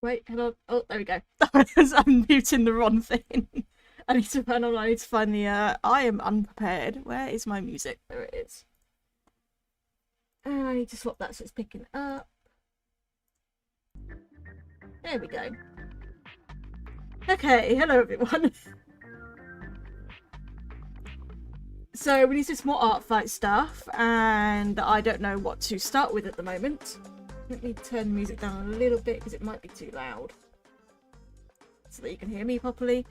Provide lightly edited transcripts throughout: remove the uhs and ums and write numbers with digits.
Wait, hello. Oh, there we go. I'm muting the wrong thing. I need to find the, I am unprepared. Where is my music? There it is. I need to swap that so it's picking up. There we go. Okay, hello everyone. So we need to do some more Artfight stuff, and I don't know what to start with at the moment. Let me turn the music down a little bit because it might be too loud, so that you can hear me properly.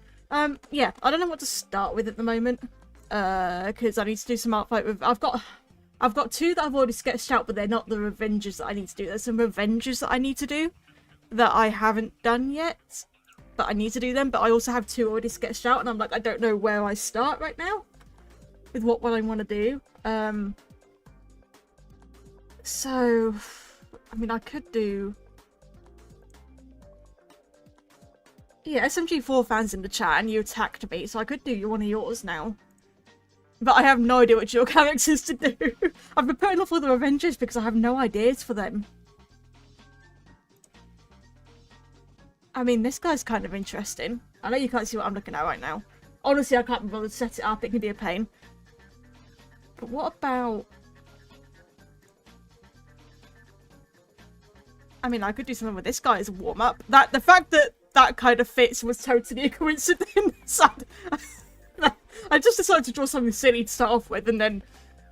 Yeah, I don't know what to start with at the moment, because I need to do some Artfight with. I've got two that I've already sketched out, but they're not the Revengers that I need to do. There's some Revengers that I need to do that I haven't done yet, but I need to do them. But I also have two already sketched out, and I'm like, I don't know where I start right now with what I want to do. So, I mean, I could do... Yeah, SMG4 fans in the chat, and you attacked me, so I could do one of yours now. But I have no idea what your characters to do. I've been putting off all the Revengers because I have no ideas for them. I mean, this guy's kind of interesting. I know you can't see what I'm looking at right now. Honestly, I can't be bothered to set it up. It can be a pain. But what about... I mean, I could do something with this guy as a warm-up. The fact that that kind of fits was totally a coincidence. I just decided to draw something silly to start off with, and then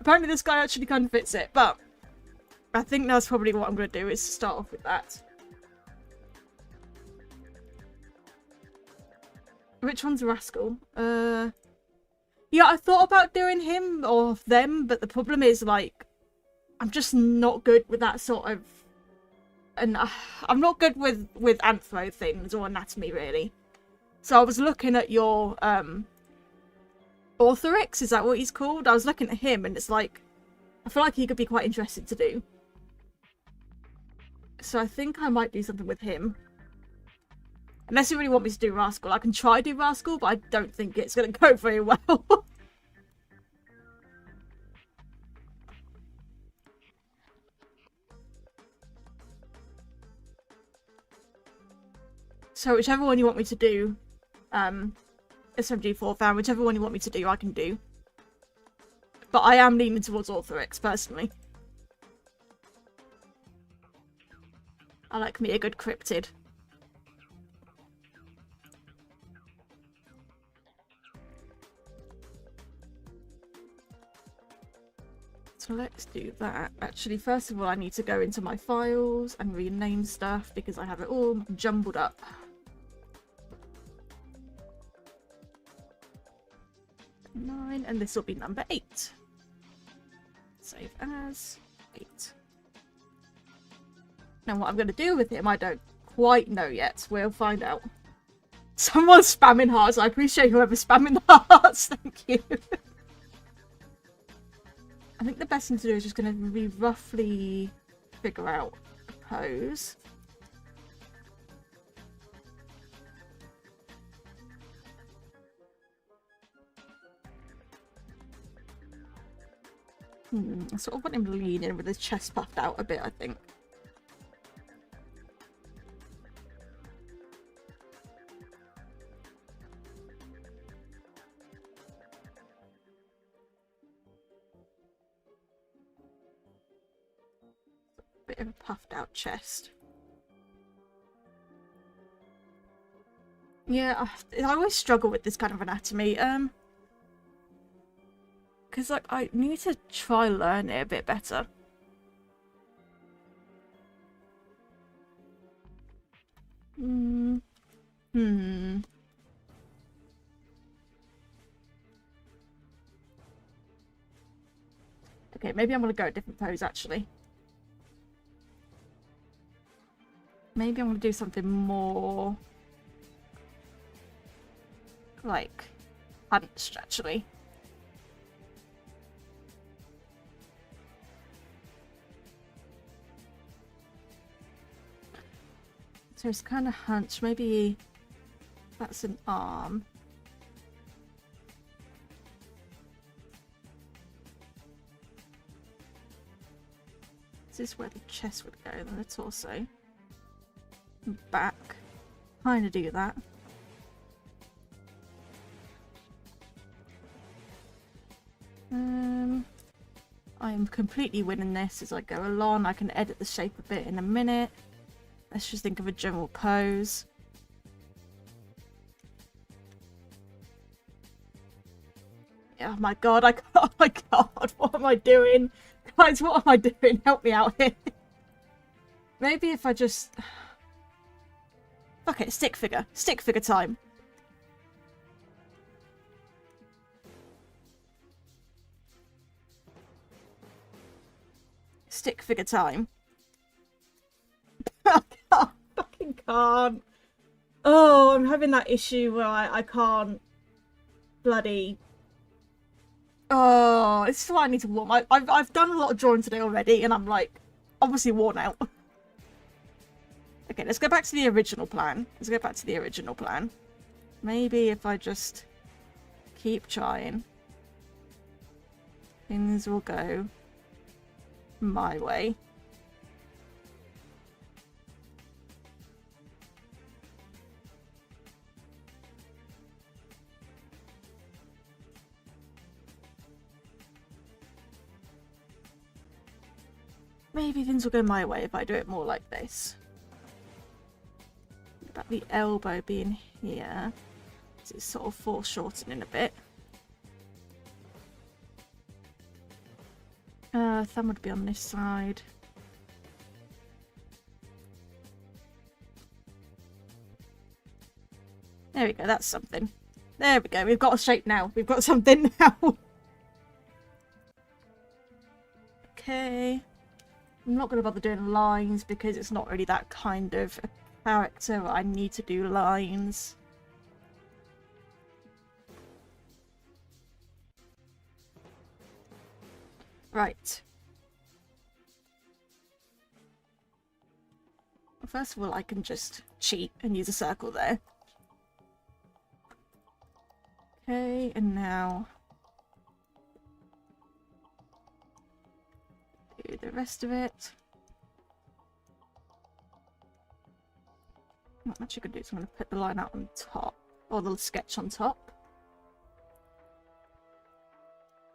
apparently this guy actually kind of fits it. But I think that's probably what I'm going to do, is start off with that. Which one's Rascal? Yeah, I thought about doing him or them, but the problem is, like, I'm just not good with that sort of... And I'm not good with anthro things or anatomy, really. So I was looking at your, Orthorix, is that what he's called? I was looking at him, and it's like, I feel like he could be quite interesting to do. So I think I might do something with him. Unless you really want me to do Rascal. I can try do Rascal, but I don't think it's going to go very well. So whichever one you want me to do, SMG4 fan, whichever one you want me to do, I can do. But I am leaning towards Orthorix, personally. I like me a good cryptid. So let's do that. Actually, first of all, I need to go into my files and rename stuff because I have it all jumbled up. Nine, and this will be number 8. Save as 8. Now what I'm going to do with him, I don't quite know yet. We'll find out. Someone's spamming hearts. I appreciate whoever's spamming the hearts. Thank you. I think the best thing to do is just going to be roughly figure out a pose. I sort of want him to lean in with his chest puffed out a bit, I think. Bit of a puffed out chest. Yeah, I always struggle with this kind of anatomy. Because, like, I need to try learn it a bit better. Okay, maybe I'm going to go a different pose, actually. Maybe I'm going to do something more... like, hunched, actually. So it's kind of hunched. Maybe that's an arm. This is where the chest would go, then the torso. Back. kind of do that. I'm completely winning this as I go along. I can edit the shape a bit in a minute. Let's just think of a general pose. Oh my god, oh my god, what am I doing? Guys, what am I doing? Help me out here. Maybe if I just... Okay, stick figure. Stick figure time. Stick figure time. I fucking can't. Oh, I'm having that issue where I can't bloody... Oh, this is why I need to warm. I've done a lot of drawing today already, and I'm like, obviously worn out. Okay, let's go back to the original plan. Maybe if I just keep trying, things will go my way. Maybe things will go my way if I do it more like this. About the elbow being here. It's sort of foreshortening a bit. Thumb would be on this side. There we go, that's something. There we go, we've got a shape now. We've got something now. Okay. I'm not going to bother doing lines because it's not really that kind of a character. I need to do lines. Right. Well, first of all, I can just cheat and use a circle there. Okay, and now do the rest of it. What I'm actually going to do is I'm going to put the line out on top, or the sketch on top.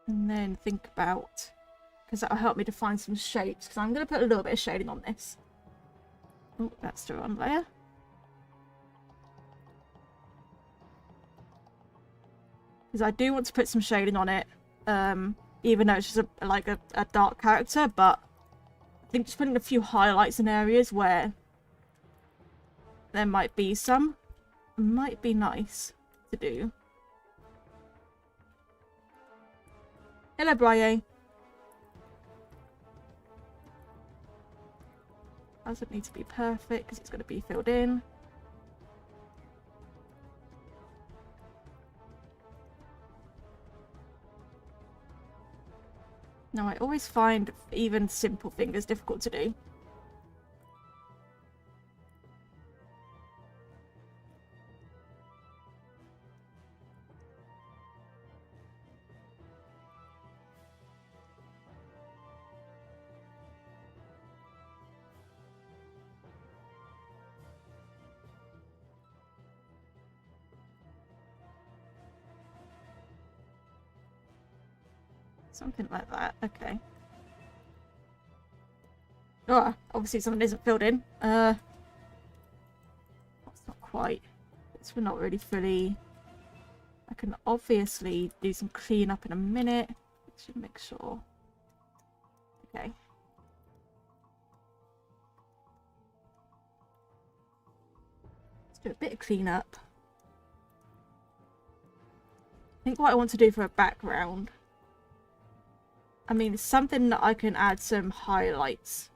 And then think about, because that'll help me define some shapes, because I'm going to put a little bit of shading on this. Oh, that's the wrong layer. Because I do want to put some shading on it, even though it's just a dark character, but I think just putting a few highlights in areas where there might be some might be nice to do. Hello, Brian. Doesn't need to be perfect because it's going to be filled in. Now, I always find even simple fingers difficult to do. Something like that, okay. Oh, obviously something isn't filled in. That's not quite. It's not really fully. I can obviously do some cleanup in a minute. Should make sure. Okay. Let's do a bit of cleanup. I think what I want to do for a background, I mean, it's something that I can add some highlights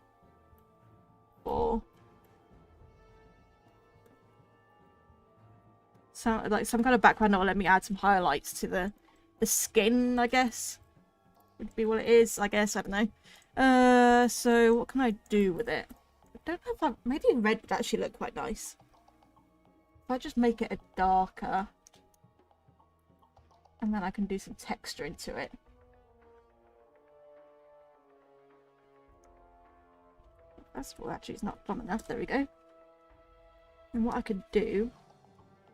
for. So, like, some kind of background that will let me add some highlights to the skin, I guess. Would be what it is, I guess. I don't know. So what can I do with it? I don't know if maybe red would actually look quite nice. If I just make it a darker, and then I can do some texture into it. That's well, actually, it's not plumb enough. There we go. And what I could do...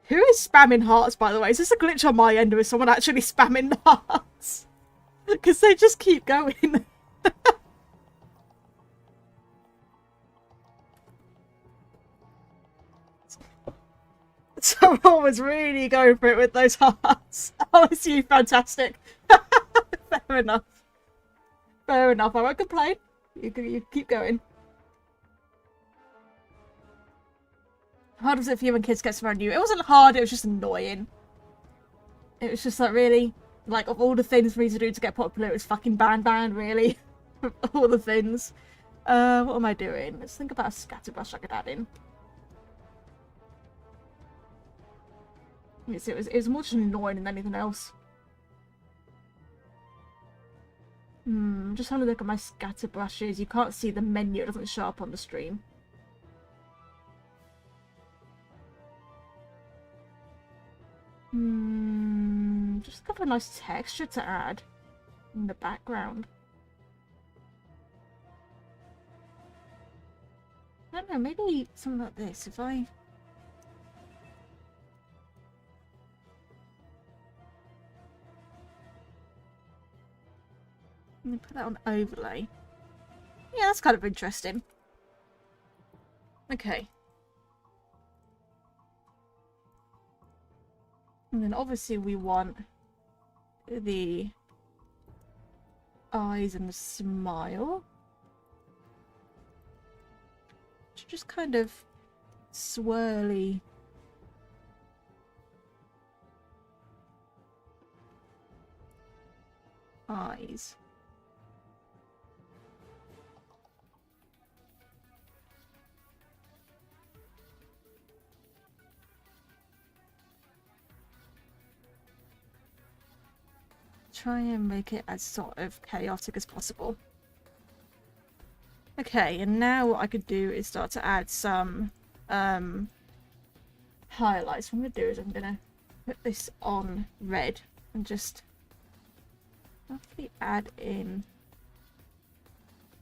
Who is spamming hearts, by the way? Is this a glitch on my end, or is someone actually spamming hearts? Because they just keep going. Someone was really going for it with those hearts. Oh, it's you. Fantastic. Fair enough. Fair enough. I won't complain. You keep going. How hard was it for you when kids get somewhere new? It wasn't hard, it was just annoying. It was just like, really? Like, of all the things for me to do to get popular, it was fucking ban, really. Of all the things. What am I doing? Let's think about a scatterbrush I could add in. Yes, it was more just annoying than anything else. Just having a look at my scatter brushes. You can't see the menu, it doesn't show up on the stream. Just got a nice texture to add in the background. I don't know, maybe something like this. If I... Let me put that on overlay. Yeah, that's kind of interesting. Okay. And then obviously we want the eyes and the smile. Just kind of swirly. Eyes. Try and make it as sort of chaotic as possible. Okay, and now what I could do is start to add some highlights. What I'm going to do is I'm going to put this on red and just roughly add in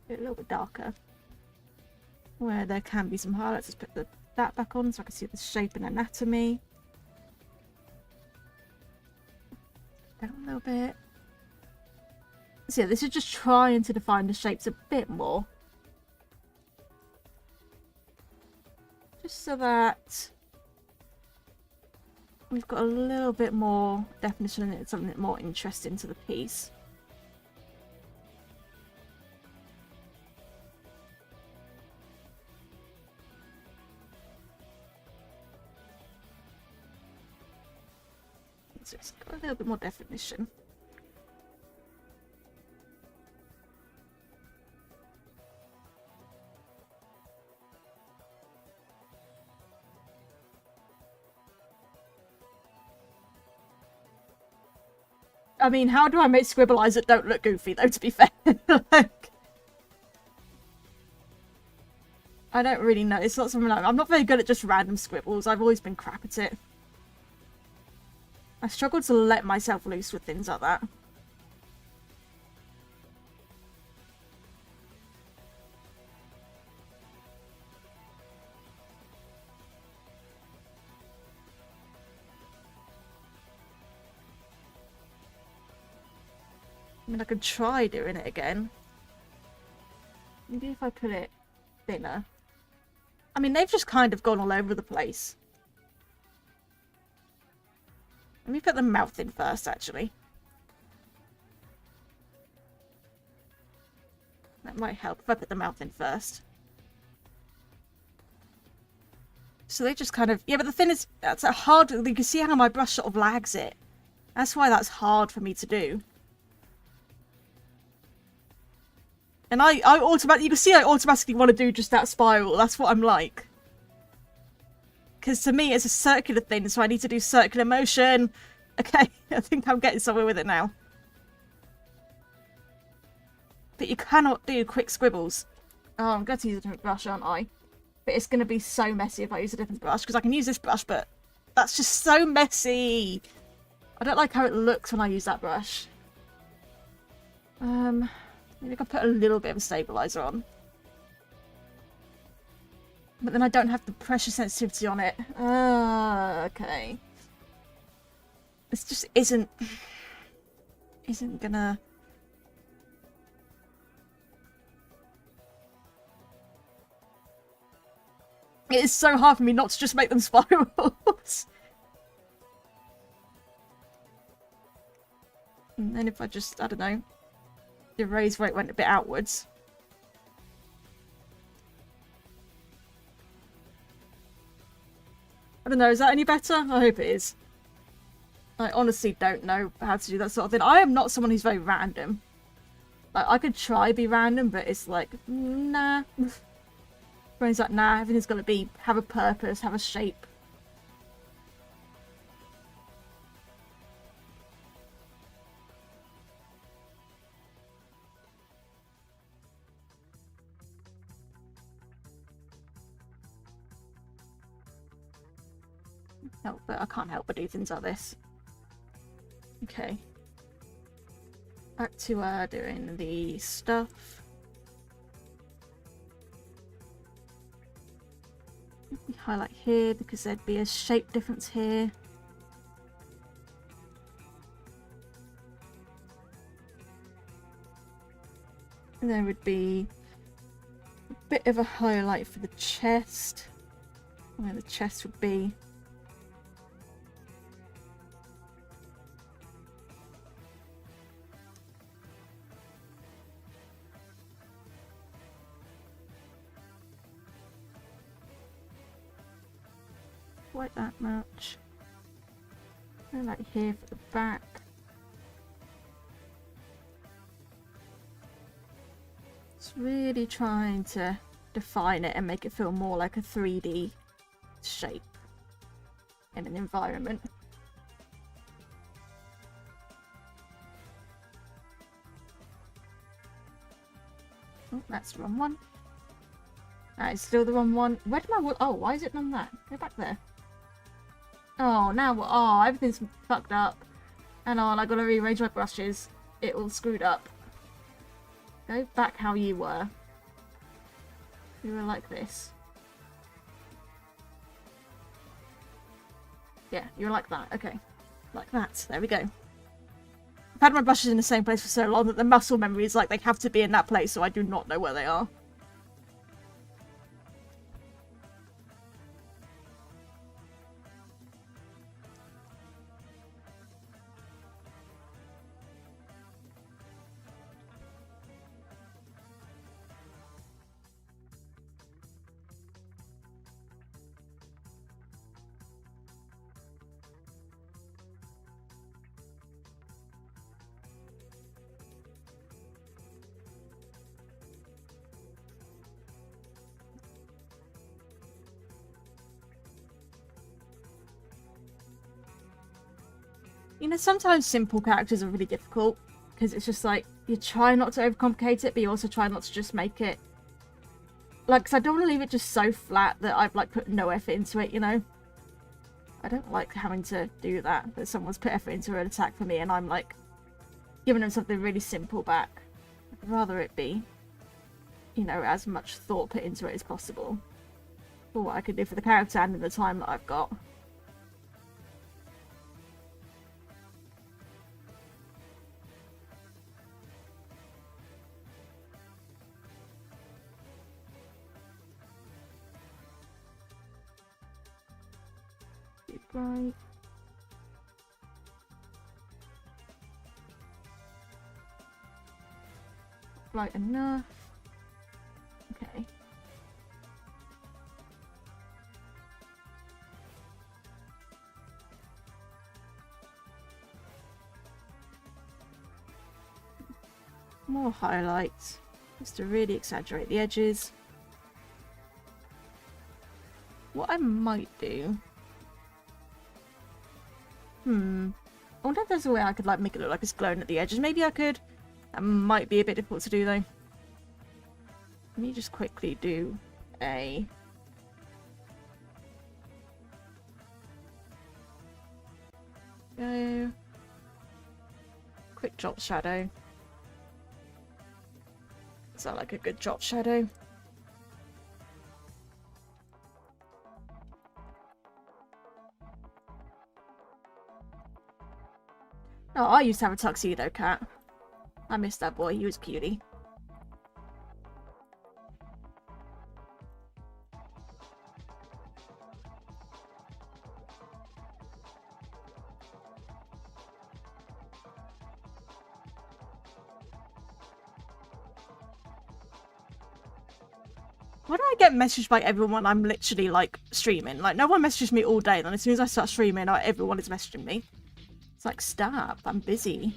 a little bit darker where there can be some highlights. Let's put that back on so I can see the shape and anatomy. Down a little bit. So yeah, this is just trying to define the shapes a bit more. Just so that we've got a little bit more definition and it's something more interesting to the piece. So it's got a little bit more definition. I mean, how do I make scribble eyes that don't look goofy, though, to be fair? Like, I don't really know. It's not something like... I'm not very good at just random scribbles. I've always been crap at it. I struggle to let myself loose with things like that. I mean, I could try doing it again. Maybe if I put it thinner. I mean, they've just kind of gone all over the place. Let me put the mouth in first, actually. That might help if I put the mouth in first. So they just kind of... Yeah, but the thing is, that's a hard... You can see how my brush sort of lags it. That's why that's hard for me to do. And I automatically... You can see I automatically want to do just that spiral. That's what I'm like. Because to me, it's a circular thing, so I need to do circular motion. Okay, I think I'm getting somewhere with it now. But you cannot do quick scribbles. Oh, I'm going to use a different brush, aren't I? But it's going to be so messy if I use a different brush. Because I can use this brush, but that's just so messy. I don't like how it looks when I use that brush. Maybe I can put a little bit of a stabilizer on. But then I don't have the pressure sensitivity on it. Okay. This just isn't gonna... It is so hard for me not to just make them spirals. And then if I just, I don't know, erase where it went a bit outwards. I don't know, is that any better? I hope it is. I honestly don't know how to do that sort of thing. I am not someone who's very random. Like, I could try be random, but it's like, nah. Brain's like, nah, everything's got to have a purpose, have a shape. No, but I can't help but do things like this. Okay. Back to doing the stuff. Highlight here because there'd be a shape difference here. And there would be a bit of a highlight for the chest, where the chest would be. Quite that much. Highlight here for the back. It's really trying to define it and make it feel more like a 3D shape in an environment. Oh, that's the wrong one. That is still the wrong one. Where did my wood? Oh, why is it on that? Go back there. Oh, now what? Oh, everything's fucked up. And on, I gotta rearrange my brushes. It all screwed up. Go back how you were. You were like this. Yeah, you were like that. Okay. Like that. There we go. I've had my brushes in the same place for so long that the muscle memory is like they have to be in that place, so I do not know where they are. You know, sometimes simple characters are really difficult because it's just like you try not to overcomplicate it, but you also try not to just make it like, cause I don't want to leave it just so flat that I've like put no effort into it, you know. I don't like having to do that. That someone's put effort into an attack for me, and I'm like giving them something really simple back. I'd rather it be, you know, as much thought put into it as possible for what I could do for the character and in the time that I've got. Right. Right enough. Okay. More highlights, just to really exaggerate the edges. What I might do... I wonder if there's a way I could like make it look like it's glowing at the edges. Maybe I could. That might be a bit difficult to do though. Let me just quickly do a... Go. Quick drop shadow. Is that like a good drop shadow? Oh, I used to have a tuxedo cat. I miss that boy. He was cutie. Why do I get messaged by everyone I'm literally, like, streaming? Like, no one messages me all day, and as soon as I start streaming, everyone is messaging me. It's like, stop, I'm busy.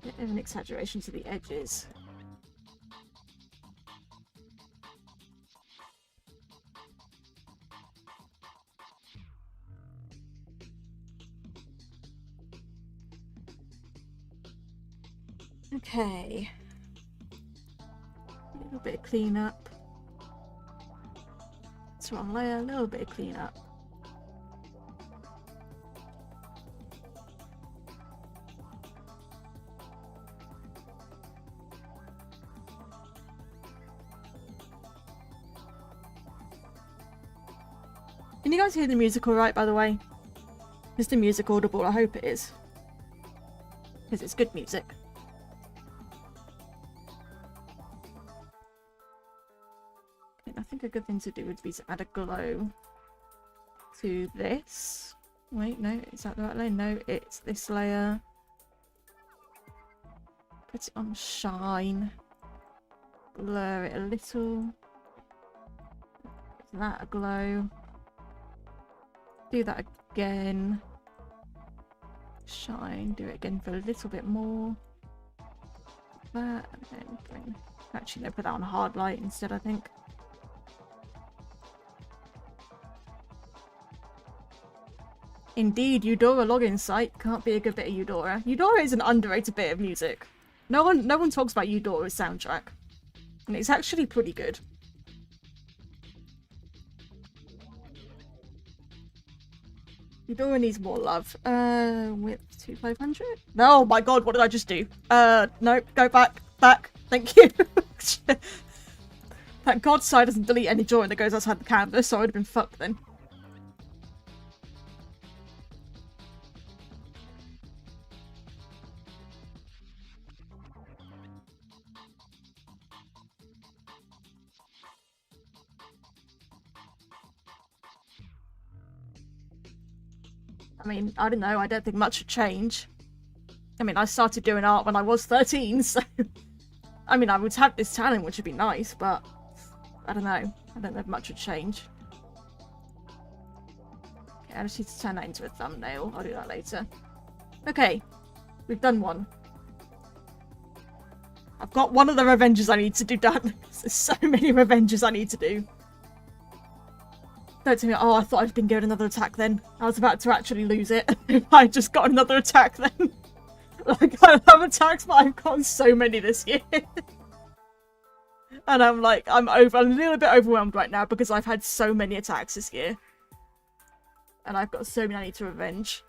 Bit of an exaggeration to the edges. Okay. A little bit of cleanup. It's wrong layer, a little bit of cleanup. Can you guys hear the music alright, by the way? Is the music audible? I hope it is. Because it's good music. Okay, I think a good thing to do would be to add a glow to this. Wait, no, is that the right layer? No, it's this layer. Put it on shine. Blur it a little. Give that a glow. Do that again. Shine. Do it again for a little bit more. That, and then bring... Actually, no, put that on hard light instead, I think. Indeed, Eudora login site. Can't be a good bit of Eudora. Eudora is an underrated bit of music. No one talks about Eudora's soundtrack. And it's actually pretty good. Eudora needs more love. Width to 500? Oh my god, what did I just do? No, go back. Back. Thank you. Thank god side doesn't delete any drawing that goes outside the canvas, so I would have been fucked then. I mean, I don't know, I don't think much would change. I mean, I started doing art when I was 13, so... I mean, I would have this talent, which would be nice, but... I don't know. I don't know if much would change. Okay, I just need to turn that into a thumbnail. I'll do that later. Okay. We've done one. I've got one of the revenges I need to do done. There's so many revenges I need to do. Don't tell me, oh, I thought I'd been given another attack then. I was about to actually lose it. If I just got another attack then. Like, I have attacks, but I've gotten so many this year. And I'm like, I'm a little bit overwhelmed right now because I've had so many attacks this year. And I've got so many I need to revenge.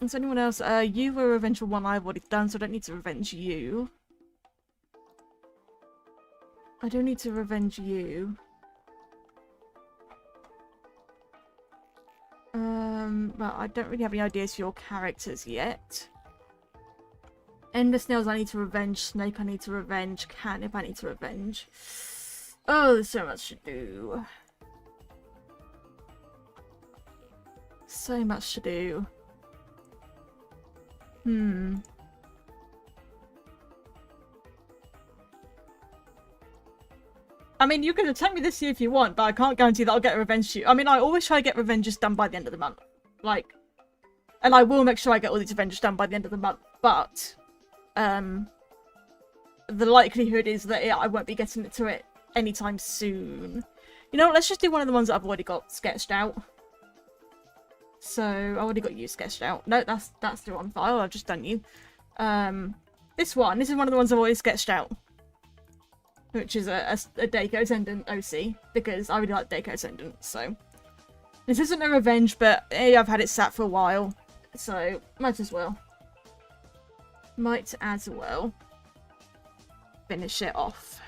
And so anyone else? You were revenge for one I've already done, so I don't need to revenge you. I don't need to revenge you. Well, I don't really have any ideas for your characters yet. Ender Snails I need to revenge, Snake I need to revenge, Catnip I need to revenge. Oh, there's so much to do. So much to do. I mean, you can attack me this year if you want, but I can't guarantee that I'll get revenge to you. I mean, I always try to get revenges done by the end of the month. Like, and I will make sure I get all these revenges done by the end of the month, but, the likelihood is that I won't be getting to it anytime soon. You know what, let's just do one of the ones that I've already got sketched out. So, I already got you sketched out. No, that's the wrong file, I've just done you. This is one of the ones I've already sketched out. which is a Deco Ascendant OC, because I really like Deco Ascendant, so. This isn't a revenge, but I've had it sat for a while, so might as well. Might as well finish it off.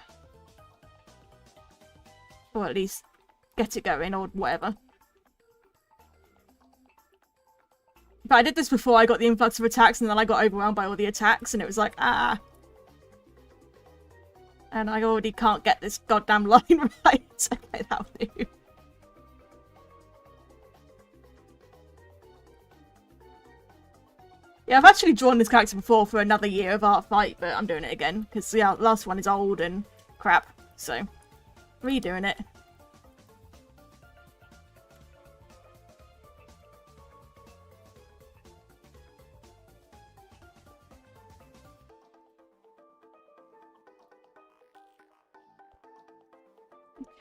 Or at least get it going, or whatever. But I did this before I got the influx of attacks, and then I got overwhelmed by all the attacks, and it was like, ah. And I already can't get this goddamn line right. Okay, that'll do. Yeah, I've actually drawn this character before for another year of Artfight, but I'm doing it again, because yeah, the last one is old and crap, so redoing it.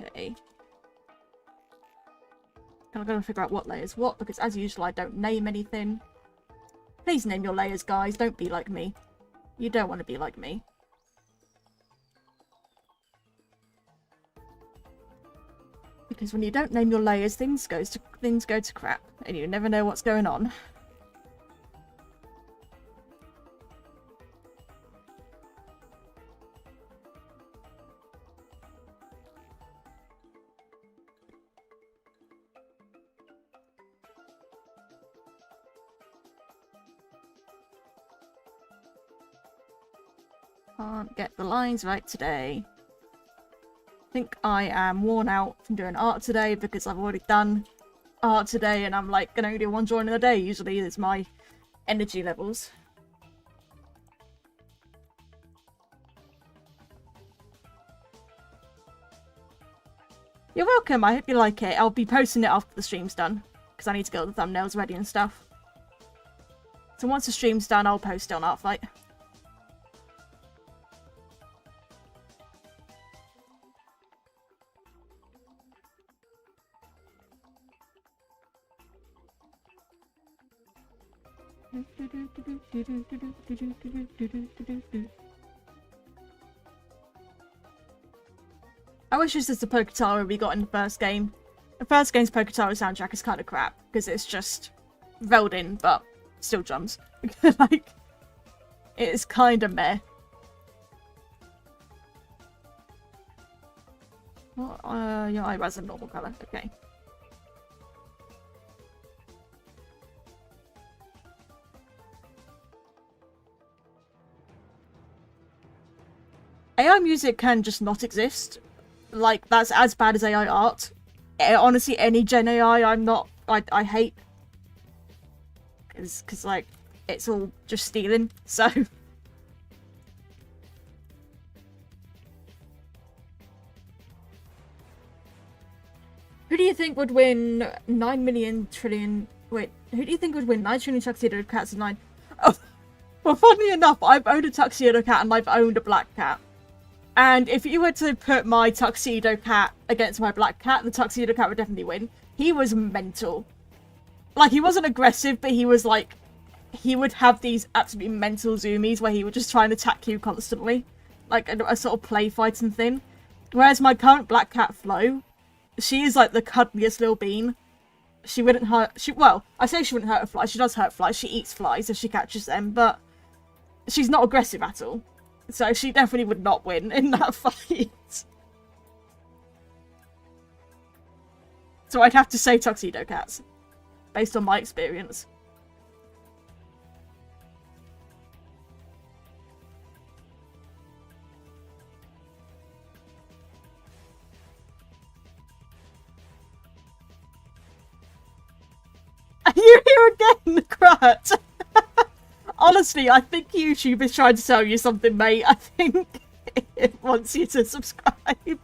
Okay. I'm gonna figure out what layer's what, because as usual I don't name anything. Please name your layers, guys. Don't be like me. You don't want to be like me. Because when you don't name your layers, things go to crap, and you never know what's going on. Can't get the lines right today. I think I am worn out from doing art today because I've already done art today and I'm like gonna do one drawing in a day. Usually it's my energy levels. You're welcome, I hope you like it. I'll be posting it after the stream's done because I need to get all the thumbnails ready and stuff. So once the stream's done, I'll post it on Artfight. I wish this was the Poketara we got in the first game. The first game's Poketara soundtrack is kind of crap, because it's just Veldin, but still drums. Like, it is kind of meh. Well, your eyebrows are normal colour, okay. AI music can just not exist. Like, that's as bad as AI art. Honestly, any Gen AI I hate. Because, like, it's all just stealing, so... Who do you think would win 9 million trillion... Wait, who do you think would win 9 trillion tuxedo cats and 9... Oh, well, funnily enough, I've owned a tuxedo cat and I've owned a black cat. And if you were to put my tuxedo cat against my black cat, the tuxedo cat would definitely win. He was mental. Like, he wasn't aggressive, but he was like... He would have these absolutely mental zoomies where he would just try and attack you constantly. Like a sort of play fighting thing. Whereas my current black cat, Flo, she is like the cuddliest little bean. She wouldn't hurt... Well, I say she wouldn't hurt a fly. She does hurt flies. She eats flies if she catches them, but she's not aggressive at all. So she definitely would not win in that fight. So I'd have to say tuxedo cats, based on my experience. Are you here again, Krat? Honestly, I think YouTube is trying to sell you something, mate. I think it wants you to subscribe.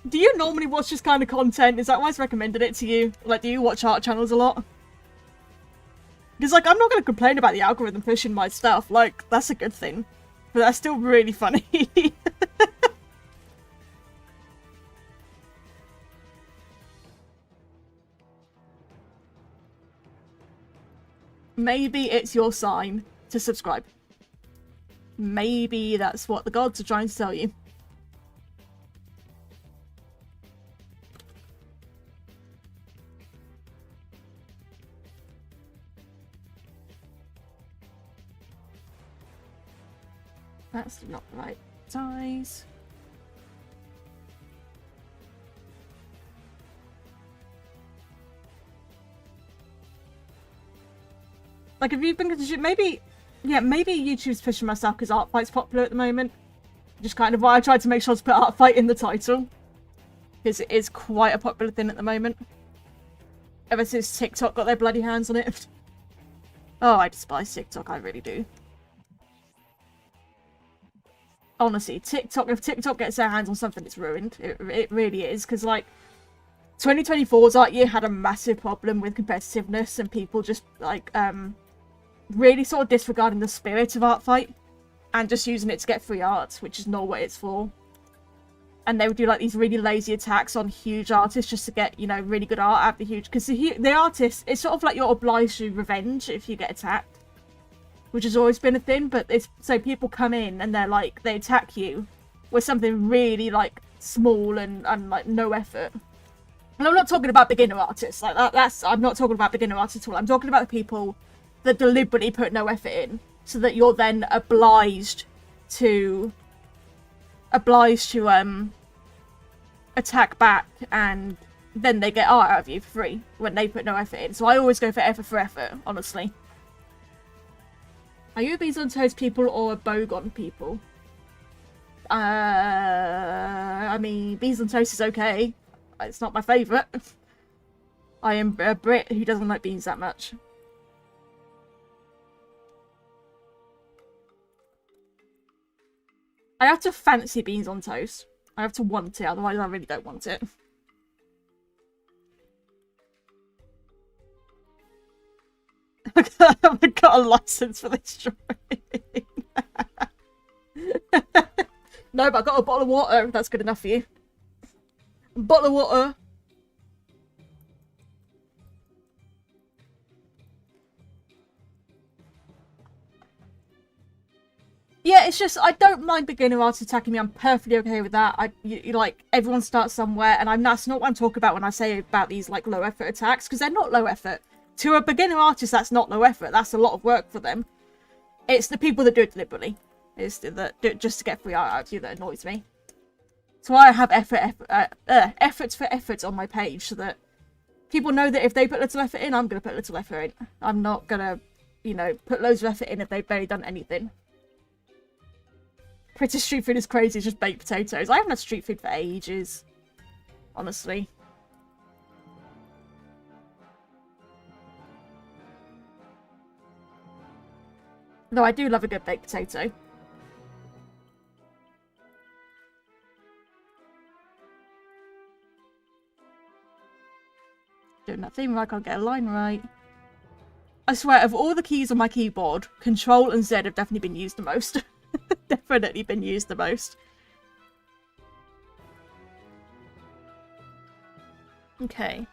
Do you normally watch this kind of content? Is that why it's recommended it to you? Like, do you watch art channels a lot? Because, like, I'm not going to complain about the algorithm pushing my stuff. Like, that's a good thing. But that's still really funny. Maybe it's your sign to subscribe. Maybe that's what the gods are trying to tell you. That's not the right size. Like, if you've been, maybe, yeah, maybe YouTube's pushing myself because Artfight's popular at the moment. Just kind of why I tried to make sure to put Artfight in the title. Because it is quite a popular thing at the moment. Ever since TikTok got their bloody hands on it. Oh, I despise TikTok, I really do. Honestly, TikTok, if TikTok gets their hands on something, it's ruined. It really is, because, like, 2024's art year had a massive problem with competitiveness and people just, like, really sort of disregarding the spirit of Artfight and just using it to get free art, which is not what it's for. And they would do, like, these really lazy attacks on huge artists just to get, you know, really good art out of the huge... Because the artist, it's sort of like you're obliged to revenge if you get attacked. Which has always been a thing, but it's... So people come in and they're, like, they attack you with something really, like, small and like, no effort. And I'm not talking about beginner artists. Like, I'm not talking about beginner artists at all. I'm talking about the people that deliberately put no effort in. So that you're then obliged to attack back, and then they get art out of you for free when they put no effort in. So I always go for effort, honestly. Are you a Bees on Toast people or a Bogon people? I mean, Bees on Toast is okay. It's not my favourite. I am a Brit who doesn't like beans that much. I have to fancy beans on toast. I have to want it, otherwise I really don't want it. I've got a license for this drawing. No, but I got a bottle of water, if that's good enough for you. A bottle of water. Yeah, it's just, I don't mind beginner artists attacking me. I'm perfectly okay with that. Like, everyone starts somewhere, and that's not what I'm talking about when I say about these, like, low effort attacks, because they're not low effort. To a beginner artist, that's not low effort. That's a lot of work for them. It's the people that do it deliberately. It's that do it just to get free art out of you that annoys me. So I have efforts for efforts on my page, so that people know that if they put little effort in, I'm going to put little effort in. I'm not going to, you know, put loads of effort in if they've barely done anything. British street food is crazy, it's just baked potatoes. I haven't had street food for ages. Honestly. Though I do love a good baked potato. Doing that thing where I can't get a line right. I swear, of all the keys on my keyboard, Control and Z have definitely been used the most. Definitely been used the most. Okay.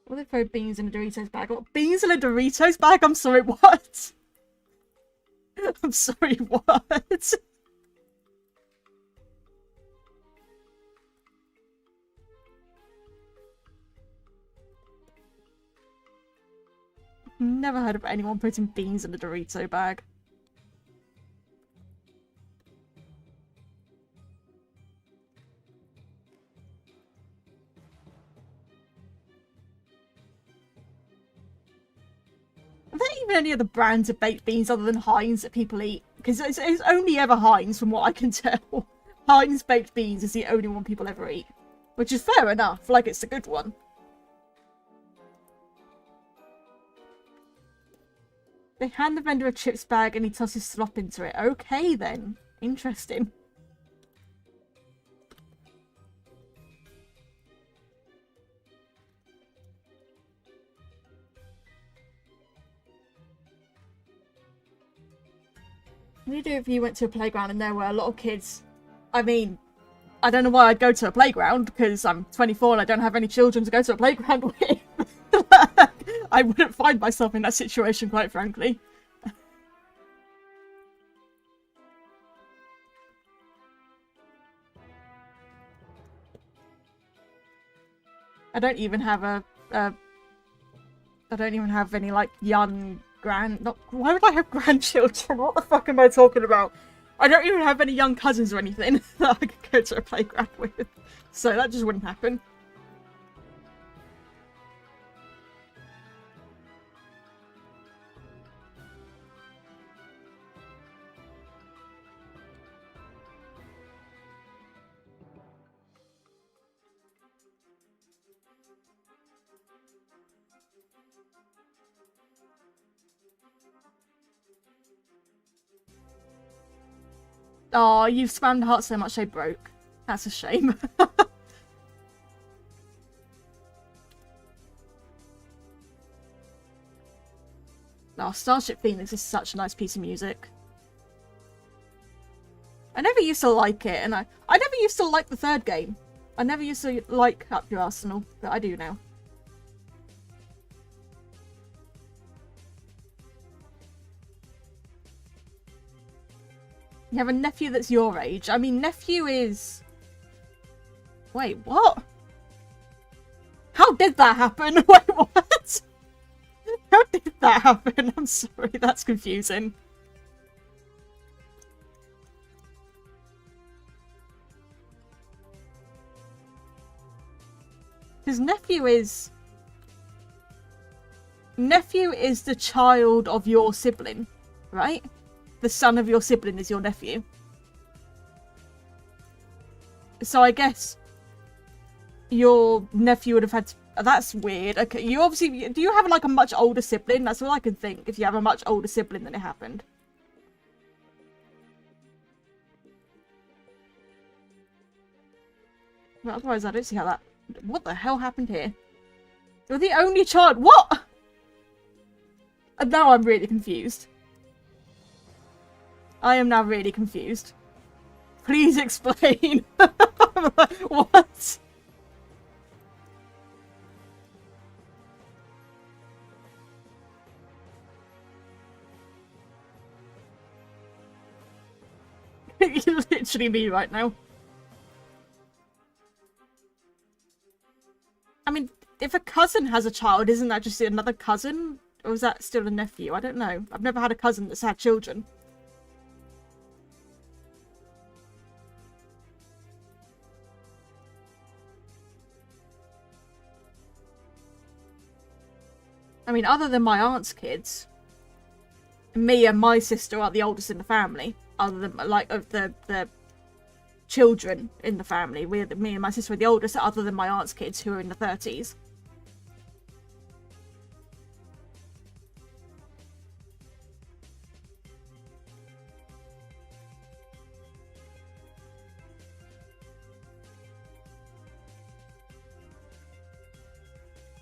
Will they throw beans in a Doritos bag? What? Beans in a Doritos bag? I'm sorry, what? I'm sorry, what? Never heard of anyone putting beans in a Dorito bag. Are there even any other brands of baked beans other than Heinz that people eat? Because it's only ever Heinz, from what I can tell. Heinz baked beans is the only one people ever eat. Which is fair enough, like it's a good one. They hand the vendor a chips bag and he tosses slop into it. Okay then. Interesting. you do if you went to a playground and there were a lot of kids? I mean, I don't know why I'd go to a playground, because I'm 24 and I don't have any children to go to a playground with. I wouldn't find myself in that situation, quite frankly. I don't even have I don't even have any, like, young why would I have grandchildren? What the fuck am I talking about? I don't even have any young cousins or anything that I could go to a playground with. So that just wouldn't happen. Oh, you've spammed hearts so much they broke. That's a shame. Oh, Starship Phoenix is such a nice piece of music. I never used to like it, and I never used to like the third game. I never used to like Up Your Arsenal, but I do now. You have a nephew that's your age. I mean, nephew is... Wait, what? How did that happen? Wait, what? How did that happen? I'm sorry, that's confusing. Because nephew is the child of your sibling, right? The son of your sibling is your nephew. So I guess your nephew would have had to... That's weird. Okay, you obviously... Do you have, like, a much older sibling? That's all I can think, if you have a much older sibling than it happened. But otherwise, I don't see how that... What the hell happened here? You're the only child... What?! And now I'm really confused. I am now really confused. Please explain. What? You're literally me right now. I mean, if a cousin has a child, isn't that just another cousin? Or is that still a nephew? I don't know. I've never had a cousin that's had children. I mean, other than my aunt's kids, me and my sister are the oldest in the family. Other than, like, of the children in the family. Me and my sister are the oldest, other than my aunt's kids, who are in the 30s.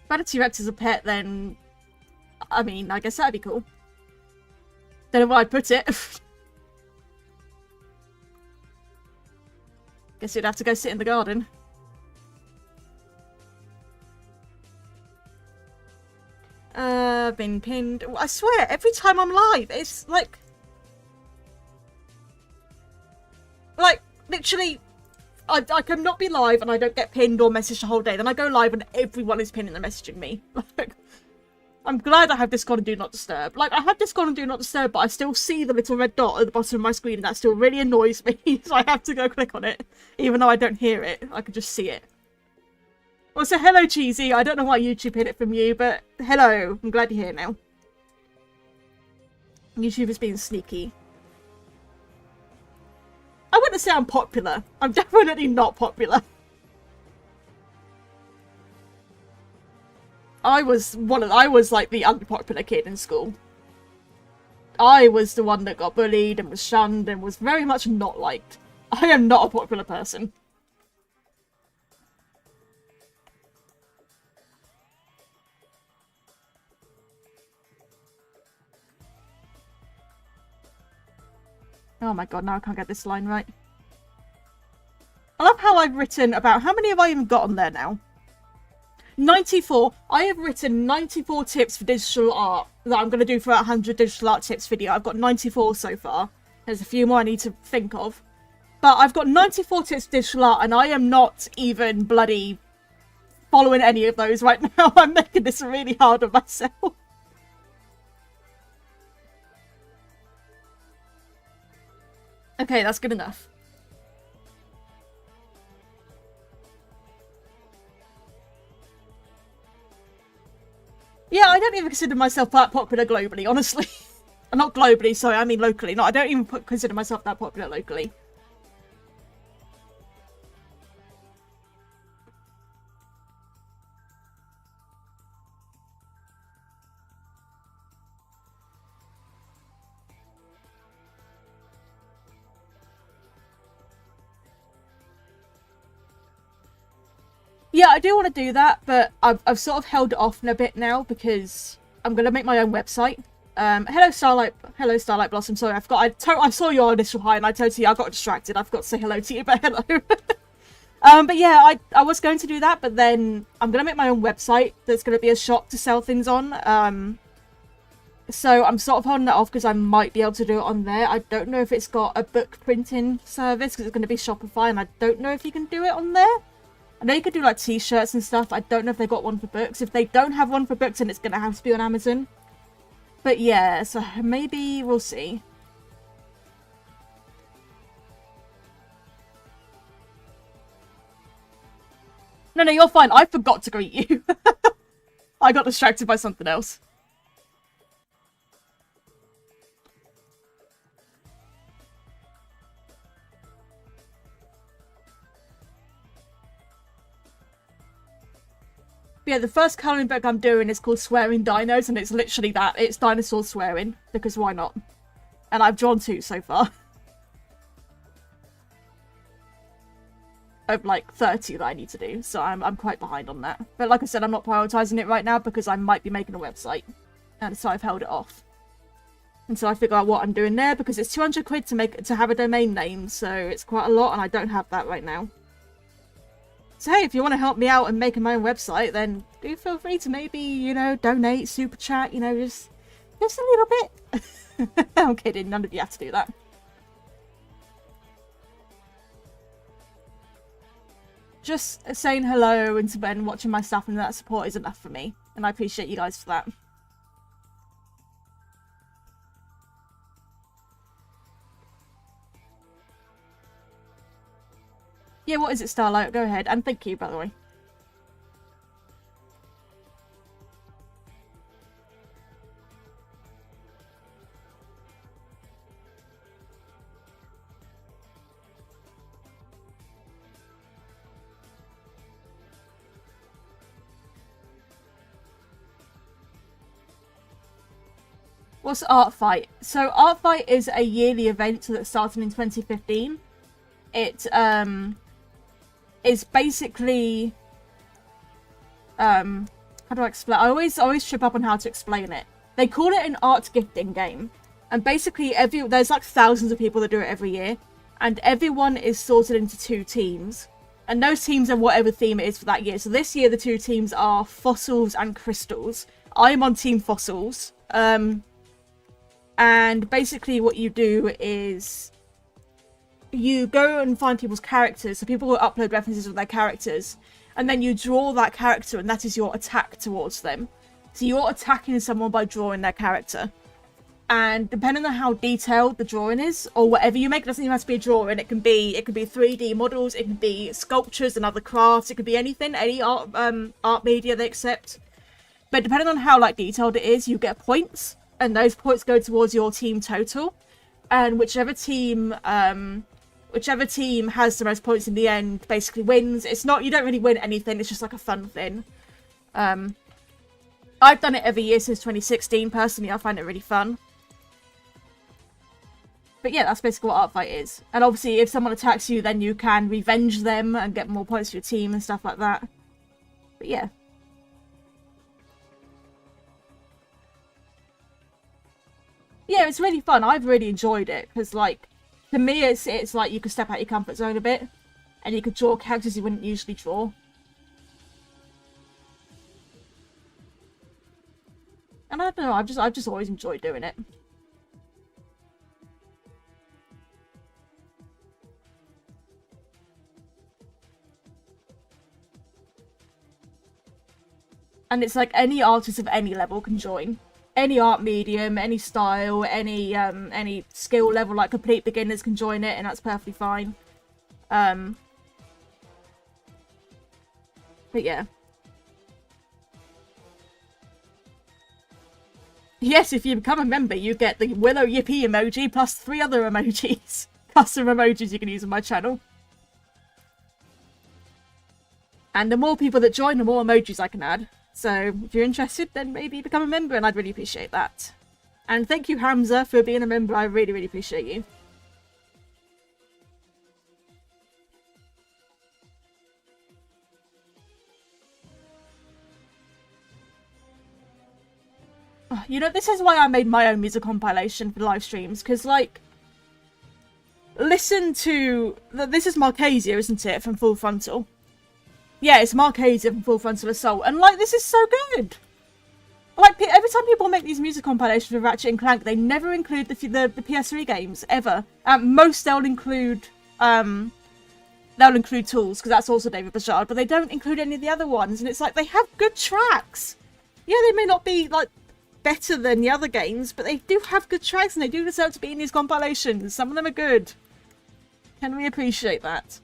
If I had a T-Rex as a pet, then... I mean, I guess that'd be cool. Don't know where I'd put it. Guess you'd have to go sit in the garden. Been pinned. I swear, every time I'm live, it's like... Like, literally, I can not be live and I don't get pinned or messaged the whole day. Then I go live and everyone is pinning and messaging me. Like, I'm glad I have Discord and Do Not Disturb. Like, I have Discord and Do Not Disturb, but I still see the little red dot at the bottom of my screen, and that still really annoys me, so I have to go click on it. Even though I don't hear it, I can just see it. Also, hello, Cheesy. I don't know why YouTube hid it from you, but hello. I'm glad you're here now. YouTube is being sneaky. I wouldn't say I'm popular. I'm definitely not popular. I was like the unpopular kid in school. I was the one that got bullied and was shunned and was very much not liked. I am not a popular person. Oh my god, now I can't get this line right. I love how I've written about... How many have I even got on there now? 94. I have written 94 tips for digital art that I'm going to do for a 100 digital art tips video. I've got 94 so far. There's a few more I need to think of. But I've got 94 tips for digital art, and I am not even bloody following any of those right now. I'm making this really hard on myself. Okay, that's good enough. Yeah, I don't even consider myself that popular globally, honestly. Not globally, sorry, I mean locally. No, I don't even consider myself that popular locally. Yeah, I do want to do that, but I've sort of held it off in a bit now because I'm going to make my own website. Hello Starlight Blossom. Sorry, I saw your initial hi and I got distracted. I forgot to say hello to you, but hello. But yeah, I was going to do that, but then I'm going to make my own website that's going to be a shop to sell things on. So I'm sort of holding that off because I might be able to do it on there. I don't know if it's got a book printing service because it's going to be Shopify, and I don't know if you can do it on there. I know you could do like t-shirts and stuff. I don't know if they got one for books. If they don't have one for books, then it's going to have to be on Amazon. But yeah, so maybe we'll see. No, you're fine. I forgot to greet you. I got distracted by something else. But yeah, the first colouring book I'm doing is called Swearing Dinos, and it's literally that. It's dinosaurs swearing, because why not? And I've drawn 2 so far. Of like 30 that I need to do, so I'm quite behind on that. But like I said, I'm not prioritising it right now because I might be making a website. And so I've held it off. Until I figure out what I'm doing there, because it's 200 quid to have a domain name, so it's quite a lot, and I don't have that right now. So hey, if you want to help me out and making my own website, then do feel free to maybe, you know, donate, super chat, you know, just a little bit. I'm kidding, none of you have to do that. Just saying hello and watching my stuff and that support is enough for me. And I appreciate you guys for that. Yeah, what is it, Starlight? Go ahead. And thank you, by the way. What's Artfight? So Artfight is a yearly event that started in 2015. It is basically how do I explain? I always trip up on how to explain it. They call it an art gifting game, and basically there's like thousands of people that do it every year, and everyone is sorted into 2 teams, and those teams are whatever theme it is for that year. So this year the 2 teams are fossils and crystals. I'm on team fossils. And basically what you do is you go and find people's characters. So people will upload references of their characters, and then you draw that character, and that is your attack towards them. So you're attacking someone by drawing their character. And depending on how detailed the drawing is, or whatever you make, it doesn't even have to be a drawing. It can be 3D models, it can be sculptures and other crafts, it could be anything, any art media they accept. But depending on how like detailed it is, you get points, and those points go towards your team total. And whichever team has the most points in the end basically wins. You don't really win anything, it's just like a fun thing. I've done it every year since 2016. Personally, I find it really fun. But yeah, that's basically what Artfight is. And obviously, if someone attacks you, then you can revenge them and get more points for your team and stuff like that. But yeah. Yeah, it's really fun. I've really enjoyed it because, like, To me, it's like you could step out your comfort zone a bit, and you could draw characters you wouldn't usually draw. And I don't know, I've just always enjoyed doing it. And it's like any artist of any level can join. Any art medium, any style, any skill level, like complete beginners can join it, and that's perfectly fine. But yeah. Yes, if you become a member, you get the Willow Yippee emoji plus 3 other emojis. Custom emojis you can use on my channel. And the more people that join, the more emojis I can add. So if you're interested, then maybe become a member, and I'd really appreciate that. And thank you, Hamza, for being a member. I really, really appreciate you. You know, this is why I made my own music compilation for live streams, because, like, listen to... This is Marcasia, isn't it, from Full Frontal? Yeah, it's Marcasia from Full Frontal Assault, and, like, this is so good! Like, every time people make these music compilations for Ratchet and Clank, they never include the PS3 games, ever. At most, they'll include tools, because that's also David Bashard, but they don't include any of the other ones, and it's like, they have good tracks! Yeah, they may not be, like, better than the other games, but they do have good tracks, and they do deserve to be in these compilations. Some of them are good. Can we appreciate that?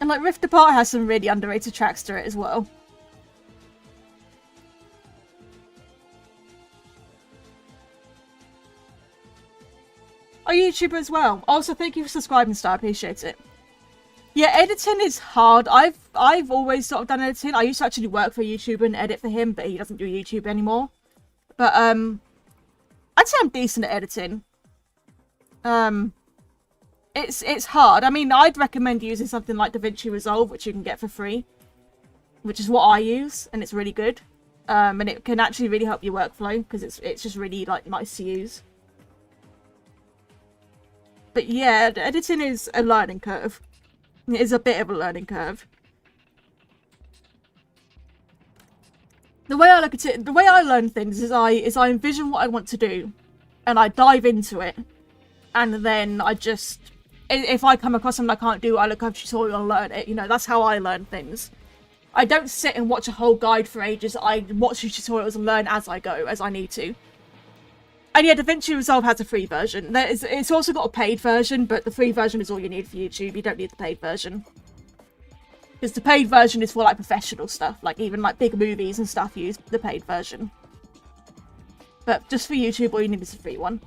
And like Rift Apart has some really underrated tracks to it as well. Oh, YouTuber as well. Also, thank you for subscribing, Star. I appreciate it. Yeah, editing is hard. I've always sort of done editing. I used to actually work for a YouTuber and edit for him, but he doesn't do YouTube anymore. But I'd say I'm decent at editing. It's hard. I mean, I'd recommend using something like DaVinci Resolve, which you can get for free, which is what I use, and it's really good. And it can actually really help your workflow because it's just really like nice to use. But yeah, editing is a learning curve. It is a bit of a learning curve. The way I look at it, the way I learn things is I envision what I want to do, and I dive into it, and then I just, if I come across something I can't do, I look up a tutorial and learn it. You know, that's how I learn things. I don't sit and watch a whole guide for ages. I watch the tutorials and learn as I go, as I need to. And yeah, DaVinci Resolve has a free version. It's also got a paid version, but the free version is all you need for YouTube. You don't need the paid version. Because the paid version is for like professional stuff, like even like big movies and stuff use the paid version. But just for YouTube, all you need is a free one.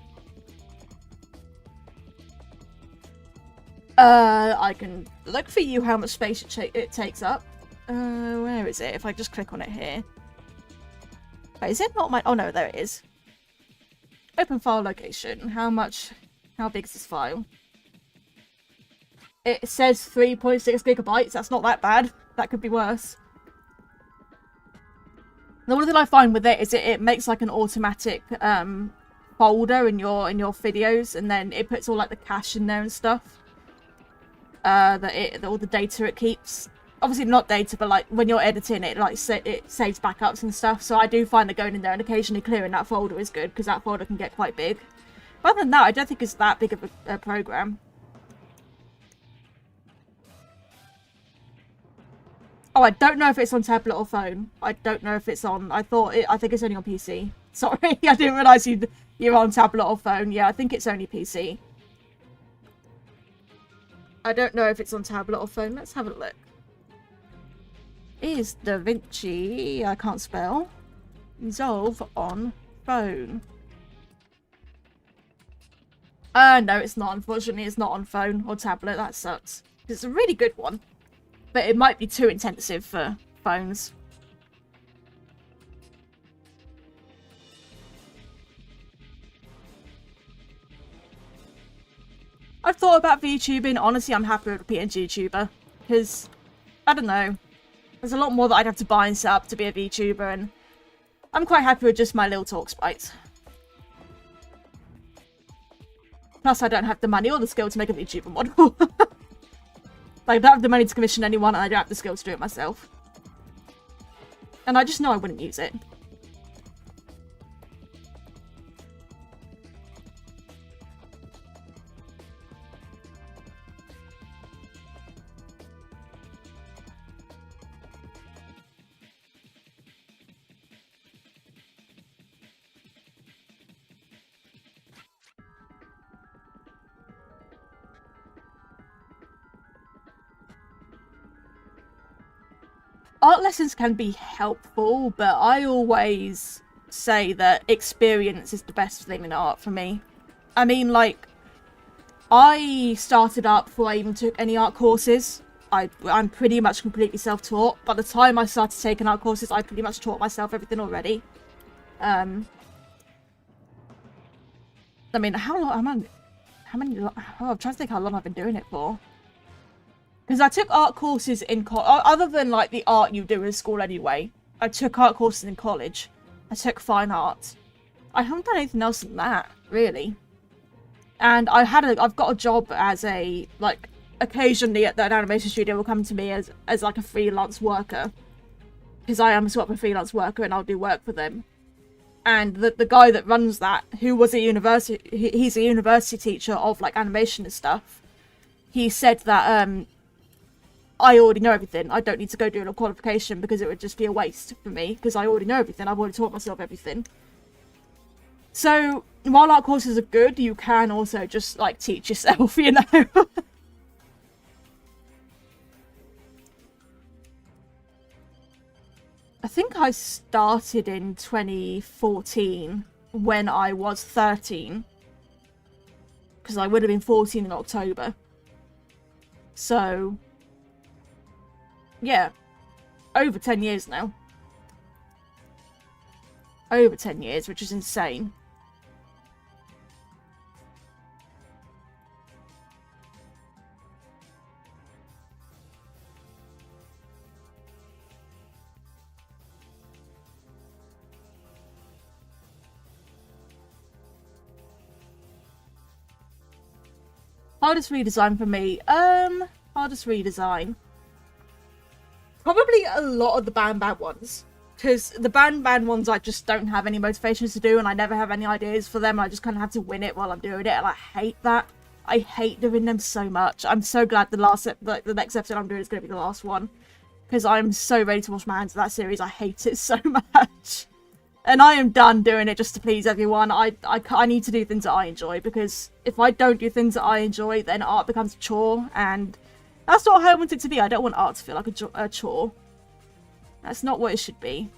I can look for you how much space it takes up. Where is it? If I just click on it here. Wait, is it not my... Oh no, there it is. Open file location. How big is this file? It says 3.6 gigabytes. That's not that bad. That could be worse. The one thing I find with it is it makes like an automatic folder in your videos, and then it puts all like the cache in there and stuff. All the data it keeps. Obviously not data, but like when you're editing it, like it saves backups and stuff. So I do find that going in there and occasionally clearing that folder is good, because that folder can get quite big. But other than that, I don't think it's that big of a program. Oh, I don't know if it's on tablet or phone. I don't know if it's on... I think it's only on PC. Sorry, I didn't realise you're on tablet or phone. Yeah, I think it's only PC. I don't know if it's on tablet or phone. Let's have a look. Is DaVinci... I can't spell. Resolve on phone. No, it's not. Unfortunately, it's not on phone or tablet. That sucks. It's a really good one. But it might be too intensive for phones. I've thought about VTubing. Honestly, I'm happy with a PNG tuber. Because, I don't know. There's a lot more that I'd have to buy and set up to be a VTuber. And I'm quite happy with just my little talk sprites. Plus, I don't have the money or the skill to make a VTuber model. Like, I don't have the money to commission anyone, and I don't have the skill to do it myself. And I just know I wouldn't use it. Art lessons can be helpful, but I always say that experience is the best thing in art for me. I mean, like, I started art before I even took any art courses. I'm pretty much completely self-taught. By the time I started taking art courses, I pretty much taught myself everything already. I mean, I'm trying to think how long I've been doing it for. Because I took art courses in college, other than like the art you do in school anyway. I took art courses in college. I took fine art. I haven't done anything else than that, really. And I've got a job as a, like, occasionally at an animation studio will come to me as like a freelance worker. Because I am sort of a freelance worker and I'll do work for them. And the guy that runs that, who was a university, he's a university teacher of like animation and stuff. He said that, I already know everything. I don't need to go do a qualification because it would just be a waste for me because I already know everything. I've already taught myself everything. So, while art courses are good, you can also just, like, teach yourself, you know? I think I started in 2014 when I was 13. Because I would have been 14 in October. So... yeah, over 10 years now. Over 10 years, which is insane. Hardest redesign for me? Hardest redesign. Probably a lot of the Ban ones. Because the Ban ones I just don't have any motivations to do and I never have any ideas for them. I just kind of have to win it while I'm doing it and I hate that. I hate doing them so much. I'm so glad the next episode I'm doing is going to be the last one. Because I'm so ready to wash my hands of that series. I hate it so much. And I am done doing it just to please everyone. I need to do things that I enjoy. Because if I don't do things that I enjoy, then art becomes a chore. And that's not how I want it to be. I don't want art to feel like a chore. That's not what it should be.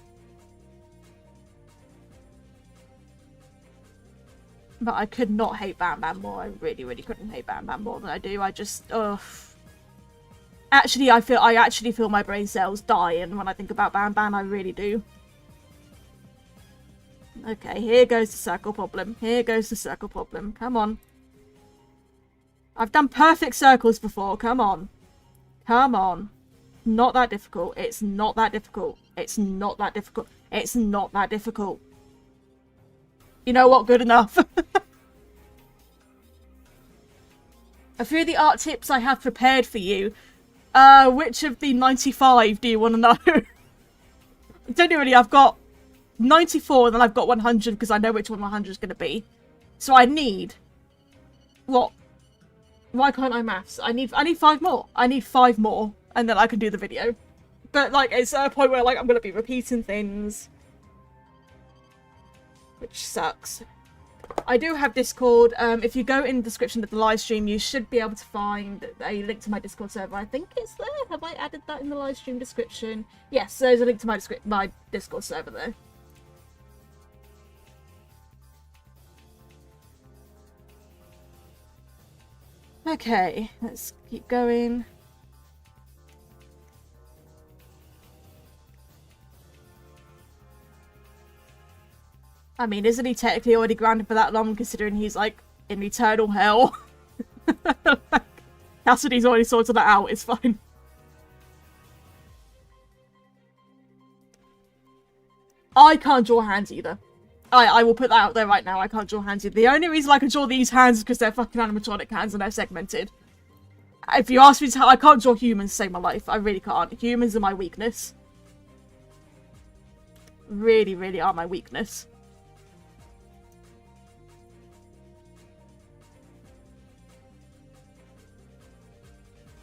But I could not hate Ban more. I really, really couldn't hate Ban more than I do. I just, ugh. Actually, I actually feel my brain cells dying when I think about Ban. I really do. Okay, here goes the circle problem. Here goes the circle problem. Come on. I've done perfect circles before. Come on. Come on. Not that difficult. It's not that difficult. It's not that difficult. It's not that difficult. You know what? Good enough. A few of the art tips I have prepared for you. Which of the 95 do you want to know? Genuinely, I've got 94 and then I've got 100 because I know which one 100 is going to be. So I need... what? Why can't I maths? I need 5 more. I need 5 more and then I can do the video. But like, it's at a point where like I'm going to be repeating things. Which sucks. I do have Discord. If you go in the description of the live stream, you should be able to find a link to my Discord server. I think it's there. Have I added that in the live stream description? Yes, there's a link to my Discord server there. Okay, let's keep going. I mean, isn't he technically already grounded for that long, considering he's, like, in eternal hell? Cassidy's already sorted that out, it's fine. I can't draw hands either. I will put that out there right now. I can't draw hands either. The only reason I can draw these hands is because they're fucking animatronic hands and they're segmented. If you ask me to, I can't draw humans to save my life. I really can't. Humans are my weakness. Really, really are my weakness.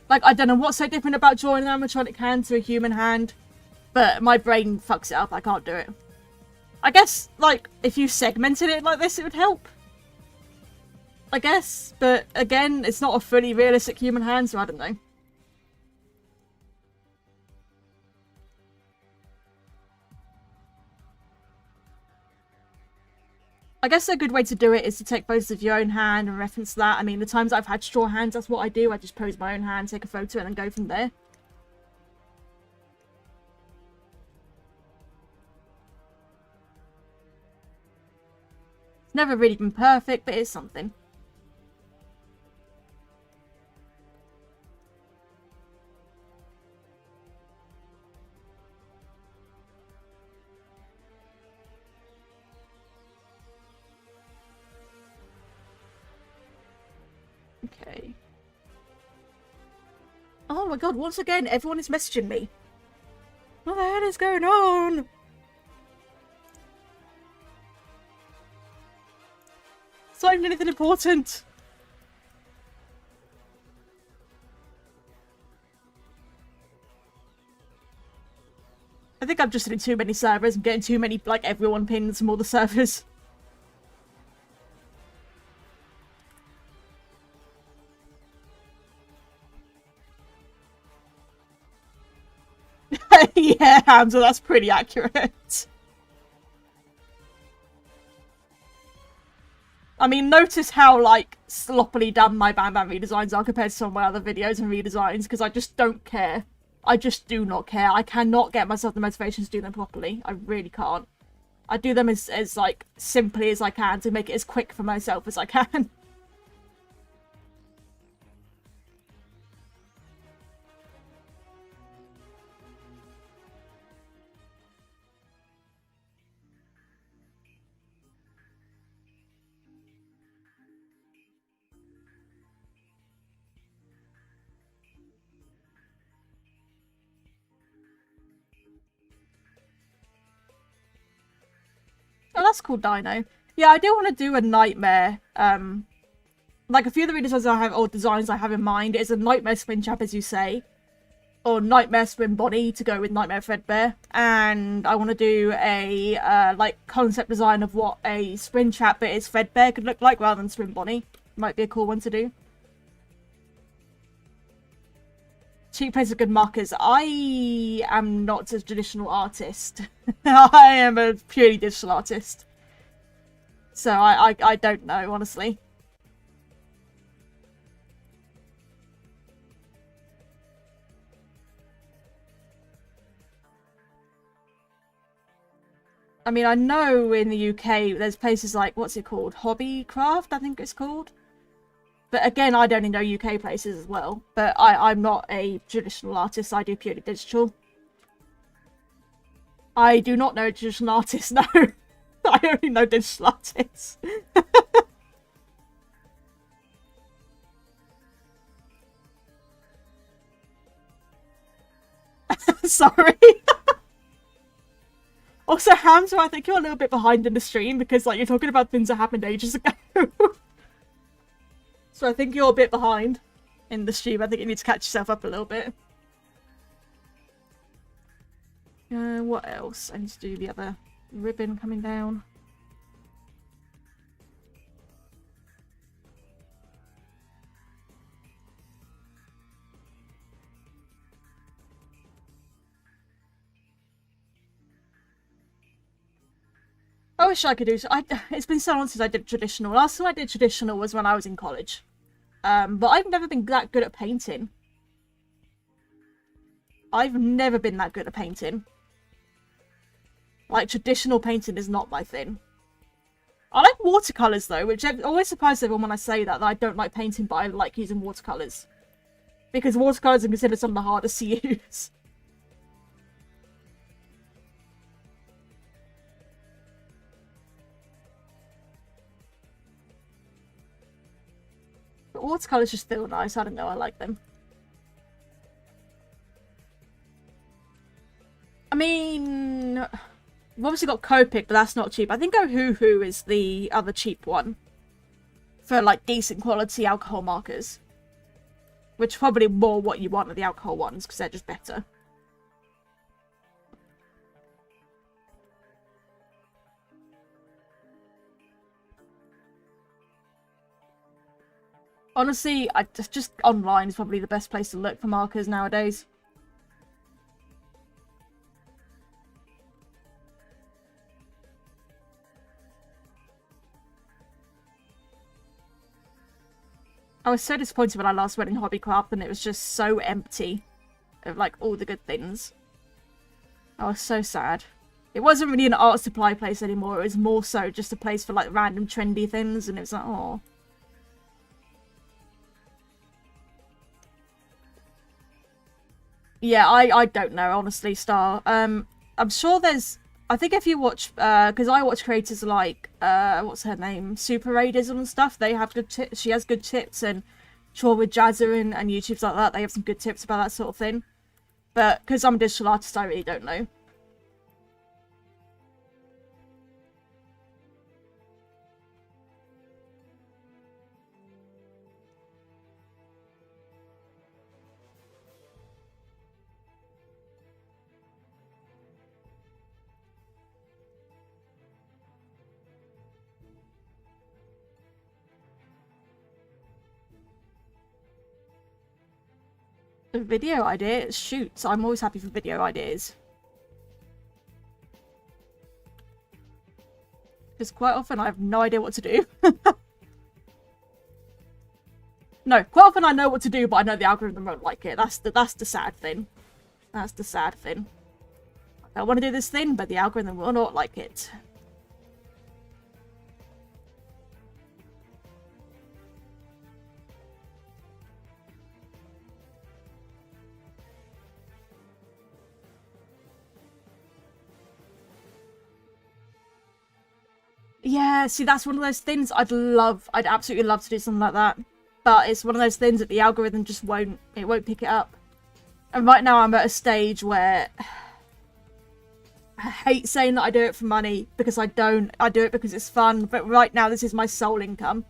Like, I don't know what's so different about drawing an animatronic hand to a human hand, but my brain fucks it up. I can't do it. I guess, like, if you segmented it like this, it would help. I guess, but again, it's not a fully realistic human hand, so I don't know. I guess a good way to do it is to take photos of your own hand and reference that. I mean, the times I've had to draw hands, that's what I do. I just pose my own hand, take a photo, and then go from there. It's never really been perfect, but it's something. Okay. Oh my god, once again, everyone is messaging me. What the hell is going on? It's not even anything important. I think I'm just in too many servers. I'm getting too many, like, everyone pings from all the servers. Yeah, Hamza, that's pretty accurate. I mean, notice how, like, sloppily done my Bam Bam redesigns are compared to some of my other videos and redesigns, because I just don't care. I just do not care. I cannot get myself the motivation to do them properly. I really can't. I do them as like, simply as I can to make it as quick for myself as I can. Oh, that's cool, Dino. Yeah, I do want to do a nightmare. Like a few of the redesigns I have, or designs I have in mind, is a nightmare spin chap, as you say, or nightmare spin body to go with nightmare threadbare. And I want to do a like concept design of what a spin trap but is threadbare could look like rather than spin body. Might be a cool one to do. Cheap place of good markers. I am not a traditional artist. I am a purely digital artist. So I don't know, honestly. I mean, I know in the UK there's places like, what's it called? Hobbycraft, I think it's called. But again, I'd only know UK places as well. But I'm not a traditional artist. I do purely digital. I do not know a traditional artist, no. I only know digital artists. Sorry. Also, Hamza, I think you're a little bit behind in the stream because, like, you're talking about things that happened ages ago. So I think you're a bit behind in the stream. I think you need to catch yourself up a little bit. What else? I need to do the other ribbon coming down. I wish I could do so. It's been so long since I did traditional. Last time I did traditional was when I was in college. But I've never been that good at painting. I've never been that good at painting. Like, traditional painting is not my thing. I like watercolours, though, which always surprises everyone when I say that I don't like painting, but I like using watercolours. Because watercolours are considered some of the hardest to use. But watercolors just feel nice. I don't know. I like them. I mean, we've obviously got Copic, but that's not cheap. I think Ohuhu is the other cheap one for like decent quality alcohol markers, which are probably more what you want of the alcohol ones because they're just better. Honestly, I just online is probably the best place to look for markers nowadays. I was so disappointed when I last went in Hobbycraft and it was just so empty of like all the good things. I was so sad. It wasn't really an art supply place anymore. It was more so just a place for like random trendy things, and it was like, oh. Yeah, I don't know, honestly, Star. I'm sure there's... I think if you watch... because I watch creators like... what's her name? Super Raiders and stuff. They have good tips. She has good tips. And sure, with Jazza and YouTubes like that, they have some good tips about that sort of thing. But because I'm a digital artist, I really don't know. A video idea? Shoots. I'm always happy for video ideas. Because quite often I have no idea what to do. No, quite often I know what to do, but I know the algorithm won't like it. That's the sad thing. That's the sad thing. I want to do this thing, but the algorithm will not like it. Yeah, see, that's one of those things I'd absolutely love to do something like that. But it's one of those things that the algorithm just won't pick it up. And right now I'm at a stage where I hate saying that I do it for money, because I don't. I do it because it's fun. But right now this is my sole income.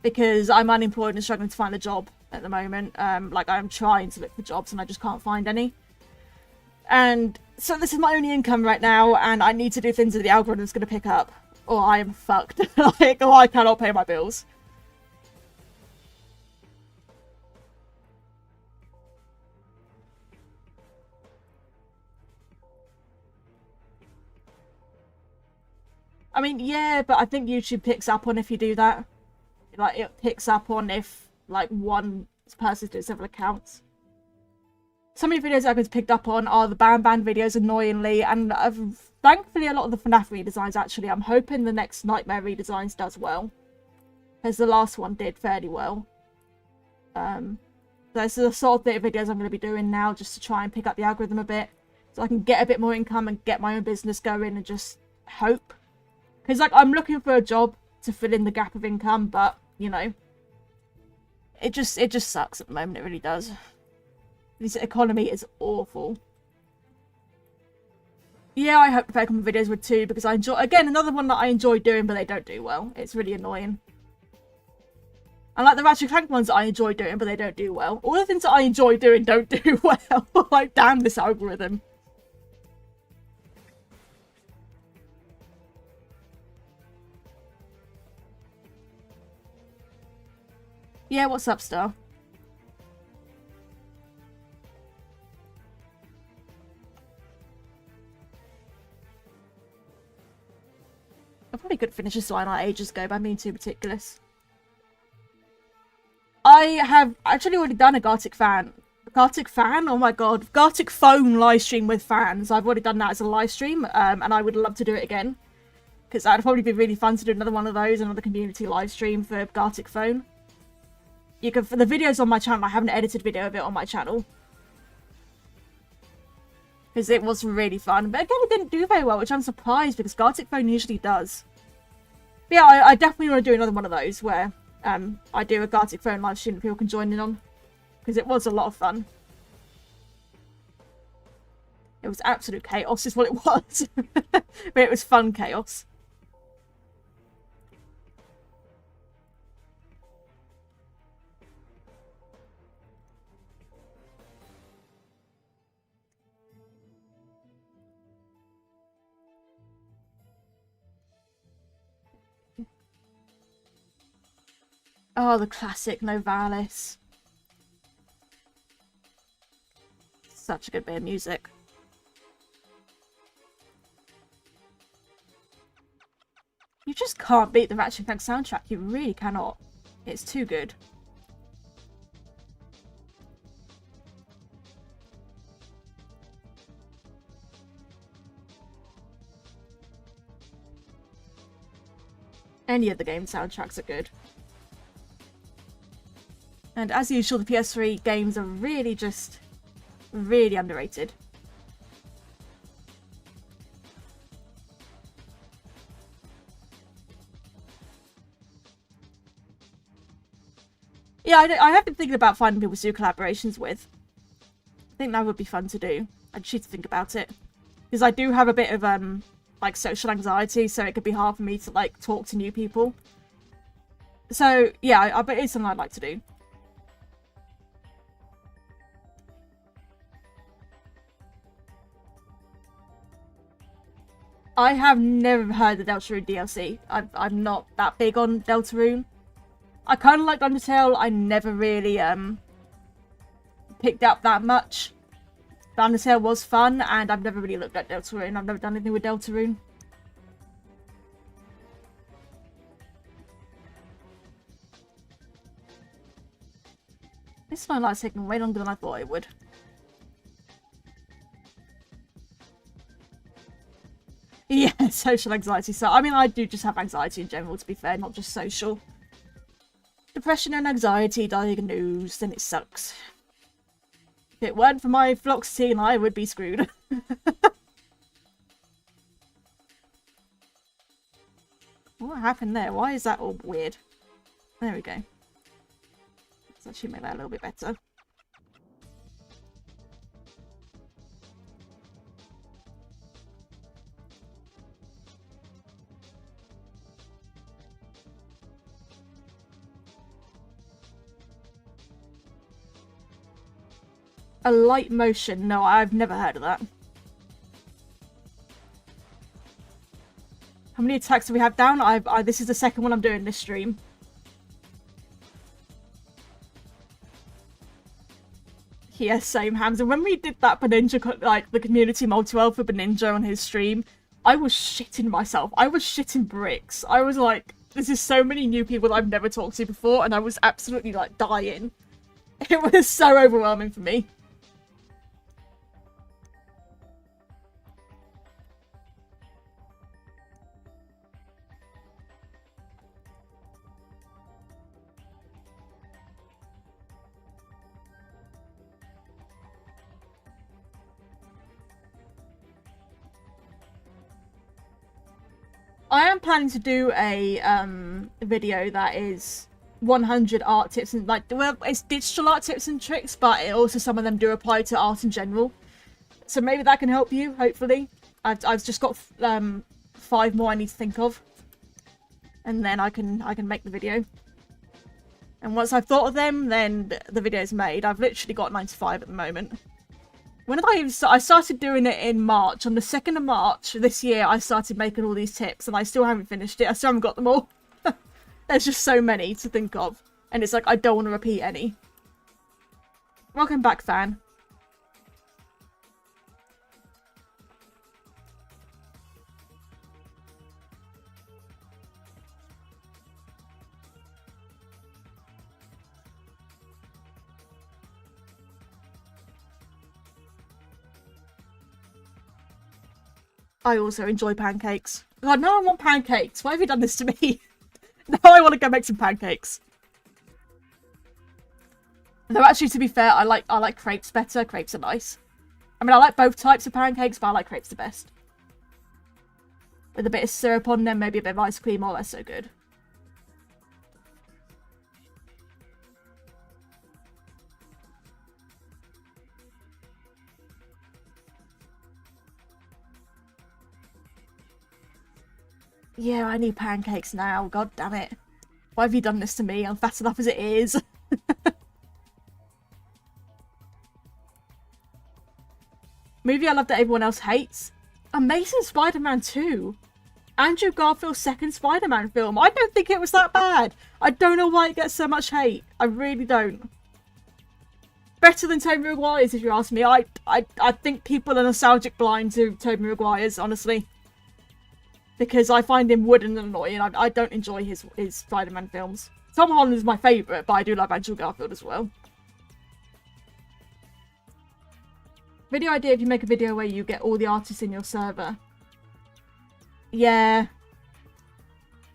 Because I'm unemployed and struggling to find a job at the moment. Like, I'm trying to look for jobs and I just can't find any. And so this is my only income right now, and I need to do things that the algorithm's going to pick up. Or I am fucked. Like, or I cannot pay my bills. I mean, yeah, but I think YouTube picks up on if you do that. Like, it picks up on if, like, one person does several accounts. Some of the videos I've picked up on are the Bam Band videos, annoyingly, and thankfully a lot of the FNAF redesigns, actually. I'm hoping the next Nightmare redesigns does well, as the last one did fairly well. Those are the sort of videos I'm going to be doing now, just to try and pick up the algorithm a bit, so I can get a bit more income and get my own business going and just hope. Because, like, I'm looking for a job to fill in the gap of income, but, you know, it just sucks at the moment. It really does. This economy is awful. Yeah, I hope the Wacom videos would too, because I enjoy... Again, another one that I enjoy doing, but they don't do well. It's really annoying. And like the Ratchet & Clank ones that I enjoy doing, but they don't do well. All the things that I enjoy doing don't do well. Like, damn this algorithm. Yeah, what's up, Star? I probably could finish this line out ages ago, but I'm being too meticulous. I have actually already done a Gartic fan. Gartic fan? Oh my god. Gartic phone live stream with fans. I've already done that as a live stream, and I would love to do it again. Because that'd probably be really fun to do another one of those, another community live stream for Gartic phone. You can, for the videos on my channel, I have an edited video of it on my channel. Because it was really fun. But again, it didn't do very well, which I'm surprised, because Gartic phone usually does. But yeah, I definitely want to do another one of those, where I do a Gartic Phone live stream that people can join in on, because it was a lot of fun. It was absolute chaos is what it was. But it was fun chaos. Oh, the classic Novalis. Such a good bit of music. You just can't beat the Ratchet & Clank soundtrack. You really cannot. It's too good. Any of the game soundtracks are good. And as usual, the PS3 games are really just really underrated. Yeah, I have been thinking about finding people to do collaborations with. I think that would be fun to do. I just need to think about it. Because I do have a bit of, like, social anxiety, so it could be hard for me to, like, talk to new people. So, yeah, I bet it's something I'd like to do. I have never heard the Deltarune DLC. I'm not that big on Deltarune. I kind of liked Undertale. I never really picked up that much. But Undertale was fun, and I've never really looked at Deltarune. I've never done anything with Deltarune. This Light's taking way longer than I thought it would. Yeah, social anxiety. So, I mean, I do just have anxiety in general, to be fair, not just social. Depression and anxiety diagnosed, and it sucks. If it weren't for my fluoxetine, I would be screwed. What happened there? Why is that all weird? There we go. Let's actually make that a little bit better. A light motion? No, I've never heard of that. How many attacks do we have down? This is the second one I'm doing this stream. Yeah, same, Hamza. When we did that Beninja, like the community multi-world for Beninja on his stream, I was shitting myself. I was shitting bricks. I was like, this is so many new people that I've never talked to before, and I was absolutely like dying. It was so overwhelming for me. I am planning to do a video that is 100 art tips and like, well, it's digital art tips and tricks, but also some of them do apply to art in general. So maybe that can help you. Hopefully, I've just got 5 more I need to think of, and then I can make the video. And once I've thought of them, then the video's made. I've literally got 95 at the moment. When did I started doing it in March. On the 2nd of March this year, I started making all these tips, and I still haven't finished it. I still haven't got them all. There's just so many to think of. And it's like, I don't want to repeat any. Welcome back, fan. I also enjoy pancakes. God, now I want pancakes. Why have you done this to me? Now I want to go make some pancakes. Though actually, to be fair, I like crepes better. Crepes are nice. I mean, I like both types of pancakes, but I like crepes the best. With a bit of syrup on them, maybe a bit of ice cream. Oh, that's so good. Yeah, I need pancakes now. God damn it. Why have you done this to me? I'm fat enough as it is. Movie I love that everyone else hates. Amazing Spider-Man 2. Andrew Garfield's second Spider-Man film. I don't think it was that bad. I don't know why it gets so much hate. I really don't. Better than Tobey Maguire's, if you ask me. I think people are nostalgic blind to Tobey Maguire's, honestly. Because I find him wooden and annoying. I don't enjoy his Spider-Man films. Tom Holland is my favourite, but I do love Andrew Garfield as well. Video idea if you make a video where you get all the artists in your server. Yeah.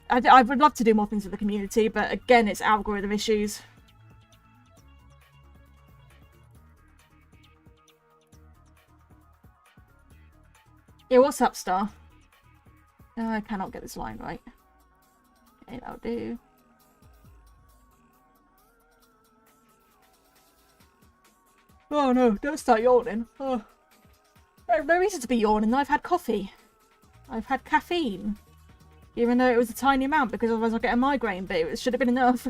I would love to do more things with the community, but again, it's algorithm issues. Yeah, what's up, Star? I cannot get this line right. Okay, that'll do. Oh no, don't start yawning. Oh. I have no reason to be yawning. I've had coffee. I've had caffeine. Even though it was a tiny amount, because otherwise I'll get a migraine, but it should have been enough.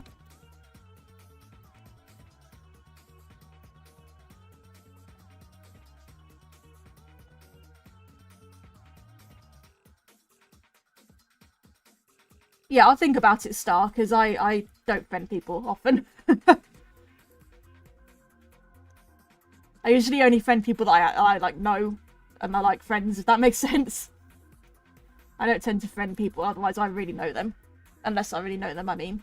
Yeah, I'll think about it, Star, because I don't friend people often. I usually only friend people that I like know and I like friends, if that makes sense. I don't tend to friend people, otherwise I really know them. Unless I really know them, I mean.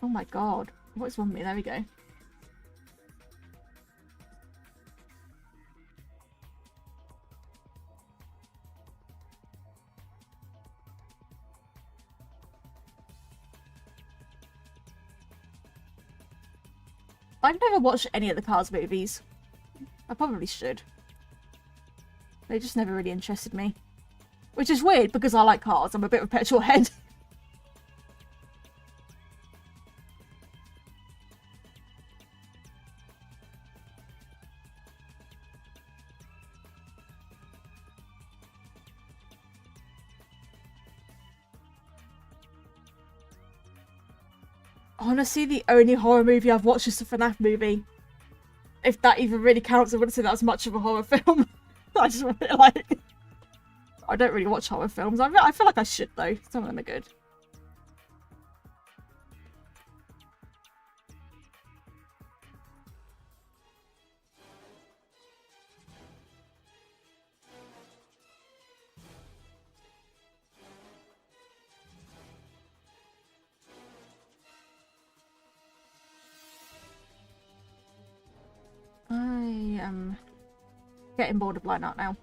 Oh my god. What's wrong with me? There we go. I've never watched any of the Cars movies. I probably should. They just never really interested me. Which is weird because I like cars. I'm a bit of a petrol head. Honestly, the only horror movie I've watched is the FNAF movie. If that even really counts, I wouldn't say that's much of a horror film. I just really like... I don't really watch horror films. I feel like I should, though. Some of them are good. I am getting bored of Blind Art now.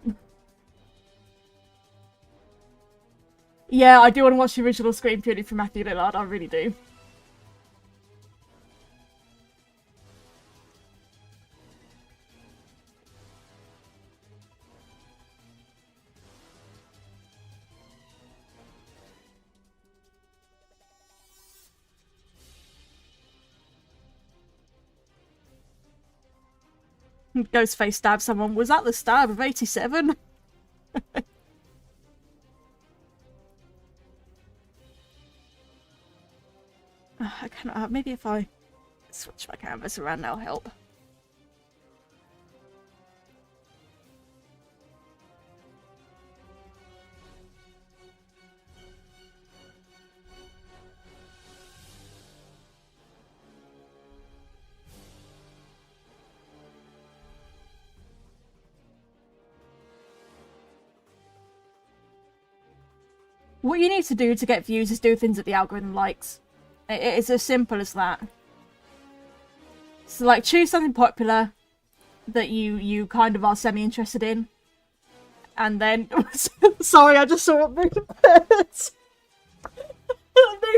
Yeah, I do want to watch the original Scream purely for Matthew Lillard, I really do. Ghostface stabbed someone. Was that the stab of 87? I cannot. Maybe if I switch my canvas around, that'll help. What you need to do to get views is do things that the algorithm likes. It's as simple as that. So, like, choose something popular that you kind of are semi-interested in. And then... Sorry, I just saw it mid-birds.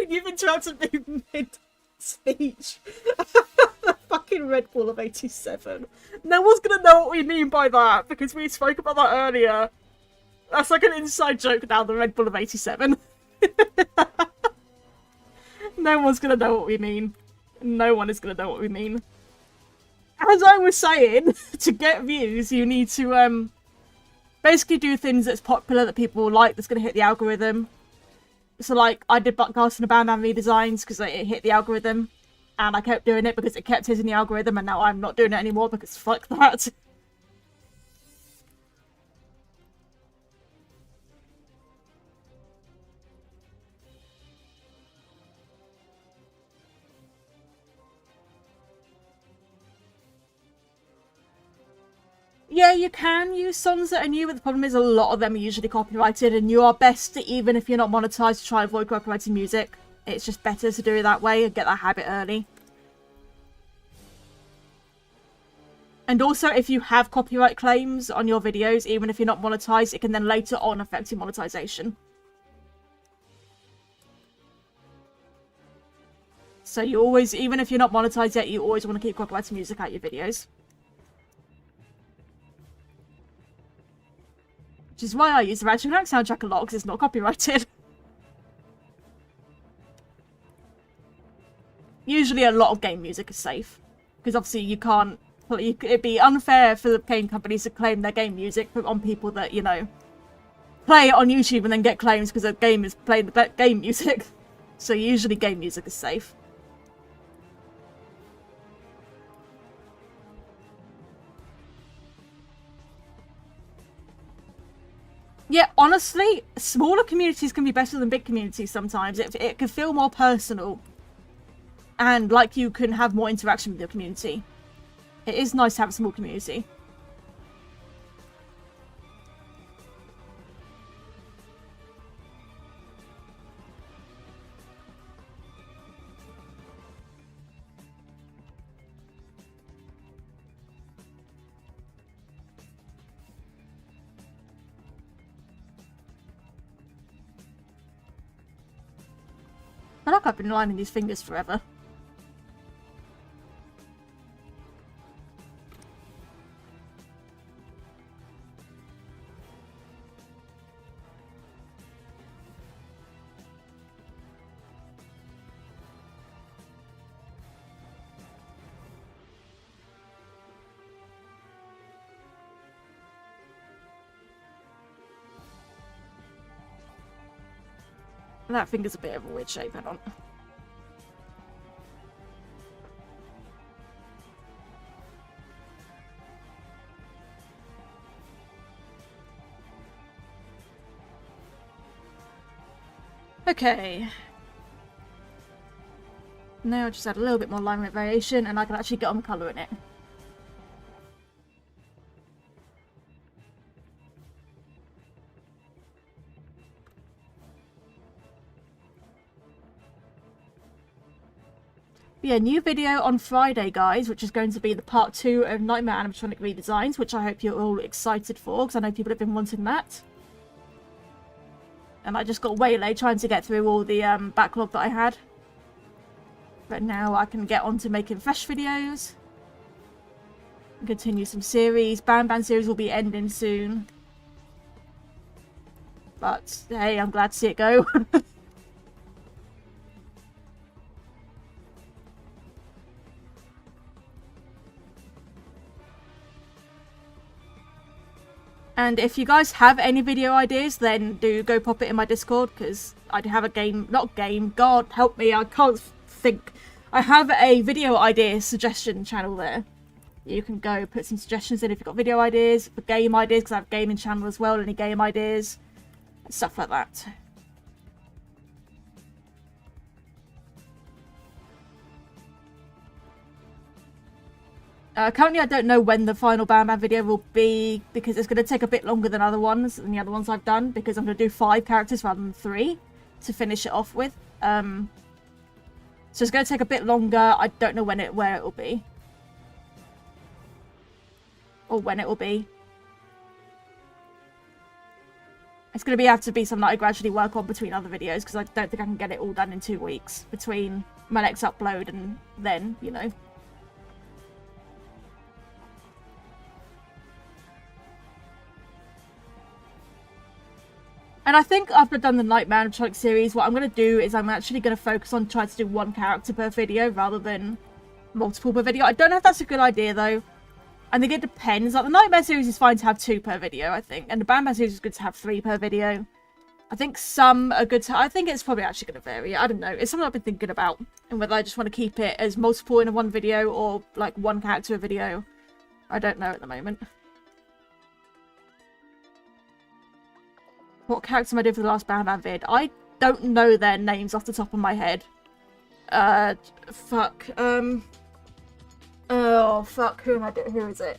You've interrupted me mid-speech. The fucking Red Bull of 87. No one's gonna know what we mean by that, because we spoke about that earlier. That's like an inside joke now, the Red Bull of 87. No one's gonna know what we mean. No one is gonna know what we mean. as I was saying, to get views, you need to basically do things that's popular that people like, that's going to hit the algorithm. So, like, I did Buttcast and Bam Bam redesigns because it hit the algorithm, and I kept doing it because it kept hitting the algorithm, and now I'm not doing it anymore because fuck that. Yeah, you can use songs that are new, but the problem is a lot of them are usually copyrighted, and you are best to, even if you're not monetized, to try and avoid copyrighted music. It's just better to do it that way and get that habit early. And also, if you have copyright claims on your videos, even if you're not monetized, it can then later on affect your monetization. So you always, even if you're not monetized yet, you always want to keep copyrighted music out your videos. Which is why I use the Ratchet & Clank soundtrack a lot, because it's not copyrighted. Usually a lot of game music is safe. Because obviously you can't... It'd be unfair for the game companies to claim their game music on people that, you know, play it on YouTube and then get claims because the game is playing the game music. So usually game music is safe. Yeah, honestly, smaller communities can be better than big communities sometimes. It can feel more personal. And like you can have more interaction with your community. It is nice to have a small community. I feel like I've been lining these fingers forever. That finger's a bit of a weird shape, hang on. Okay. Now just add a little bit more line variation and I can actually get on the colour in it. Yeah, new video on Friday, guys, which is going to be the part 2 of Nightmare Animatronic Redesigns, which I hope you're all excited for, because I know people have been wanting that. And I just got waylaid trying to get through all the backlog that I had. But now I can get on to making fresh videos. And continue some series. Bam Bam series will be ending soon. But, hey, I'm glad to see it go. And if you guys have any video ideas, then do go pop it in my Discord, because I have a God help me, I can't think. I have a video idea suggestion channel there. You can go put some suggestions in if you've got video ideas, for game ideas, because I have a gaming channel as well, any game ideas, and stuff like that. Currently, I don't know when the final Bam Bam video will be, because it's going to take a bit longer than the other ones I've done, because I'm going to do 5 characters rather than 3 to finish it off with. So it's going to take a bit longer. I don't know where it will be. Or when it will be. It's going to have to be something that I gradually work on between other videos, because I don't think I can get it all done in 2 weeks between my next upload and then, you know. And I think after I've done the Nightmare Animatronic series, what I'm going to do is I'm actually going to focus on trying to do 1 character per video rather than multiple per video. I don't know if that's a good idea though. I think it depends. Like the Nightmare series is fine to have 2 per video, I think. And the Bam Bam series is good to have 3 per video. I think some are good to... I think it's probably actually going to vary. I don't know. It's something I've been thinking about. And whether I just want to keep it as multiple in one video or like one character a video. I don't know at the moment. What character am I doing for the last Bam Bam vid? I don't know their names off the top of my head. Fuck. Oh, fuck. Who am I doing? Who is it?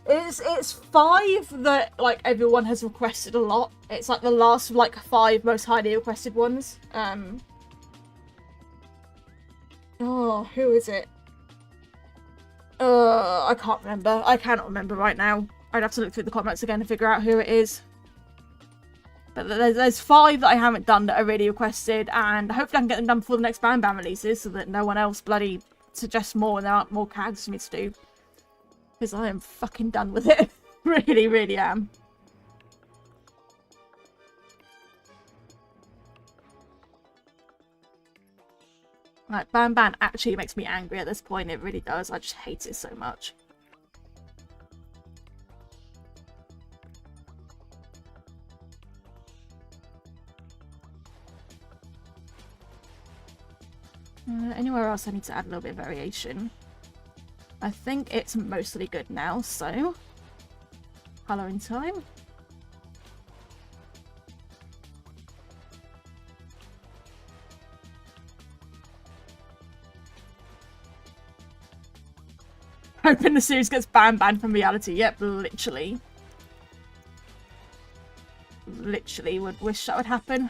It's 5 that, like, everyone has requested a lot. It's, like, the last, like, 5 most highly requested ones. Oh, who is it? I can't remember. I cannot remember right now. I'd have to look through the comments again to figure out who it is. But there's 5 that I haven't done that are really requested, and hopefully I can get them done before the next Bam Bam releases so that no one else bloody suggests more and there aren't more characters for me to do. Because I am fucking done with it. Really, really am. Like, Bam Bam actually makes me angry at this point. It really does. I just hate it so much. Anywhere else I need to add a little bit of variation. I think it's mostly good now, so colouring time. Hoping the series gets banned from reality. Yep, literally. Literally would wish that would happen.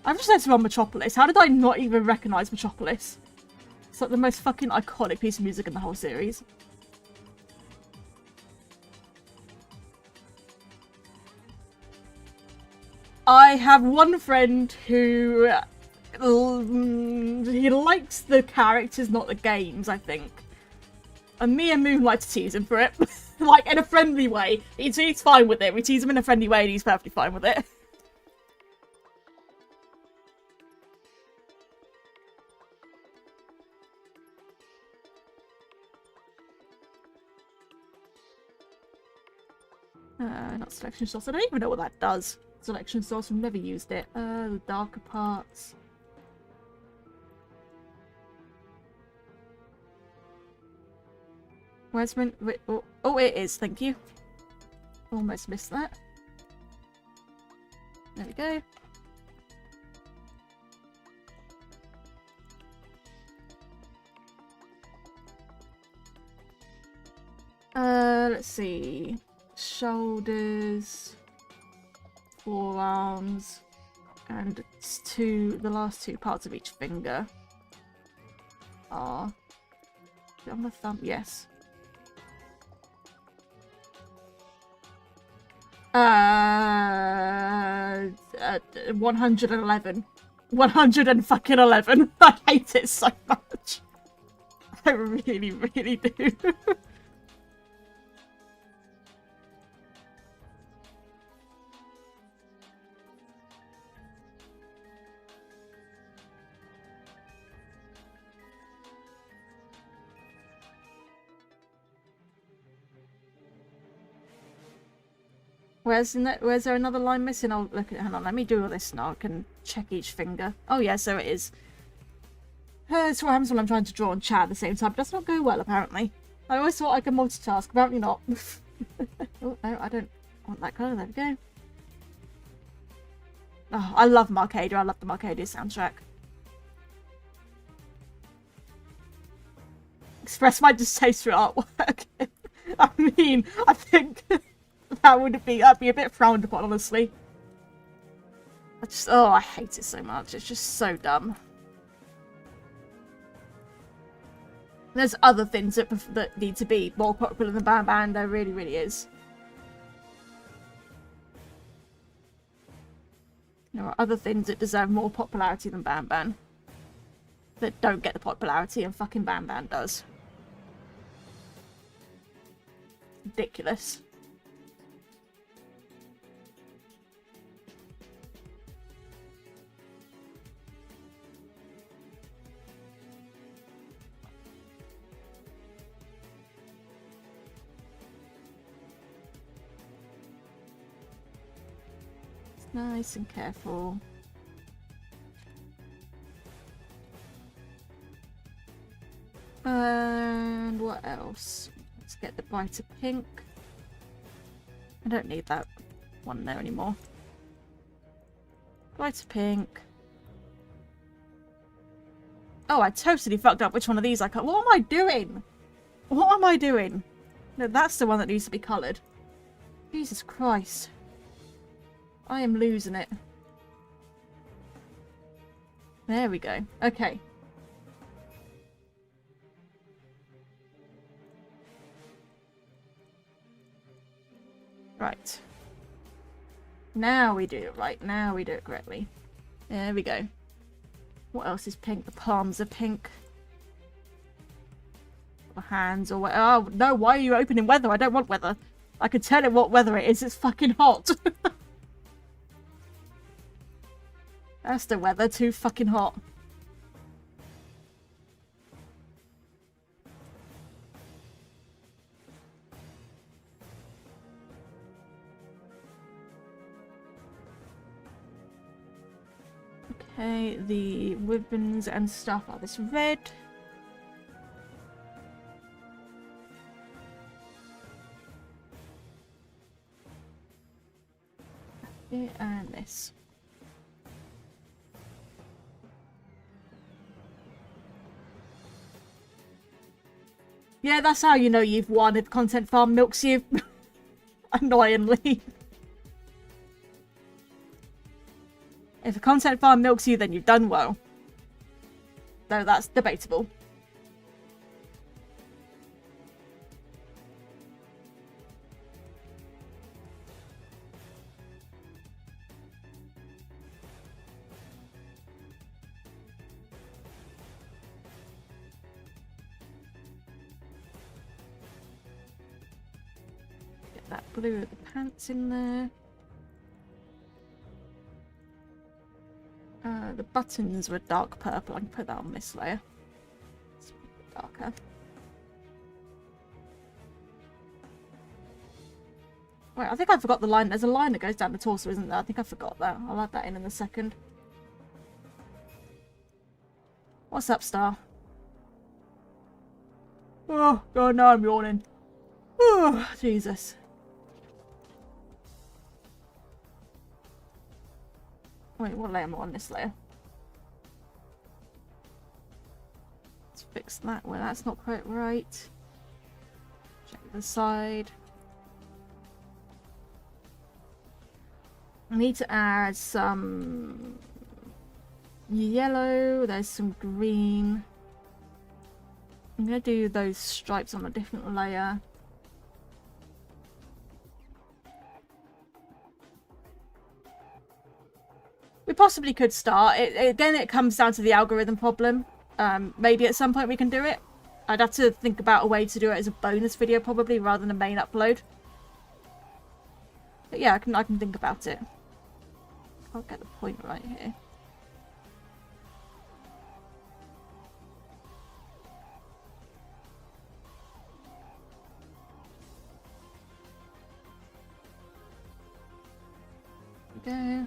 I've just noticed on Metropolis. How did I not even recognise Metropolis? It's like the most fucking iconic piece of music in the whole series. I have one friend who... he likes the characters, not the games, I think. And me and Moon like to tease him for it. Like, in a friendly way. He's fine with it. We tease him in a friendly way and he's perfectly fine with it. Not selection source. I don't even know what that does. Selection source. We've never used it. The darker parts. Where's my... Wait, oh, it is. Thank you. Almost missed that. There we go. Let's see. Shoulders, forearms, and the last 2 parts of each finger are... Is it on the thumb? Yes. 111. 111. I hate it so much. I really, really do. Where's there another line missing? I'll look at. Hang on, let me do all this now. I can check each finger. Oh yeah, so it is. That's what happens when I'm trying to draw and chat at the same time. It does not go well, apparently. I always thought I could multitask. Apparently not. Oh no, I don't want that colour. There we go. Oh, I love Marcadia. I love the Marcadia soundtrack. Express my distaste for artwork. I mean, I think. That'd be a bit frowned upon, honestly. I hate it so much. It's just so dumb. There's other things that need to be more popular than Bam Bam. There really, really is. There are other things that deserve more popularity than Bam Bam. That don't get the popularity and fucking Bam Bam does. Ridiculous. Nice and careful. And what else? Let's get the brighter pink. I don't need that one there anymore. Brighter pink. Oh, I totally fucked up which one of these I cut. What am I doing? What am I doing? No, that's the one that needs to be coloured. Jesus Christ. I am losing it. There we go. Okay. Right. Now we do it right. Now we do it correctly. There we go. What else is pink? The palms are pink. Or hands or what? Oh, no. Why are you opening weather? I don't want weather. I can tell it what weather it is. It's fucking hot. That's the weather. Too fucking hot. Okay, the ribbons and stuff are this red. And this. Yeah, that's how you know you've won if Content Farm milks you. Annoyingly. If a Content Farm milks you, then you've done well. Though that's debatable. Get that blue of the pants in there. The buttons were dark purple. I can put that on this layer. It's a bit darker. Wait, I think I forgot the line. There's a line that goes down the torso, isn't there? I think I forgot that. I'll add that in a second. What's up, Star? Oh, God, now I'm yawning. Oh, Jesus. Wait, what layer am I on this layer? Let's fix that one. That's not quite right. Check the side. I need to add some yellow. There's some green. I'm going to do those stripes on a different layer. We possibly could start. Again, it comes down to the algorithm problem. Maybe at some point we can do it. I'd have to think about a way to do it as a bonus video probably rather than a main upload. But yeah, I can think about it. I'll get the point right here. There we go.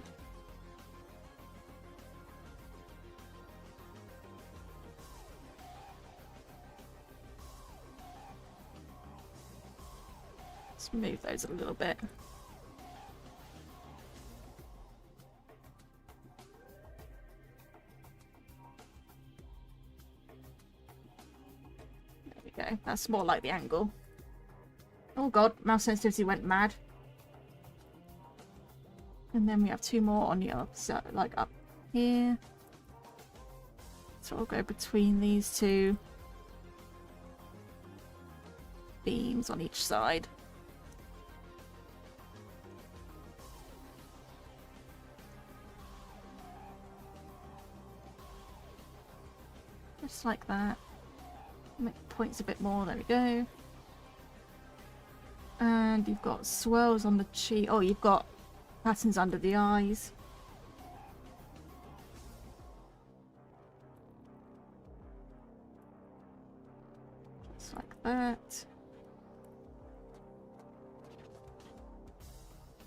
Let's move those a little bit. There we go. That's more like the angle. Oh god, mouse sensitivity went mad. And then we have two more on the other side, like up here. So I'll go between these two beams on each side. Just like that. Make the points a bit more. There we go. And you've got swirls on the cheek. Oh, you've got patterns under the eyes. Just like that.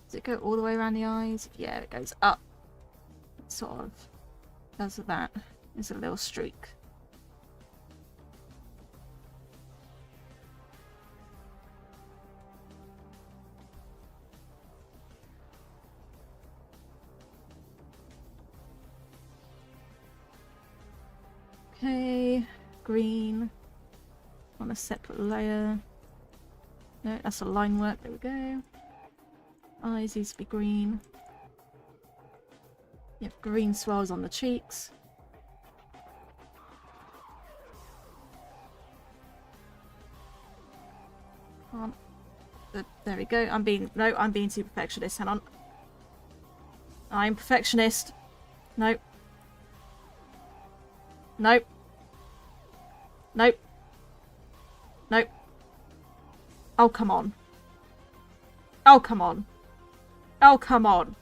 Does it go all the way around the eyes? Yeah, it goes up. It sort of does that. There's a little streak. Okay, green on a separate layer. No, that's a line work. There we go. Eyes needs to be green. You have green swirls on the cheeks. There we go. I'm being too perfectionist. Hang on. I'm perfectionist. Nope. Nope. Nope. Nope. Oh, come on. Oh, come on. Oh, come on.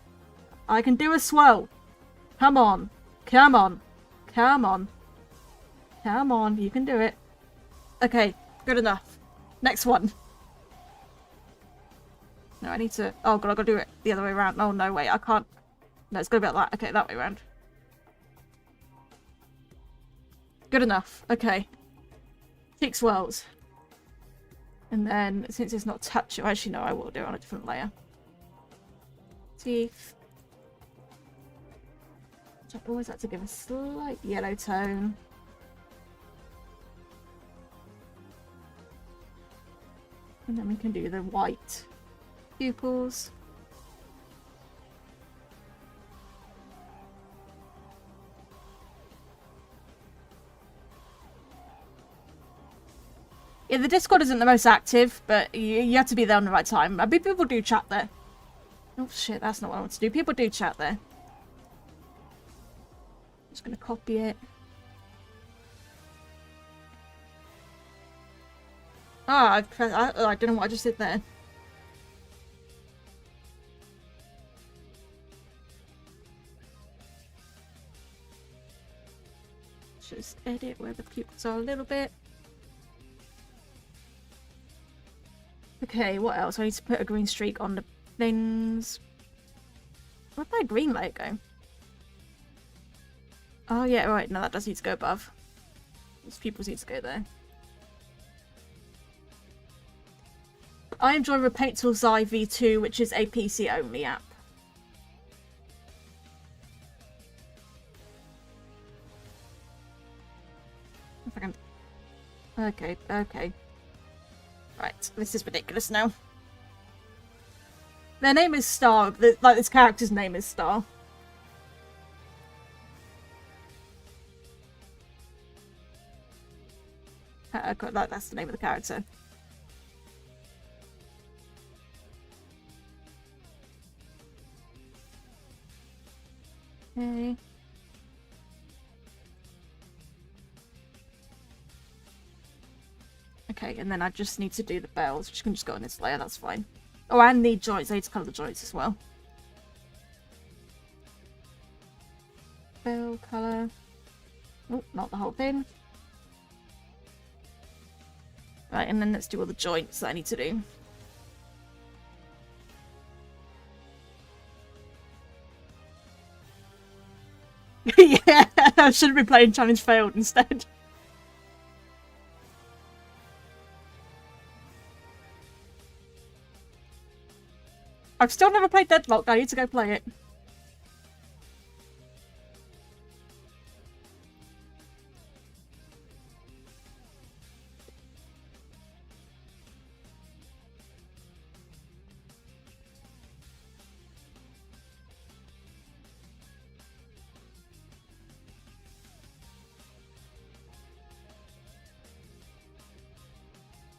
I can do a swirl. Come on. Come on. Come on. Come on. You can do it. Okay. Good enough. Next one. No, I need to... Oh, God, I've got to do it the other way around. Oh, no, wait. I can't... No, it's got to be like that. Okay, that way around. Good enough. Okay. Cheek swirls. And then, since it's not touching... Actually, no, I will do it on a different layer. Teeth. I always have to give a slight yellow tone. And then we can do the white pupils. Yeah, the Discord isn't the most active, but you have to be there on the right time. I mean, people do chat there. Oh shit, that's not what I want to do. People do chat there. I'm just going to copy it. Ah, I don't know what I just did there. Just edit where the pupils are a little bit. Okay, what else? I need to put a green streak on the things. Where'd that green layer go? Oh yeah, right. No, that does need to go above. Those pupils need to go there. I am joined with Paint Tools V2, which is a PC-only app. If I can... Okay, okay. Right, this is ridiculous now. Their name is Star. Like, this character's name is Star. That's the name of the character. Okay. Okay, and then I just need to do the bells, which can just go on this layer, that's fine. Oh, and need joints. I need to colour the joints as well. Bell colour. Oh, not the whole thing. Right, and then let's do all the joints that I need to do. Yeah, I should have been playing Challenge Failed instead. I've still never played Deadlock. I need to go play it.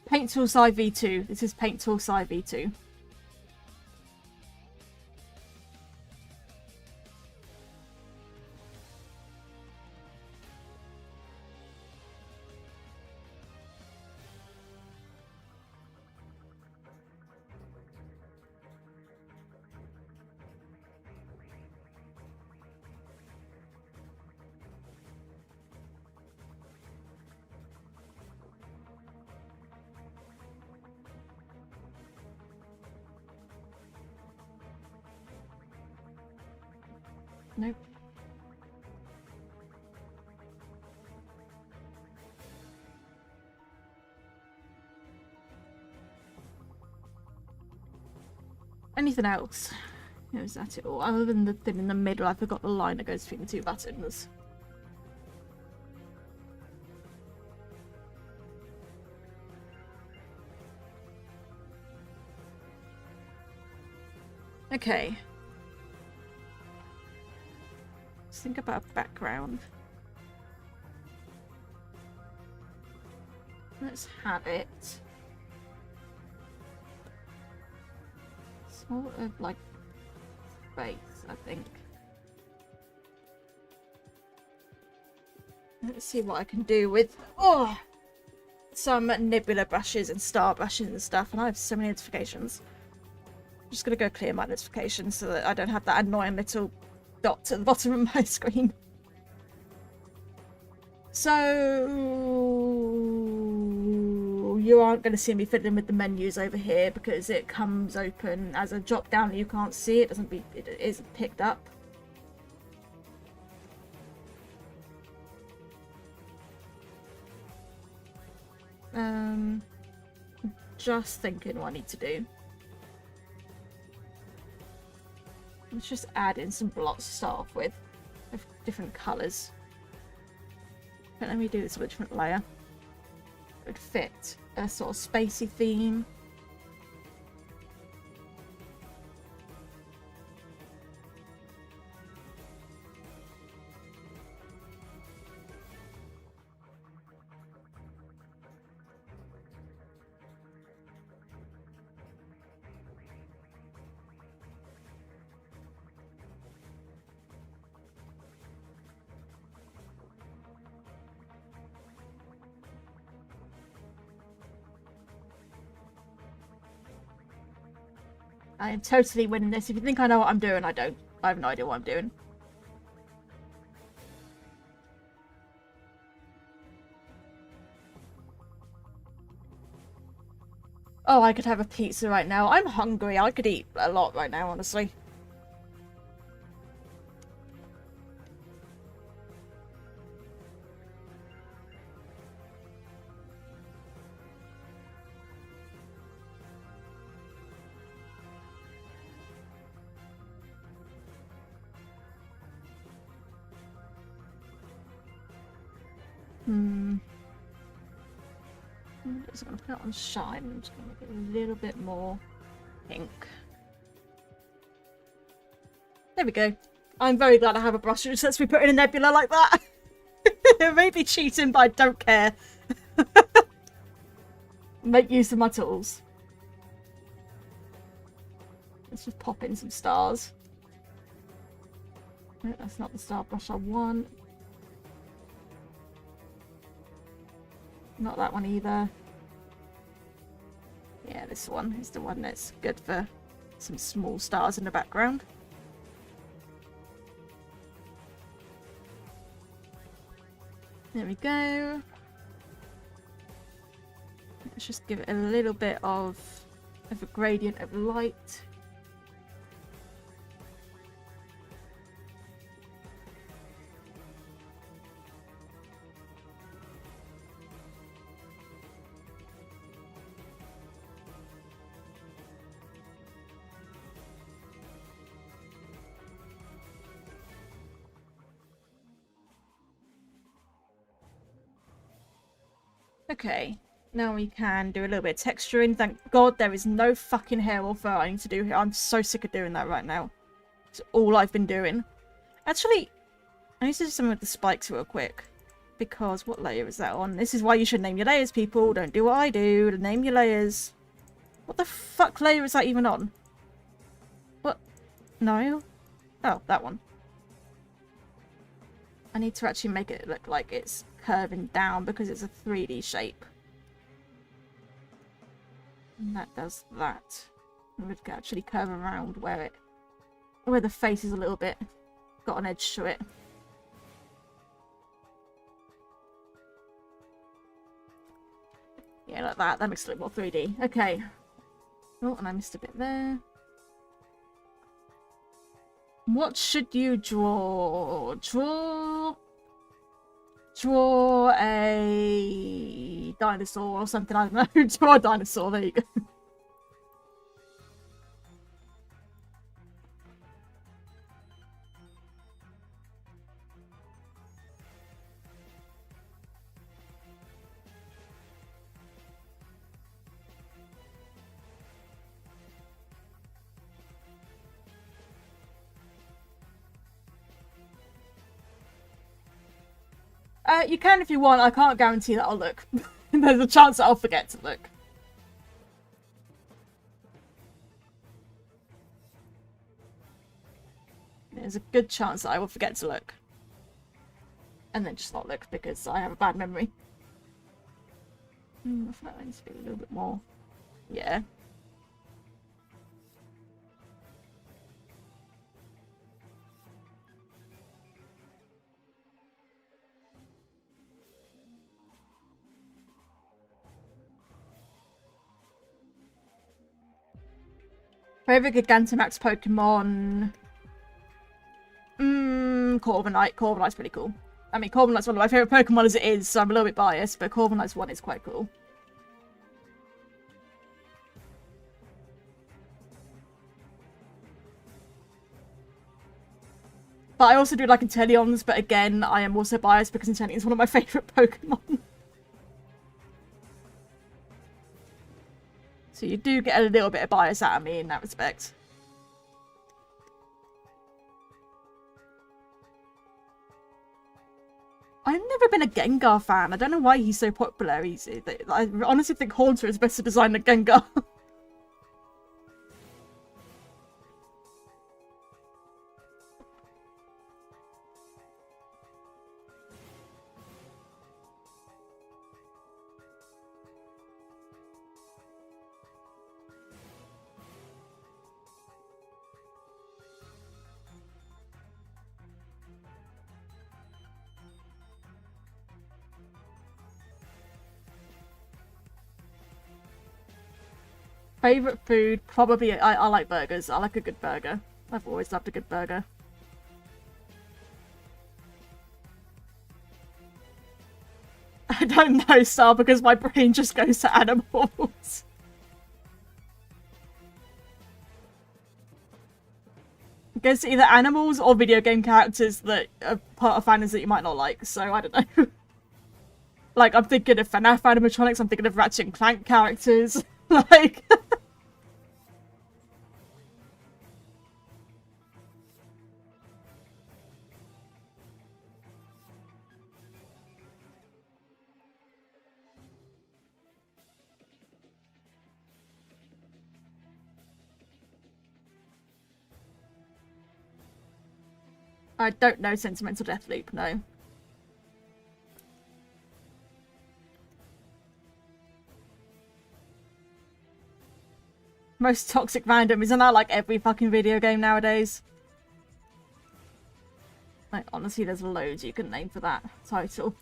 Paint Tools V2. This is Paint Tools V2. Nope. Anything else? No, is that it all? Other than the thing in the middle, I forgot the line that goes between the two buttons. Okay. Let's think about a background. Let's have it sort of like space, I think. Let's see what I can do with some nebula brushes and star brushes and stuff, and I have so many notifications. I'm just gonna go clear my notifications so that I don't have that annoying little dot at the bottom of my screen. So you aren't going to see me fiddling with the menus over here because it comes open as a drop down and you can't see it. It isn't picked up. Just thinking what I need to do. Let's just add in some blocks to start off with of different colours. But let me do this with a different layer. It would fit a sort of spacey theme. I am totally winning this. If you think I know what I'm doing, I don't. I have no idea what I'm doing. Oh, I could have a pizza right now. I'm hungry. I could eat a lot right now, honestly. I'm just going to put it on shine. I'm just going to make it a little bit more pink. There we go. I'm very glad I have a brush which lets me put in a nebula like that. It may be cheating, but I don't care. Make use of my tools. Let's just pop in some stars. No, that's not the star brush I want. Not that one either. Yeah, this one is the one that's good for some small stars in the background. There we go. Let's just give it a little bit of a gradient of light. Okay, now we can do a little bit of texturing. Thank God there is no fucking hair or fur I need to do here. I'm so sick of doing that right now. It's all I've been doing. Actually, I need to do something with the spikes real quick. Because what layer is that on? This is why you should name your layers, people. Don't do what I do. Name your layers. What the fuck layer is that even on? What? No? Oh, that one. I need to actually make it look like it's curving down because it's a 3D shape. And that does that. And we can actually curve around where the face is a little bit got an edge to it. Yeah, like that. That makes it look more 3D. Okay. Oh, and I missed a bit there. What should you draw? Draw a dinosaur or something, I don't know. Draw a dinosaur, there you go. You can if you want. I can't guarantee that I'll look. There's a chance that I'll forget to look. There's a good chance that I will forget to look. And then just not look because I have a bad memory. I feel like I need to be a little bit more. Yeah. Favorite Gigantamax Pokemon? Corviknight. Corviknight's pretty cool. I mean, Corviknight's one of my favorite Pokemon as it is, so I'm a little bit biased, but Corviknight's one is quite cool. But I also do like Inteleons, but again, I am also biased because Inteleon is one of my favorite Pokemon. So you do get a little bit of bias out of me in that respect. I've never been a Gengar fan. I don't know why he's so popular. I honestly think Haunter is better designed than Gengar. Favorite food? Probably, I like burgers. I like a good burger. I've always loved a good burger. I don't know, Star, because my brain just goes to animals. I guess either animals or video game characters that are part of fandoms that you might not like, so I don't know. Like, I'm thinking of FNAF animatronics, I'm thinking of Ratchet and Clank characters. Like... I don't know Sentimental Deathloop, no. Most toxic fandom, isn't that like every fucking video game nowadays? Like, honestly, there's loads you can name for that title.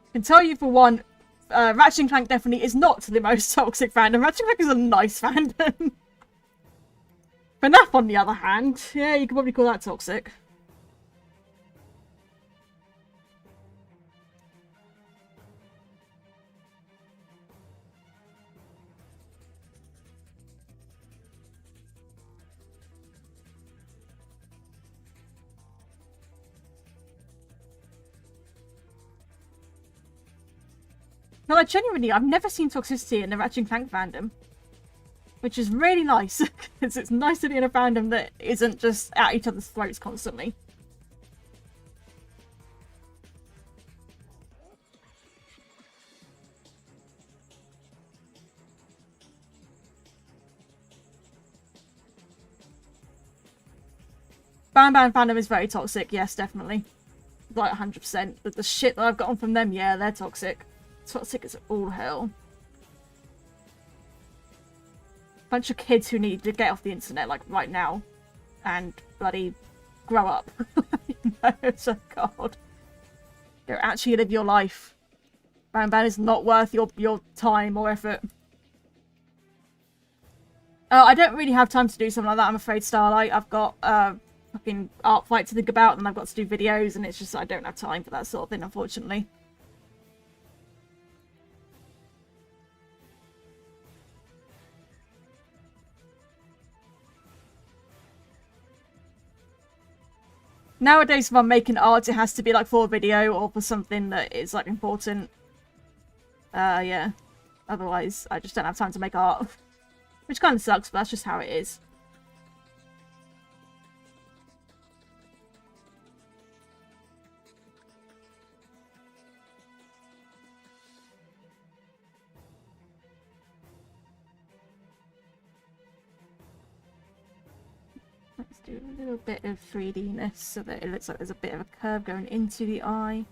I can tell you for one, Ratchet and Clank definitely is not the most toxic fandom. Ratchet and Clank is a nice fandom. FNAF, on the other hand, yeah, you could probably call that toxic. No, like, genuinely, I've never seen toxicity in the Ratchet and Clank fandom. Which is really nice, because it's nice to be in a fandom that isn't just at each other's throats constantly. Bam fandom is very toxic, yes, definitely. Like 100%. But the shit that I've gotten from them, yeah, they're toxic. Toxic as all hell. Bunch of kids who need to get off the internet, like, right now. And bloody grow up. No, so God. Go actually live your life. Ban is not worth your time or effort. I don't really have time to do something like that, I'm afraid, Starlight. I've got fucking Artfight to think about, and I've got to do videos, and it's just I don't have time for that sort of thing, unfortunately. Nowadays, if I'm making art, it has to be like for a video or for something that is like important. Yeah. Otherwise, I just don't have time to make art. Which kind of sucks, but that's just how it is. Let's do a little bit of 3D-ness so that it looks like there's a bit of a curve going into the eye.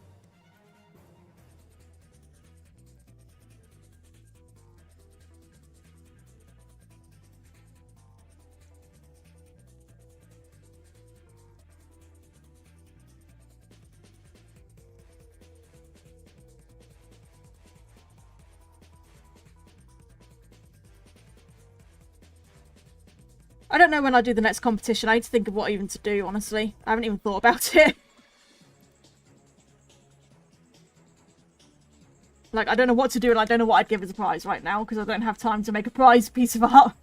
I don't know when I do the next competition. I need to think of what even to do, honestly. I haven't even thought about it. Like, I don't know what to do, and I don't know what I'd give as a prize right now, because I don't have time to make a prize piece of art.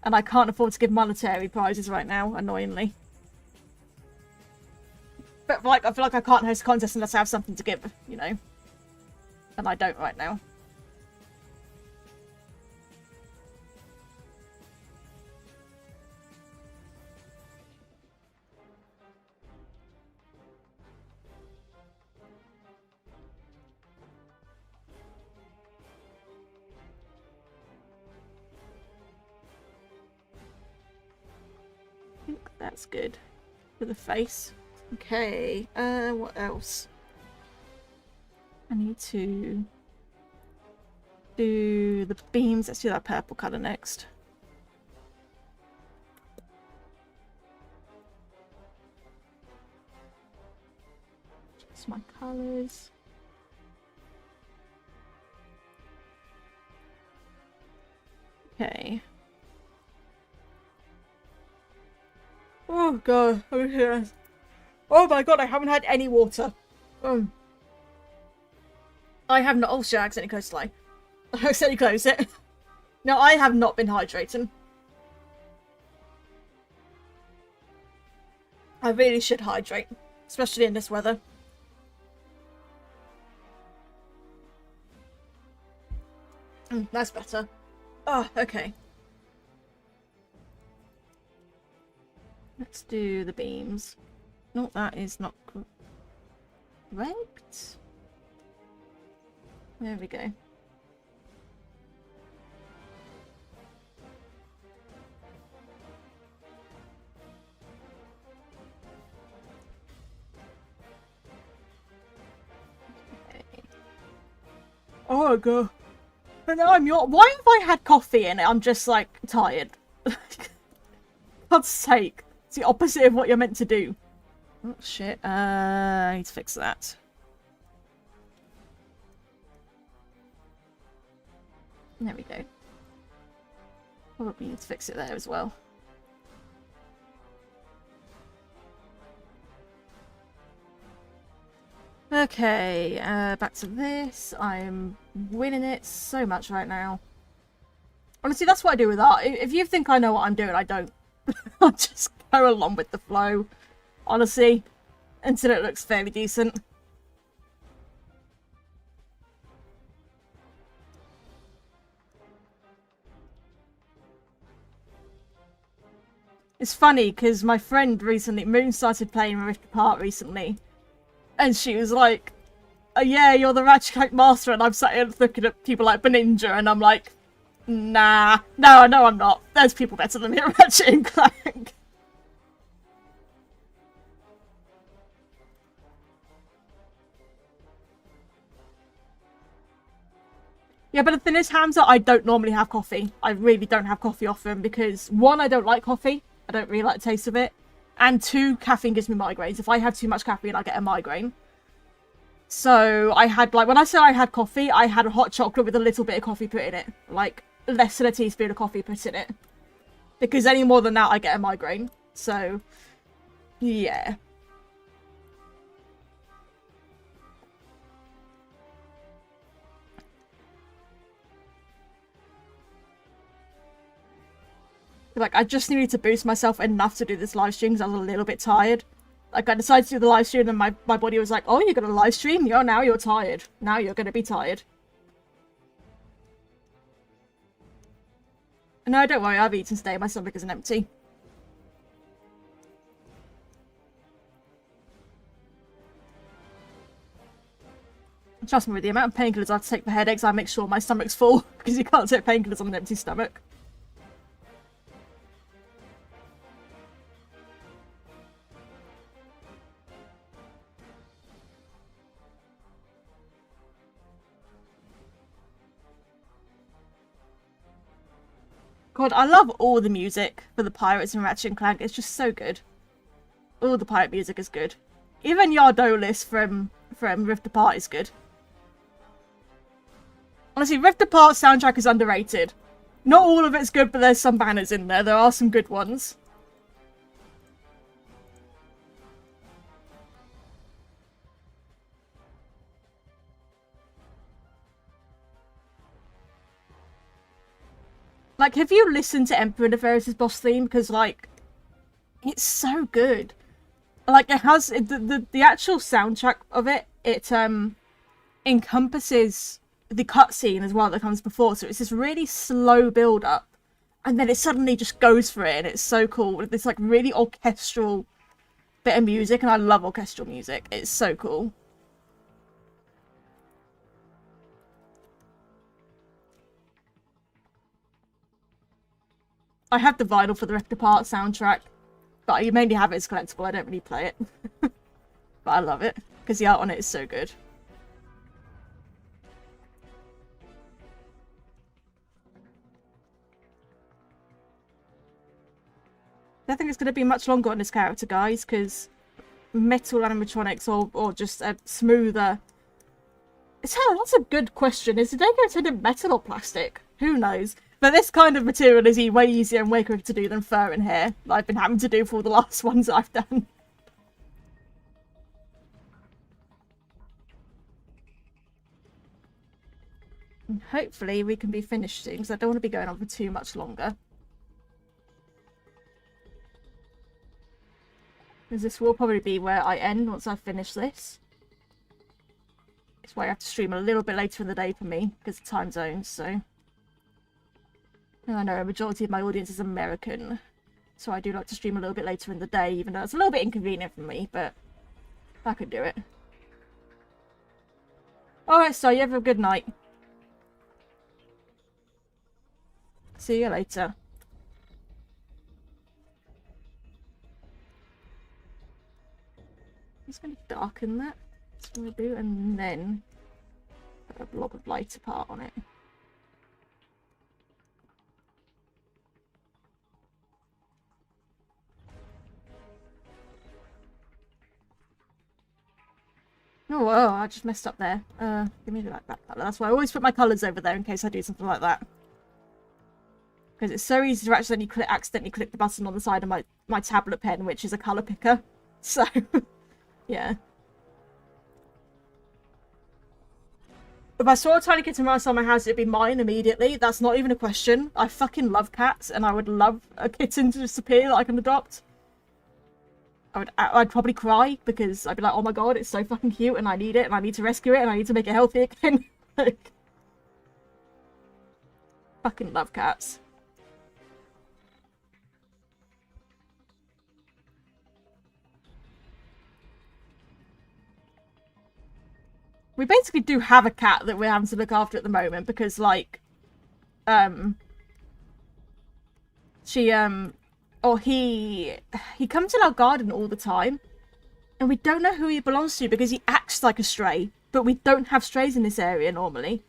And I can't afford to give monetary prizes right now, annoyingly. But, like, I feel like I can't host a contest unless I have something to give, you know? And I don't right now. I think that's good for the face. Okay, what else? I need to do the beams. Let's do that purple colour next. Just my colours. Okay. Oh god, I'm here. Oh my god, I haven't had any water. I have not. Oh shit, I accidentally closed the line. I accidentally closed it. No, I have not been hydrating. I really should hydrate, especially in this weather. That's better. Oh, okay. Let's do the beams. No, that is not correct. There we go. Okay. Oh god. But now I'm your. Why have I had coffee in it? I'm just like tired. God's sake. It's the opposite of what you're meant to do. Oh shit. I need to fix that. There we go. Probably need to fix it there as well. Okay, back to this. I'm winning it so much right now. Honestly, that's what I do with art. If you think I know what I'm doing, I don't. I just go along with the flow, honestly, until it looks fairly decent. It's funny because my friend recently, Moon, started playing Rift Apart recently, and she was like, oh, yeah, you're the Ratchet Clank master, and I'm sat here looking at people like Beninja, and I'm like, nah, no, I'm not. There's people better than me at Ratchet and Clank. Yeah, but the thing is, Hamza, I don't normally have coffee. I really don't have coffee often because, one, I don't like coffee. I don't really like the taste of it. And 2, caffeine gives me migraines. If I have too much caffeine, I get a migraine. So I had, like, when I say I had coffee, I had a hot chocolate with a little bit of coffee put in it. Like, less than a teaspoon of coffee put in it. Because any more than that, I get a migraine. So, yeah. Like, I just needed to boost myself enough to do this live stream because I was a little bit tired. Like, I decided to do the live stream and my body was like, oh, you're going to live stream? Now you're tired. Now you're going to be tired. No, don't worry, I've eaten today. My stomach isn't empty. Trust me, with the amount of painkillers I have to take for headaches, I make sure my stomach's full because you can't take painkillers on an empty stomach. God, I love all the music for the Pirates and Ratchet and Clank. It's just so good. All the pirate music is good. Even Yardolis from Rift Apart is good. Honestly, Rift Apart soundtrack is underrated. Not all of it's good, but there's some bangers in there. There are some good ones. Like, have you listened to Emperor Nefarious' boss theme? Because, like, it's so good. Like, it has the actual soundtrack of it. It encompasses the cutscene as well that comes before. So it's this really slow build up, and then it suddenly just goes for it, and it's so cool with this like really orchestral bit of music. And I love orchestral music. It's so cool. I have the vinyl for the Rift Apart soundtrack, but I mainly have it as collectible. I don't really play it. But I love it, because the art on it is so good. I don't think it's going to be much longer on this character, guys, because metal animatronics or just a smoother... That's a good question. Is it going to turn in metal or plastic? Who knows? But this kind of material is way easier and way quicker to do than fur and hair, that I've been having to do for all the last ones I've done. And hopefully we can be finished soon, because I don't want to be going on for too much longer. Because this will probably be where I end once I finish this. It's why I have to stream a little bit later in the day for me, because of time zones, so... And I know a majority of my audience is American, so I do like to stream a little bit later in the day, even though it's a little bit inconvenient for me, but I could do it. Alright, so you have a good night. See you later. I'm just going to darken that. That's what I'm going to do, and then put a blob of lighter part on it. Oh, whoa, I just messed up there. Give me that colour. That's why I always put my colours over there in case I do something like that. Because it's so easy to accidentally click the button on the side of my tablet pen, which is a colour picker. So, yeah. If I saw a tiny kitten run outside my house, it'd be mine immediately. That's not even a question. I fucking love cats, and I would love a kitten to disappear that I can adopt. I'd probably cry, because I'd be like, oh my god, it's so fucking cute, and I need it, and I need to rescue it, and I need to make it healthy again. Like, fucking love cats. We basically do have a cat that we're having to look after at the moment, because, like, he comes in our garden all the time, and we don't know who he belongs to because he acts like a stray, but we don't have strays in this area normally.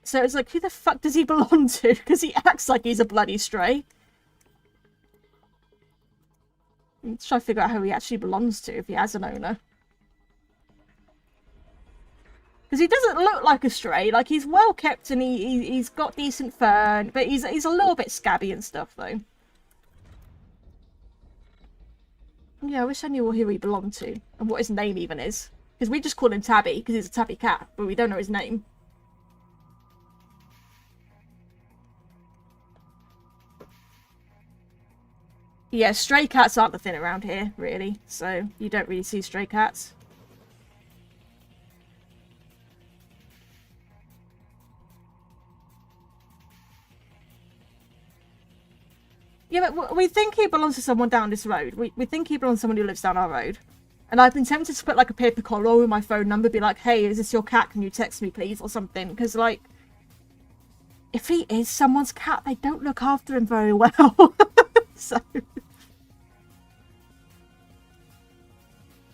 So it's like, who the fuck does he belong to? Because he acts like he's a bloody stray. I'm trying to figure out who he actually belongs to, if he has an owner. Because he doesn't look like a stray. Like, he's well kept and he's got decent fur, but he's a little bit scabby and stuff, though. Yeah, I wish I knew who he belonged to and what his name even is. Because we just call him Tabby, because he's a tabby cat, but we don't know his name. Yeah, stray cats aren't the thing around here, really. So, you don't really see stray cats. Yeah, but we think he belongs to someone down this road. We think he belongs to someone who lives down our road. And I've been tempted to put, like, a paper collar with my phone number, be like, hey, is this your cat? Can you text me, please? Or something. Because, like, if he is someone's cat, they don't look after him very well. So...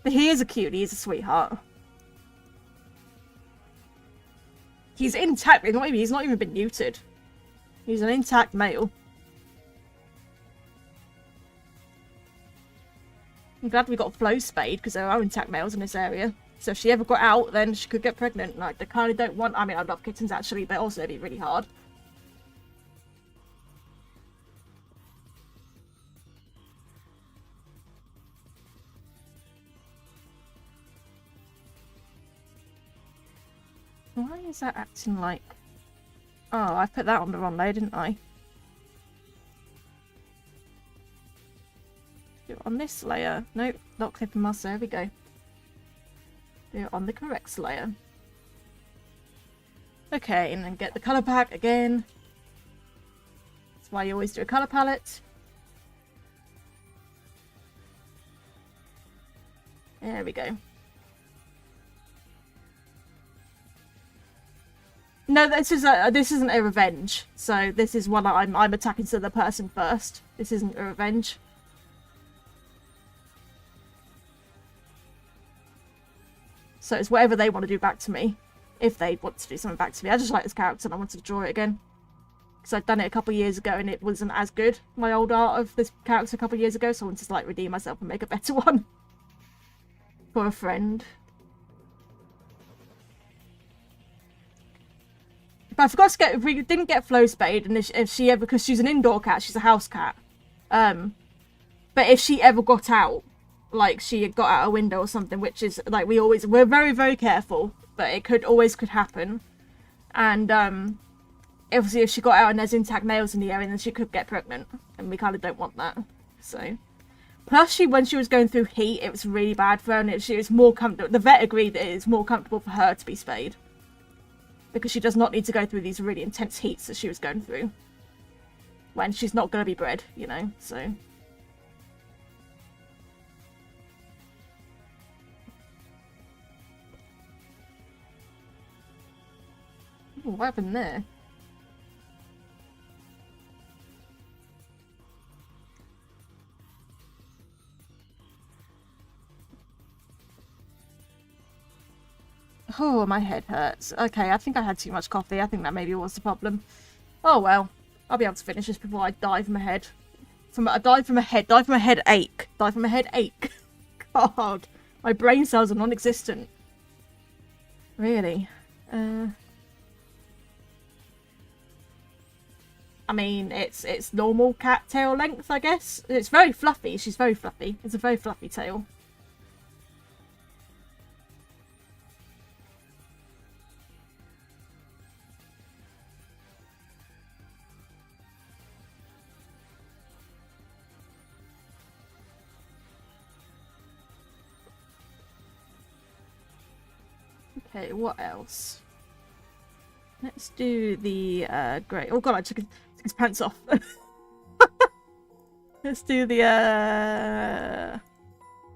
But he is a cutie. He's a sweetheart. He's intact. He's not even been neutered. He's an intact male. I'm glad we got Flo spayed, because there are intact males in this area. So if she ever got out, then she could get pregnant. Like, they kind of don't want... I mean, I love kittens, actually, but also it'd be really hard. Why is that acting like... Oh, I put that on the wrong layer, didn't I? Do it on this layer. Nope, not clipping mask. There we go. Do it on the correct layer. Okay, and then get the colour pack again. That's why you always do a colour palette. There we go. No, this isn't a revenge. So this is one I'm attacking the other person first. This isn't a revenge. So it's whatever they want to do back to me. If they want to do something back to me. I just like this character and I wanted to draw it again. Because I'd done it a couple of years ago and it wasn't as good. My old art of this character a couple of years ago. So I wanted to like redeem myself and make a better one. For a friend. But I forgot to get, if we didn't get Flo spayed, and if she ever, because she's an indoor cat, she's a house cat. But if she ever got out, like she got out a window or something, which is like we're very, very careful, but it could happen. And obviously if she got out and there's intact males in the area, then she could get pregnant, and we kind of don't want that. So, plus when she was going through heat, it was really bad for her, and she was more comfortable. The vet agreed that it's more comfortable for her to be spayed. Because she does not need to go through these really intense heats that she was going through. When she's not going to be bred, you know, so... Ooh, what happened there? Oh, my head hurts. Okay, I think I had too much coffee. I think that maybe was the problem. Oh well, I'll be able to finish this before I die from a head. Die from a headache. Die from a headache. God, my brain cells are non-existent. Really. I mean, it's normal cat tail length, I guess. It's very fluffy. She's very fluffy. It's a very fluffy tail. Okay, what else? Let's do the grey. Oh god, I took his pants off. Let's do the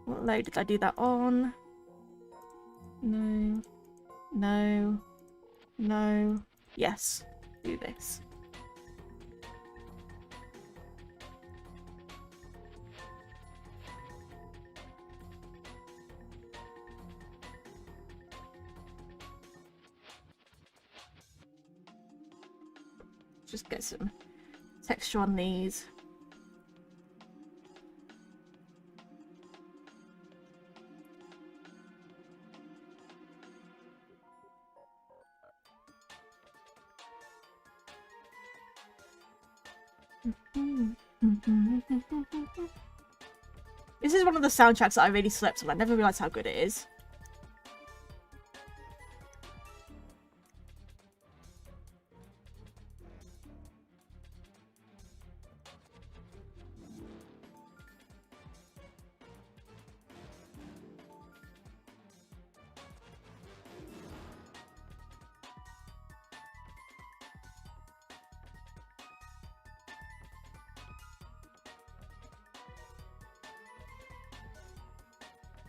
what layer did I do that on? No. No. No. Yes. Do this. Just get some texture on these. This is one of the soundtracks that I really slept on. I never realised how good it is.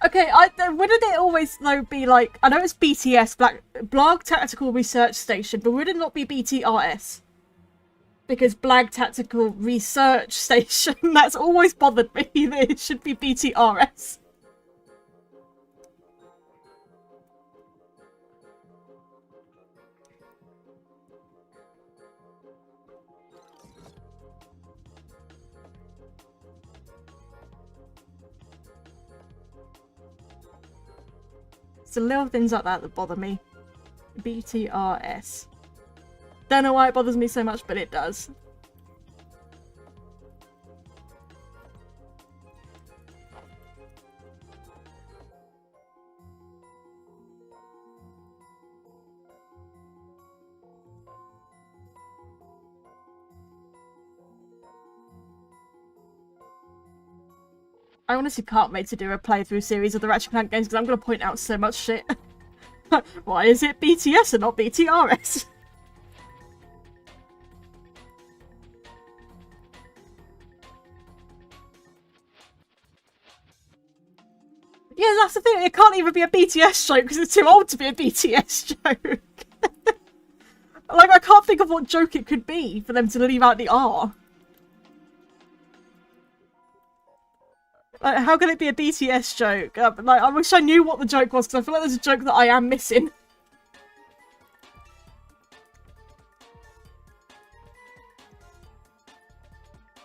Okay, wouldn't it always though be like, I know it's BTS, Blag Tactical Research Station, but would it not be BTRS? Because Blag Tactical Research Station, that's always bothered me that it should be BTRS. It's the little things like that that bother me. BTRS. Don't know why it bothers me so much, but it does. I honestly can't wait to do a playthrough series of the Ratchet & Clank games because I'm going to point out so much shit. Why is it BTS and not BTRS? Yeah, that's the thing. It can't even be a BTS joke because it's too old to be a BTS joke. Like, I can't think of what joke it could be for them to leave out the R. Like, how can it be a BTS joke? Like, I wish I knew what the joke was, because I feel like there's a joke that I am missing.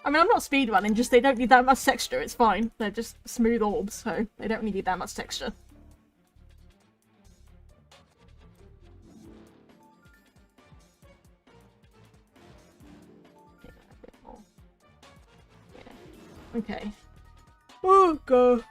I mean, I'm not speedrunning, just they don't need that much texture, it's fine. They're just smooth orbs, so they don't need that much texture. Okay. Oh, God.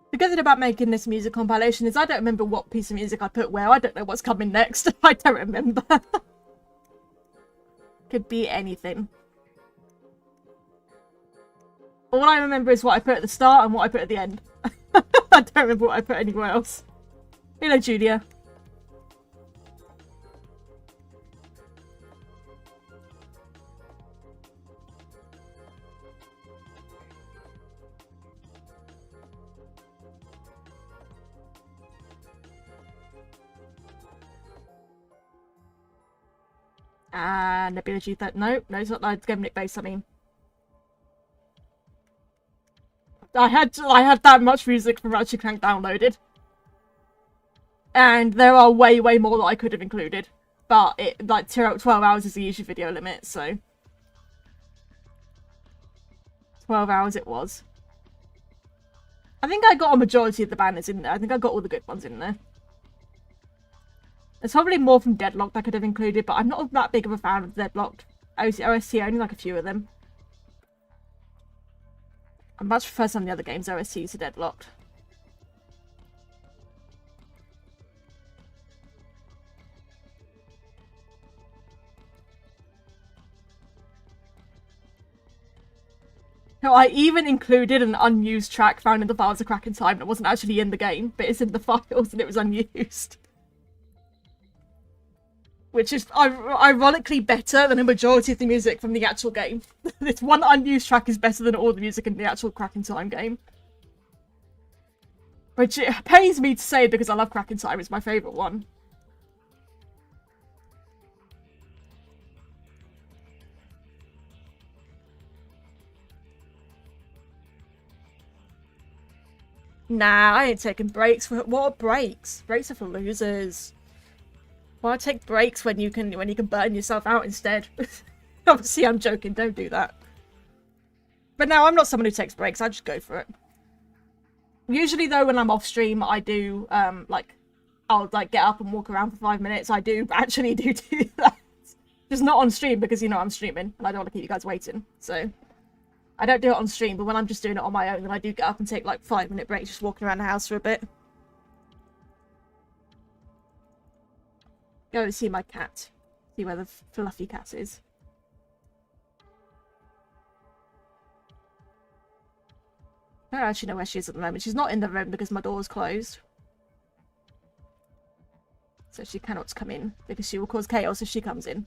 The good thing about making this music compilation is I don't remember what piece of music I put where. I don't know what's coming next. I don't remember. Could be anything. All I remember is what I put at the start and what I put at the end. I don't remember what I put anywhere else. Hello, Julia. Nebula G that no, it's not like Geminic base, I mean. I had that much music from Ratchet & Clank downloaded. And there are way more that I could have included. But it like 12 hours is the usual video limit, so 12 hours it was. I think I got a majority of the banners in there. I think I got all the good ones in there. There's probably more from Deadlocked I could have included, but I'm not that big of a fan of Deadlocked. OST, I only like a few of them. I much prefer some of the other games OSTs to Deadlocked. No, I even included an unused track found in the files of Crack in Time that wasn't actually in the game, but it's in the files and it was unused. Which is ironically better than a majority of the music from the actual game. This one unused track is better than all the music in the actual Crack in Time game. Which it pains me to say because I love Crack in Time, it's my favourite one. Nah, I ain't taking breaks. What are breaks? Breaks are for losers. Why take breaks when you can burn yourself out instead? Obviously, I'm joking. Don't do that. But no, I'm not someone who takes breaks. I just go for it. Usually, though, when I'm off stream, I do like I'll like get up and walk around for 5 minutes. I do actually do that. Just not on stream because you know I'm streaming and I don't want to keep you guys waiting. So I don't do it on stream. But when I'm just doing it on my own, then I do get up and take like 5-minute breaks, just walking around the house for a bit. Go and see my cat. See where the fluffy cat is. I don't actually know where she is at the moment. She's not in the room because my door's closed. So she cannot come in because she will cause chaos if she comes in.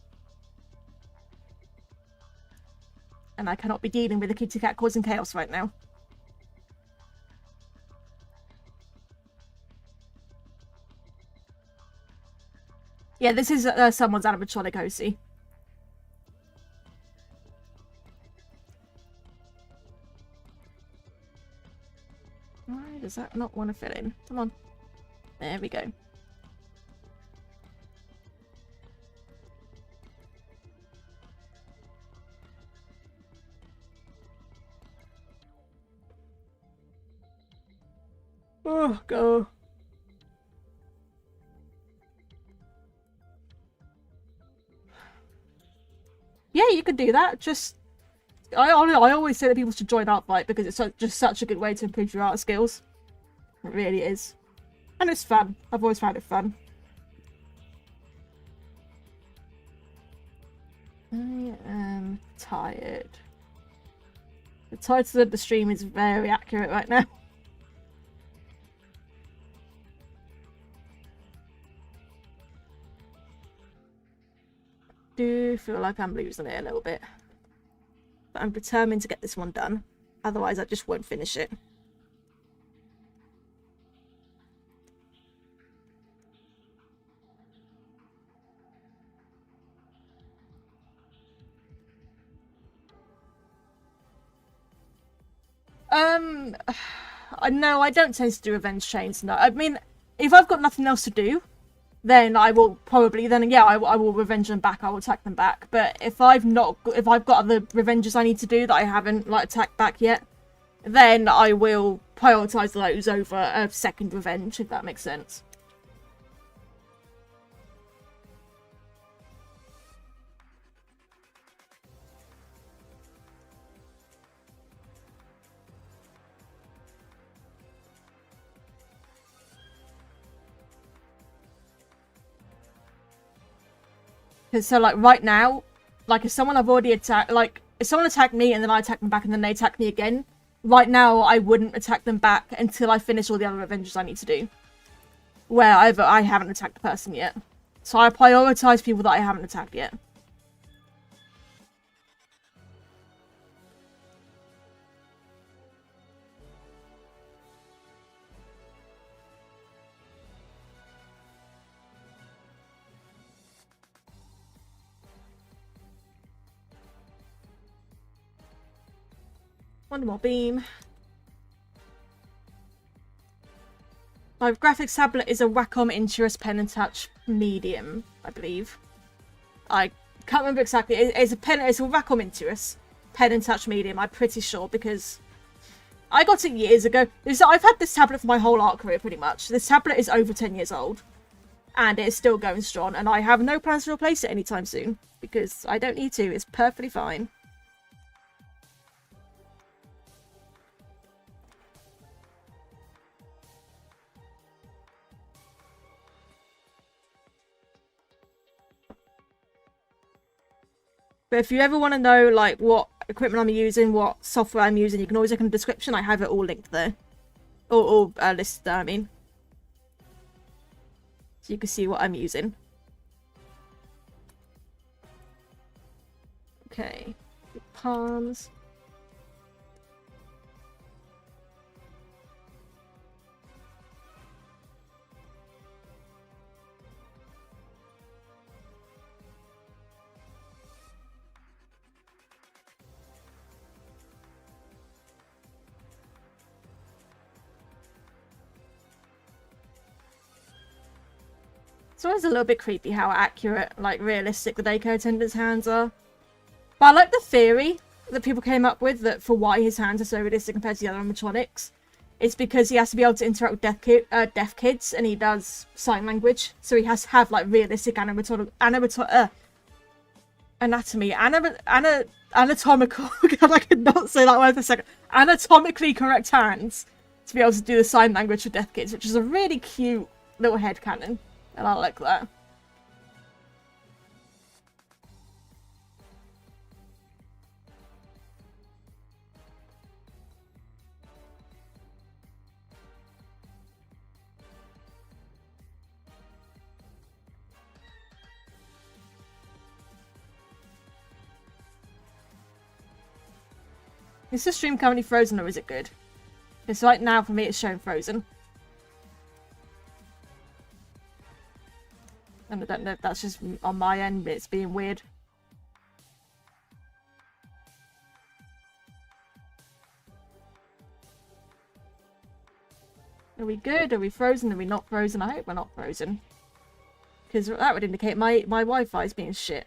And I cannot be dealing with a kitty cat causing chaos right now. Yeah, this is someone's animatronic OC. Why does that not want to fill in? Come on. There we go. Oh, go. Yeah, you could do that. Just, I always say that people should join Artfight because it's just such a good way to improve your art skills. It really is. And it's fun. I've always found it fun. I am tired. The title of the stream is very accurate right now. Do feel like I'm losing it a little bit. But I'm determined to get this one done. Otherwise, I just won't finish it. No, I don't tend to do revenge chains. No, I mean, if I've got nothing else to do, then I will probably, yeah, I will revenge them back. I will attack them back. But if I've got other revenges I need to do that I haven't like attacked back yet, then I will prioritize those over a second revenge, if that makes sense. Because so like right now, like if someone I've already attacked, like if someone attacked me and then I attack them back and then they attack me again, right now I wouldn't attack them back until I finish all the other revenges I need to do. Where I haven't attacked the person yet. So I prioritize people that I haven't attacked yet. One more beam. My graphics tablet is a Wacom Intuos pen and touch medium, I believe. I can't remember exactly. It's a Wacom Intuos pen and touch medium, I'm pretty sure, because I got it years ago. I've had this tablet for my whole art career, pretty much. This tablet is over 10 years old, and it's still going strong, and I have no plans to replace it anytime soon, because I don't need to. It's perfectly fine. But if you ever want to know, like, what equipment I'm using, what software I'm using, you can always look in the description. I have it all linked there. Or listed there, I mean. So you can see what I'm using. Okay. Palms. It's always a little bit creepy how accurate, like realistic the daycare attendant's hands are. But I like the theory that people came up with that for why his hands are so realistic compared to the other animatronics. It's because he has to be able to interact with deaf kids, and he does sign language, so he has to have like realistic anatomical. God, I could not say that word for a second. Anatomically correct hands to be able to do the sign language for deaf kids, which is a really cute little headcanon, and I like that. Is the stream currently frozen or is it good? Because right now for me it's showing frozen. And I don't know if that's just on my end, but it's being weird. Are we good? Are we frozen? Are we not frozen? I hope we're not frozen. Because that would indicate my Wi-Fi is being shit.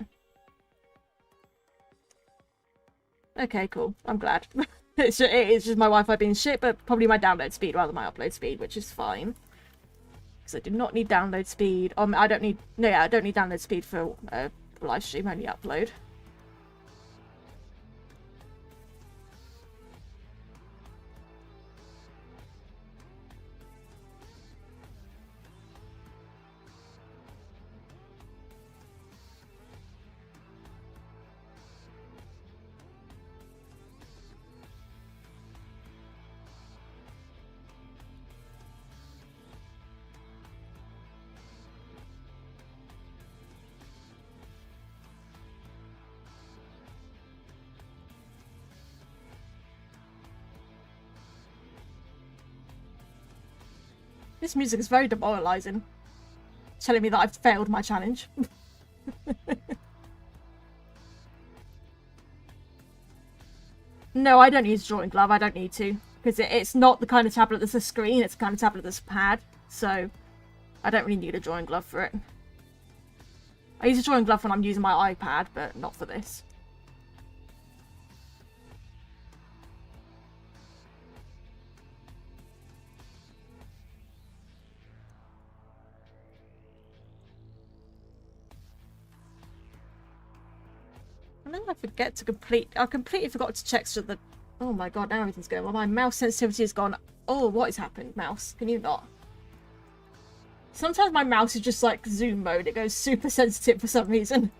Okay, cool. I'm glad. It is just my Wi-Fi being shit, but probably my download speed rather than my upload speed, which is fine. Because I do not need download speed. I don't need download speed for live stream, only upload. This music is very demoralising. Telling me that I've failed my challenge. No, I don't use drawing glove. I don't need to. Because it's not the kind of tablet that's a screen. It's the kind of tablet that's a pad. So, I don't really need a drawing glove for it. I use a drawing glove when I'm using my iPad, but not for this. And then I forget to I completely forgot to check the... Oh my god, now everything's going on. My mouse sensitivity has gone... Oh, what has happened, mouse? Can you not? Sometimes my mouse is just like zoom mode. It goes super sensitive for some reason.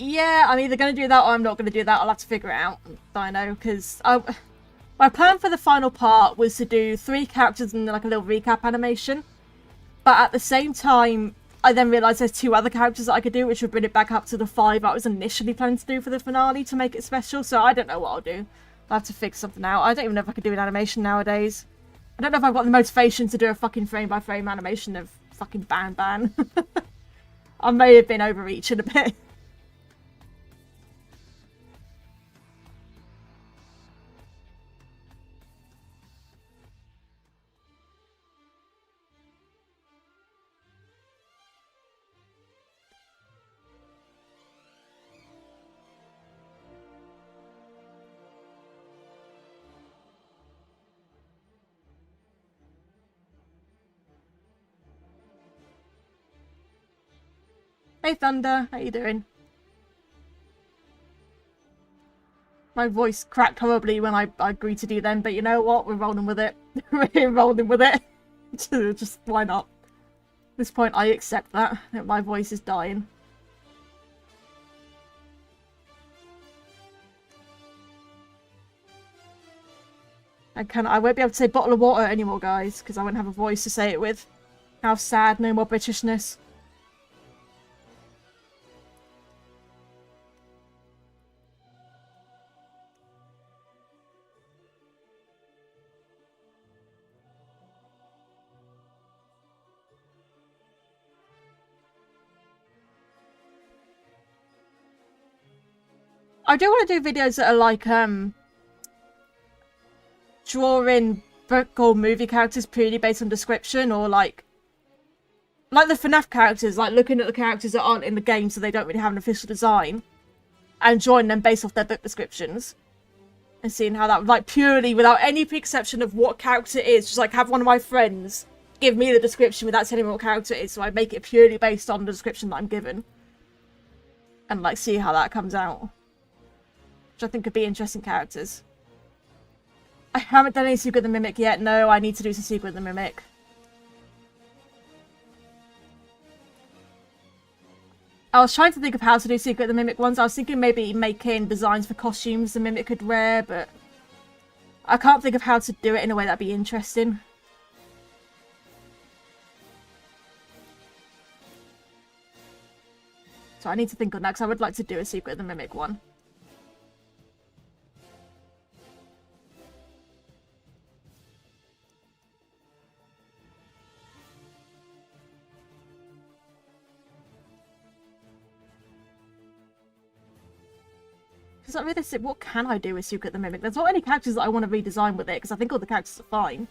Yeah, I'm either going to do that or I'm not going to do that. I'll have to figure it out, Dino, because my plan for the final part was to do 3 characters and like a little recap animation. But at the same time, I then realised there's 2 other characters that I could do, which would bring it back up to the 5 I was initially planning to do for the finale to make it special. So I don't know what I'll do. I'll have to figure something out. I don't even know if I could do an animation nowadays. I don't know if I've got the motivation to do a fucking frame-by-frame animation of fucking Ban. I may have been overreaching a bit. Hey Thunder, how you doing? My voice cracked horribly when I agreed to do them, but you know what? We're rolling with it. We're rolling with it. Just why not? At this point, I accept that my voice is dying. I won't be able to say bottle of water anymore, guys, because I won't have a voice to say it with. How sad, no more Britishness. I do want to do videos that are like drawing book or movie characters purely based on description, or like the FNAF characters, like looking at the characters that aren't in the game so they don't really have an official design and drawing them based off their book descriptions and seeing how that, like, purely without any preconception of what character it is, just like have one of my friends give me the description without telling me what character it is, so I make it purely based on the description that I'm given and like see how that comes out, which I think could be interesting characters. I haven't done any Secret the Mimic yet. No, I need to do some Secret the Mimic. I was trying to think of how to do Secret the Mimic ones. I was thinking maybe making designs for costumes the Mimic could wear, but I can't think of how to do it in a way that'd be interesting. So I need to think on that, because I would like to do a Secret the Mimic one. Because like, realistic, what can I do with Secret the Mimic? There's not any characters that I want to redesign with it, because I think all the characters are fine.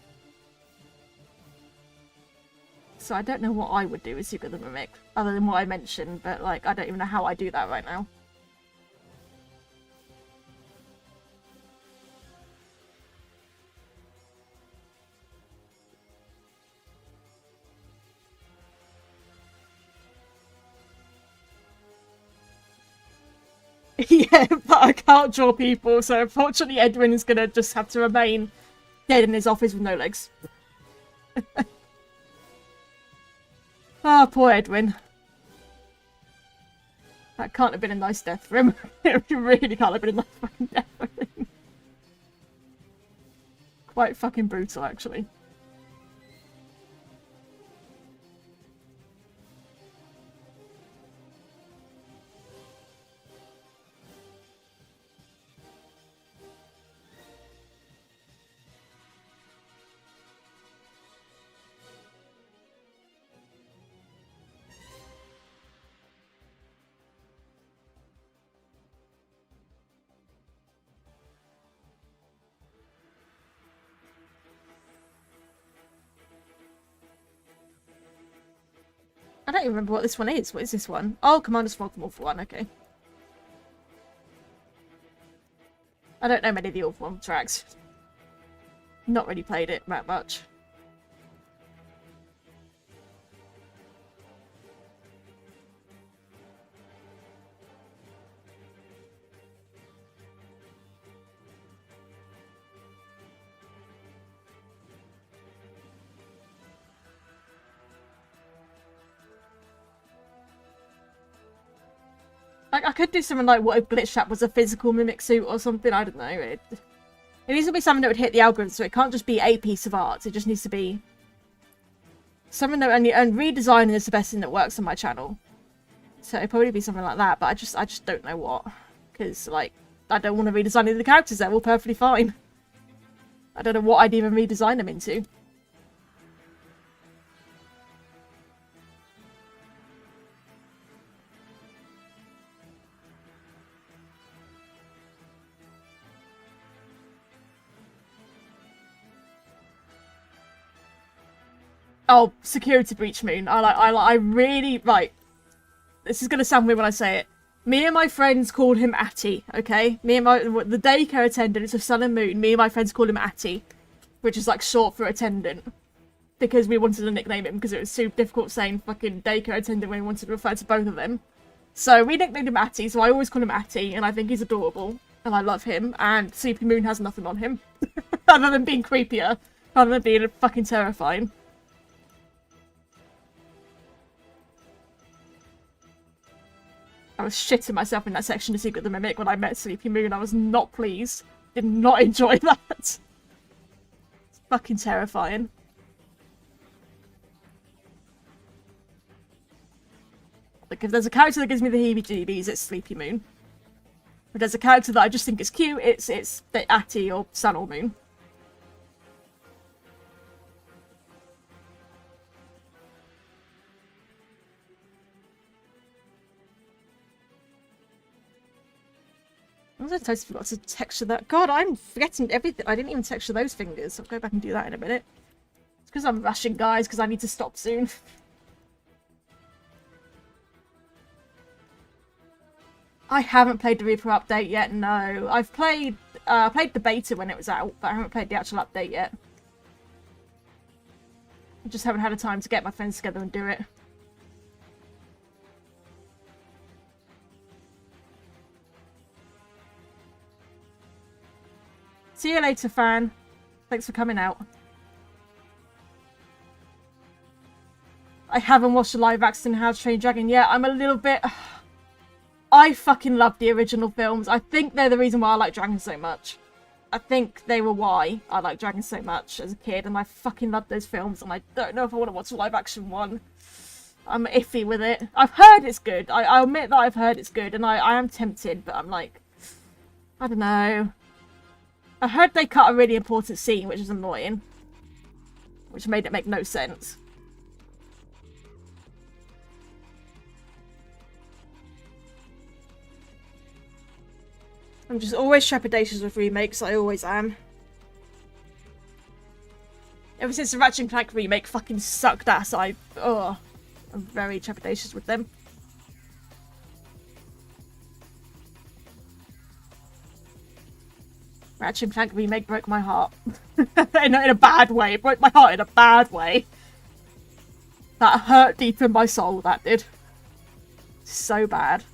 So I don't know what I would do with Secret the Mimic, other than what I mentioned, but like, I don't even know how I do that right now. Yeah, but I can't draw people, so unfortunately Edwin is gonna just have to remain dead in his office with no legs. Ah, oh, poor Edwin. That can't have been a nice death for him. It really can't have been a nice fucking death for him. Quite fucking brutal, actually. I don't even remember what this one is. What is this one? Oh, Commander Smogmorph one, okay. I don't know many of the Orphan tracks. Not really played it that much. Like, I could do something like what if Glitch Trap was a physical mimic suit or something, I don't know. It needs to be something that would hit the algorithm, so it can't just be a piece of art. It just needs to be something that, and redesigning is the best thing that works on my channel. So it'd probably be something like that, but I just don't know what. Because, like, I don't want to redesign any of the characters, they're all perfectly fine. I don't know what I'd even redesign them into. Oh, Security Breach Moon. I really, right. This is going to sound weird when I say it. Me and my friends called him Atty, okay? The daycare attendant, it's a Sun and Moon. Me and my friends called him Atty, which is like short for attendant. Because we wanted to nickname him, because it was super difficult saying fucking daycare attendant when we wanted to refer to both of them. So we nicknamed him Atty, so I always call him Atty, and I think he's adorable. And I love him, and Sleepy Moon has nothing on him. Other than being creepier. Other than being fucking terrifying. I was shitting myself in that section of Secret the Mimic when I met Sleepy Moon. I was not pleased. Did not enjoy that. It's fucking terrifying. Like, if there's a character that gives me the heebie-jeebies, it's Sleepy Moon. If there's a character that I just think is cute, it's the Atty or Sun or Moon. I totally forgot to texture that. God, I'm forgetting everything. I didn't even texture those fingers. I'll go back and do that in a minute. It's because I'm rushing, guys, because I need to stop soon. I haven't played the Reaper update yet, no. I've played the beta when it was out, but I haven't played the actual update yet. I just haven't had the time to get my friends together and do it. See you later, fan. Thanks for coming out. I haven't watched the live action How to Train Your Dragon yet. I'm a little bit... I fucking love the original films. I think they're the reason why I like dragons so much. I think they were why I liked dragons so much as a kid, and I fucking love those films, and I don't know if I want to watch the live action one. I'm iffy with it. I've heard it's good. I admit that I've heard it's good, and I am tempted, but I'm like... I don't know. I heard they cut a really important scene, which is annoying. Which made it make no sense. I'm just always trepidatious with remakes, I always am. Ever since the Ratchet & Clank remake fucking sucked ass, I'm very trepidatious with them. Ratchet & Clank remake broke my heart. in a bad way. It broke my heart in a bad way. That hurt deep in my soul, that did. So bad.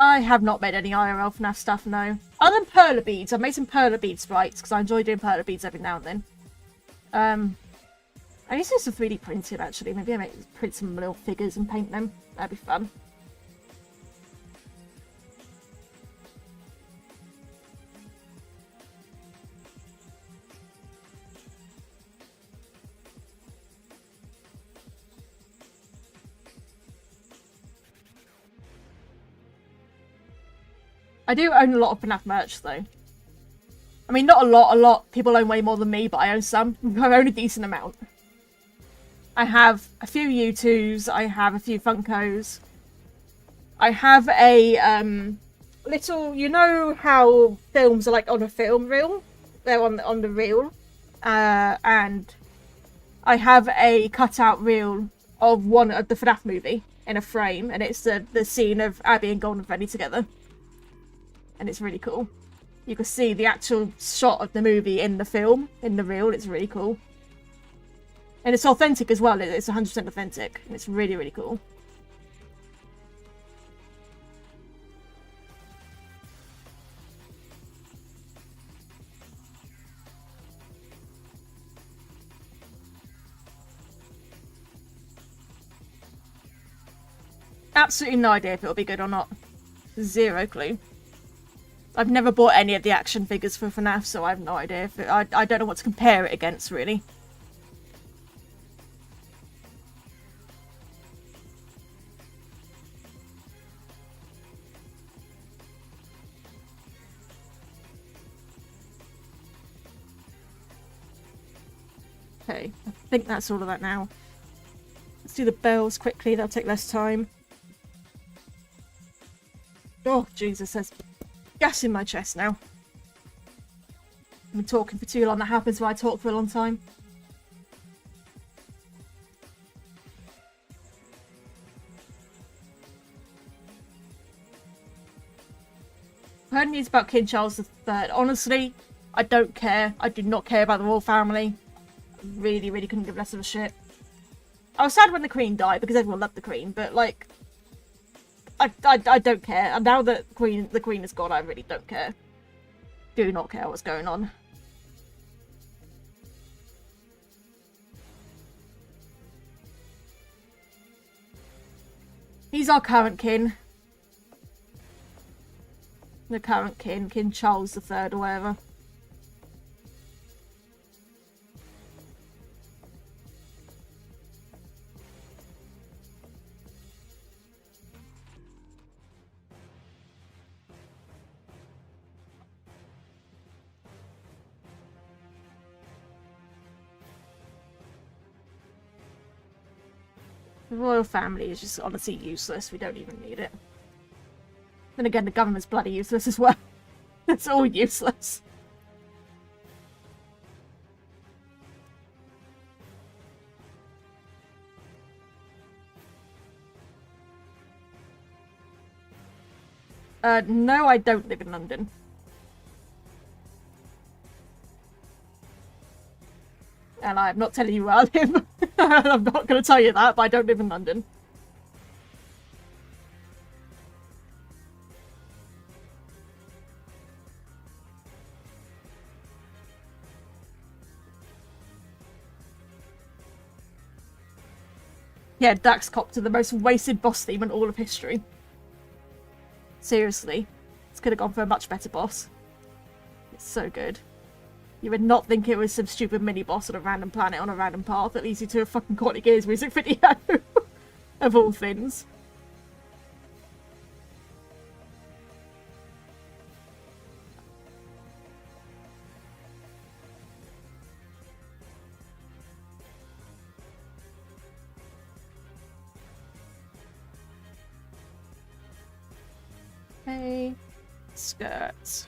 I have not made any IRL FNAF stuff, no. Other than Perler Beads. I've made some Perler Bead sprites, because I enjoy doing Perler Beads every now and then. I need to do some 3D printing, actually. Maybe I might print some little figures and paint them. That'd be fun. I do own a lot of FNAF merch, though. I mean, not a lot. People own way more than me, but I own some. I own a decent amount. I have a few U2s. I have a few Funkos. I have a little... You know how films are like on a film reel? They're on the reel. And I have a cutout reel of one of the FNAF movie in a frame. And it's the scene of Abby and Golden Freddy together. And it's really cool. You can see the actual shot of the movie in the film, in the reel. It's really cool. And it's authentic as well. It's 100% authentic. And it's really, really cool. Absolutely no idea if it'll be good or not. Zero clue. I've never bought any of the action figures for FNAF, so I have no idea if I don't know what to compare it against, really. Okay, I think that's all of that now. Let's do the bells quickly, that'll take less time. Oh, Jesus, there's gas in my chest now. I've been talking for too long. That happens when I talk for a long time. I heard news about King Charles III. Honestly, I don't care. I do not care about the royal family. I really, really couldn't give less of a shit. I was sad when the Queen died because everyone loved the Queen, but like, I don't care. And now that the Queen is gone, I really don't care. Do not care what's going on. He's our current king. The current king, King Charles III or whatever. The royal family is just honestly useless. We don't even need it. Then again, the government's bloody useless as well. It's all useless. No, I don't live in London. And I'm not telling you where I live. I'm not going to tell you that, but I don't live in London. Yeah, Dax Copter, the most wasted boss theme in all of history. Seriously. This could have gone for a much better boss. It's so good. You would not think it was some stupid mini-boss on a random planet on a random path that leads you to a fucking Quality Gears music video. Of all things. Okay. Skirts.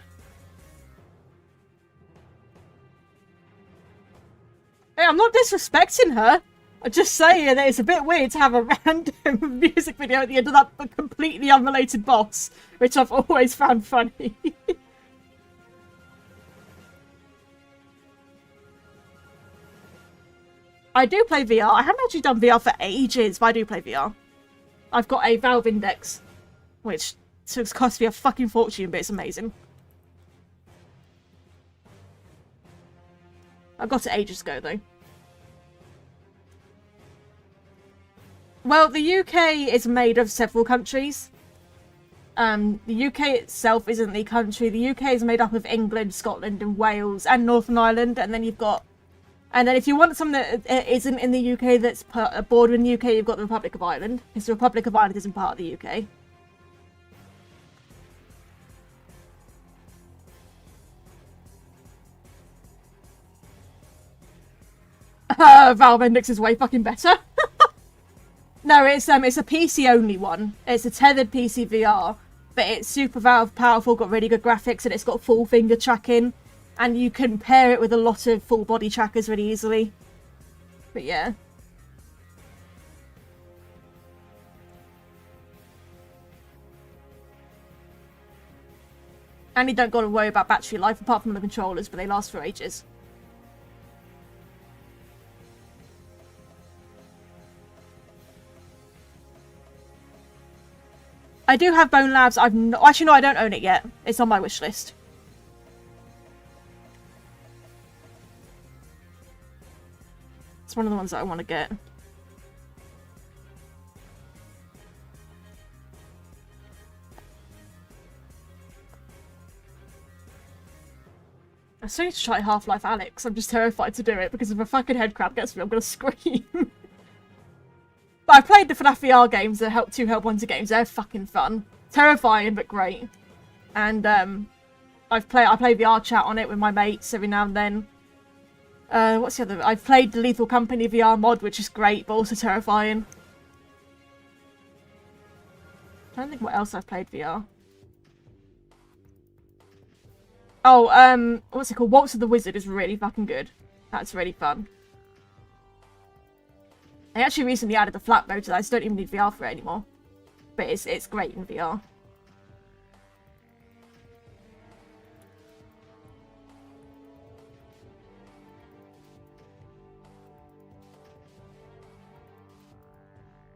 Hey, I'm not disrespecting her. I'm just saying that it's a bit weird to have a random music video at the end of that completely unrelated boss, which I've always found funny. I do play VR. I haven't actually done VR for ages, but I do play VR. I've got a Valve Index, which it's cost me a fucking fortune, but it's amazing. I got it ages ago, though. Well, the UK is made of several countries. The UK itself isn't the country. The UK is made up of England, Scotland, and Wales, and Northern Ireland. And then you've got... And then if you want something that isn't in the UK that's bordered in the UK, you've got the Republic of Ireland. Because the Republic of Ireland isn't part of the UK. Valve Index is way fucking better. No, it's a PC only one. It's a tethered PC VR, but it's super powerful, got really good graphics, and it's got full finger tracking, and you can pair it with a lot of full body trackers really easily. But yeah. And you don't got to worry about battery life apart from the controllers, but they last for ages. I do have Bone Labs. Actually, no, I don't own it yet. It's on my wish list. It's one of the ones that I want to get. I still need to try Half-Life Alyx. I'm just terrified to do it because if a fucking headcrab gets me, I'm gonna scream. But I've played the FNAF VR games, the two Help Wanted games. They're fucking fun. Terrifying, but great. And I play VR chat on it with my mates every now and then. What's the other? I've played the Lethal Company VR mod, which is great, but also terrifying. I don't think what else I've played VR. Oh, what's it called? Waltz of the Wizard is really fucking good. That's really fun. I actually recently added the flat mode to that. I just don't even need VR for it anymore. But it's great in VR.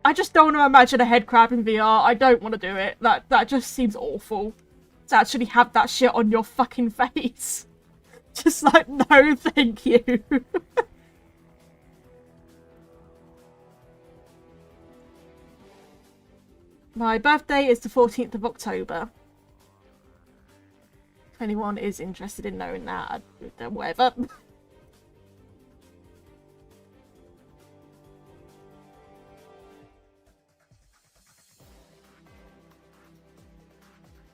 I just don't want to imagine a head crab in VR. I don't want to do it. That just seems awful. To actually have that shit on your fucking face. Just like, no, thank you. My birthday is the 14th of October. If anyone is interested in knowing that, whatever.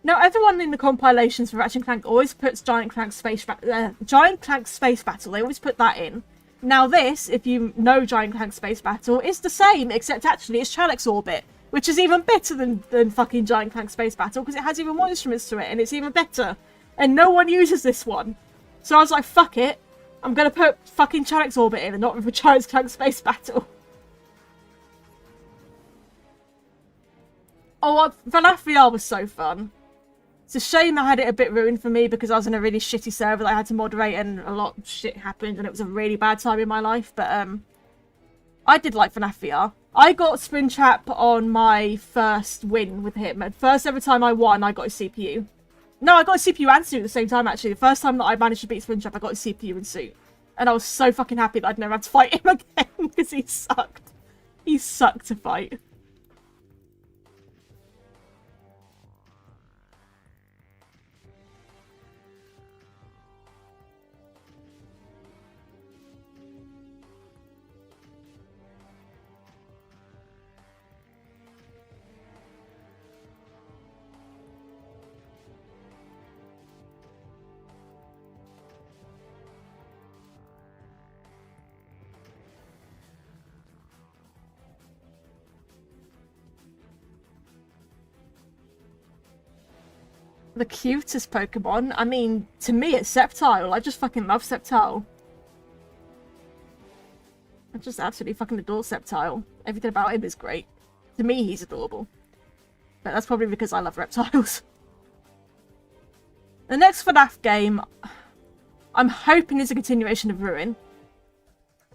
Now, everyone in the compilations for Ratchet & Clank always puts Giant Clank Space Battle. They always put that in. Now this, if you know Giant Tank Space Battle, is the same, except actually it's Chalex Orbit, which is even better than fucking Giant Tank Space Battle, because it has even more instruments to it, and it's even better. And no one uses this one. So I was like, fuck it. I'm going to put fucking Chalex Orbit in and not with Giant Tank Space Battle. Oh, FNAF VR was so fun. It's a shame I had it a bit ruined for me because I was in a really shitty server that I had to moderate and a lot of shit happened and it was a really bad time in my life. But I did like FNAF VR. I got Springtrap on my first win with him. And first ever time I won, I got a CPU. No, I got a CPU and suit at the same time, actually. The first time that I managed to beat Springtrap, I got a CPU and suit. And I was so fucking happy that I'd never had to fight him again because he sucked. He sucked to fight. The cutest Pokemon? I mean, to me it's Sceptile. I just fucking love Sceptile. I just absolutely fucking adore Sceptile. Everything about him is great. To me, he's adorable. But that's probably because I love reptiles. The next FNAF game, I'm hoping is a continuation of Ruin.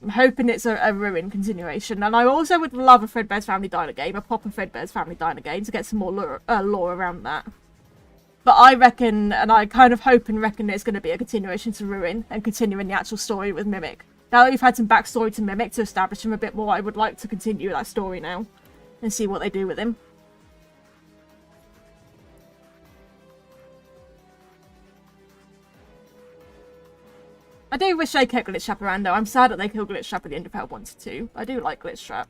I'm hoping it's a Ruin continuation. And I also would love a Fredbear's Family Diner game, a proper Fredbear's Family Diner game, to get some more lore around that. But I reckon, and I kind of hope and reckon it's going to be a continuation to Ruin and continuing the actual story with Mimic. Now that we've had some backstory to Mimic to establish him a bit more, I would like to continue that story now and see what they do with him. I do wish they kept Glitch Trap around though. I'm sad that they killed Glitch Trap at the end of Hell 1 to 2. I do like Glitch Trap.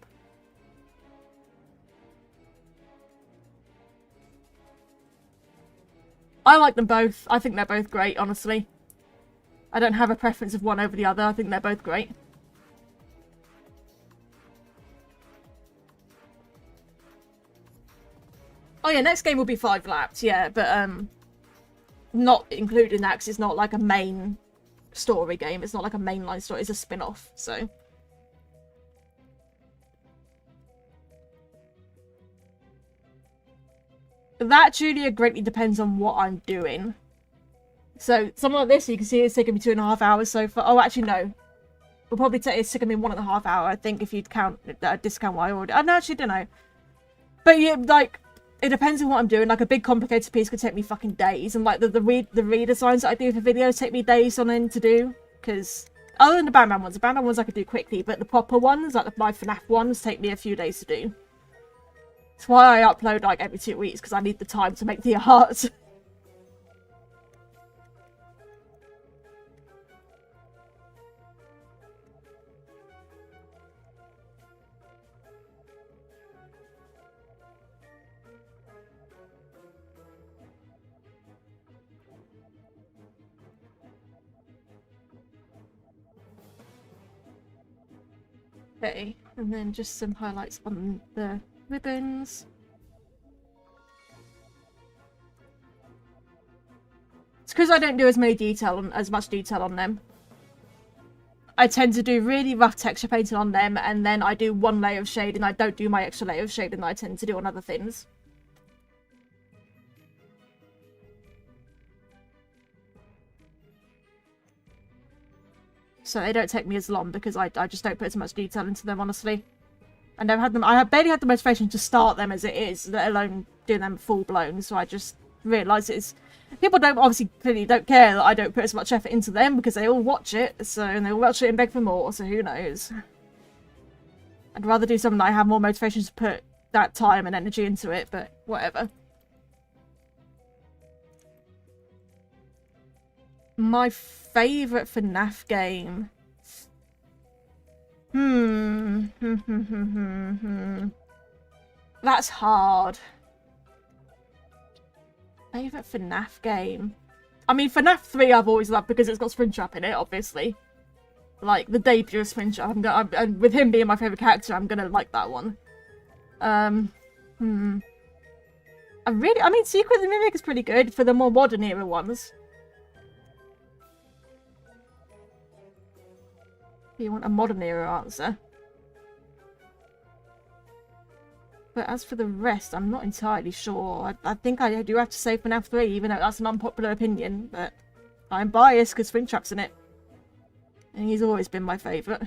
I like them both. I think they're both great, honestly. I don't have a preference of one over the other. I think they're both great. Oh yeah, next game will be 5 Laps, yeah, but not including that because it's not like a main story game. It's not like a mainline story. It's a spin-off, so... That, Julia, greatly depends on what I'm doing. So, something like this, you can see it's taken me 2.5 hours so far. Oh, actually, no. It'll probably take it's taken me 1.5 hours, I think, if you'd count discount what I ordered. I actually don't know. But yeah, like, it depends on what I'm doing. Like, a big complicated piece could take me fucking days. And, like, the redesigns that I do for videos take me days on end to do. Because, other than the Batman ones I could do quickly. But the proper ones, like my FNAF ones, take me a few days to do. That's why I upload like every 2 weeks, because I need the time to make the art. Okay, and then just some highlights on the ribbons. It's because I don't do as much detail on them. I tend to do really rough texture painting on them, and then I do one layer of shading. I don't do my extra layer of shading that I tend to do on other things. So they don't take me as long because I just don't put as much detail into them, honestly. I never had them. I have barely had the motivation to start them as it is, let alone do them full blown. So I just realised it's people don't obviously clearly don't care that I don't put as much effort into them because they all watch it. So and they all watch it and beg for more. So who knows? I'd rather do something that I have more motivation to put that time and energy into it. But whatever. My favourite FNAF game. That's hard. Favourite FNAF game? I mean, FNAF 3 I've always loved because it's got Springtrap in it, obviously. Like, the debut of Springtrap. And with him being my favourite character, I'm gonna like that one. I mean, Secret of the Mimic is pretty good for the more modern era ones. You want a modern era answer. But as for the rest, I'm not entirely sure. I think I do have to say FNAF 3, even though that's an unpopular opinion, but I'm biased because Springtrap's in it. And he's always been my favourite.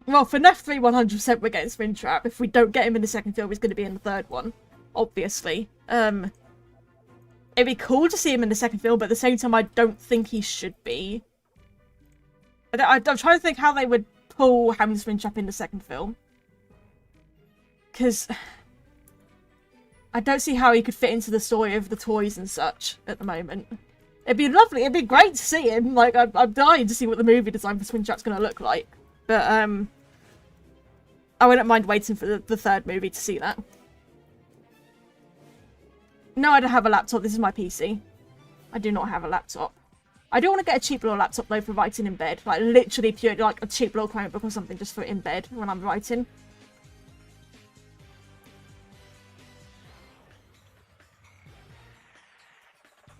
Well, FNAF 3, 100% we're getting Springtrap. If we don't get him in the second film, he's going to be in the third one. Obviously. It'd be cool to see him in the second film, but at the same time, I don't think he should be. I'm trying to think how they would pull having Springtrap in the second film. Because I don't see how he could fit into the story of the toys and such at the moment. It'd be lovely, it'd be great to see him. Like, I'm dying to see what the movie design for Springtrap's going to look like. But, I wouldn't mind waiting for the third movie to see that. No, I don't have a laptop. This is my PC. I do not have a laptop. I do want to get a cheap little laptop though for writing in bed. Like literally pure, like a cheap little Chromebook or something just for in bed when I'm writing.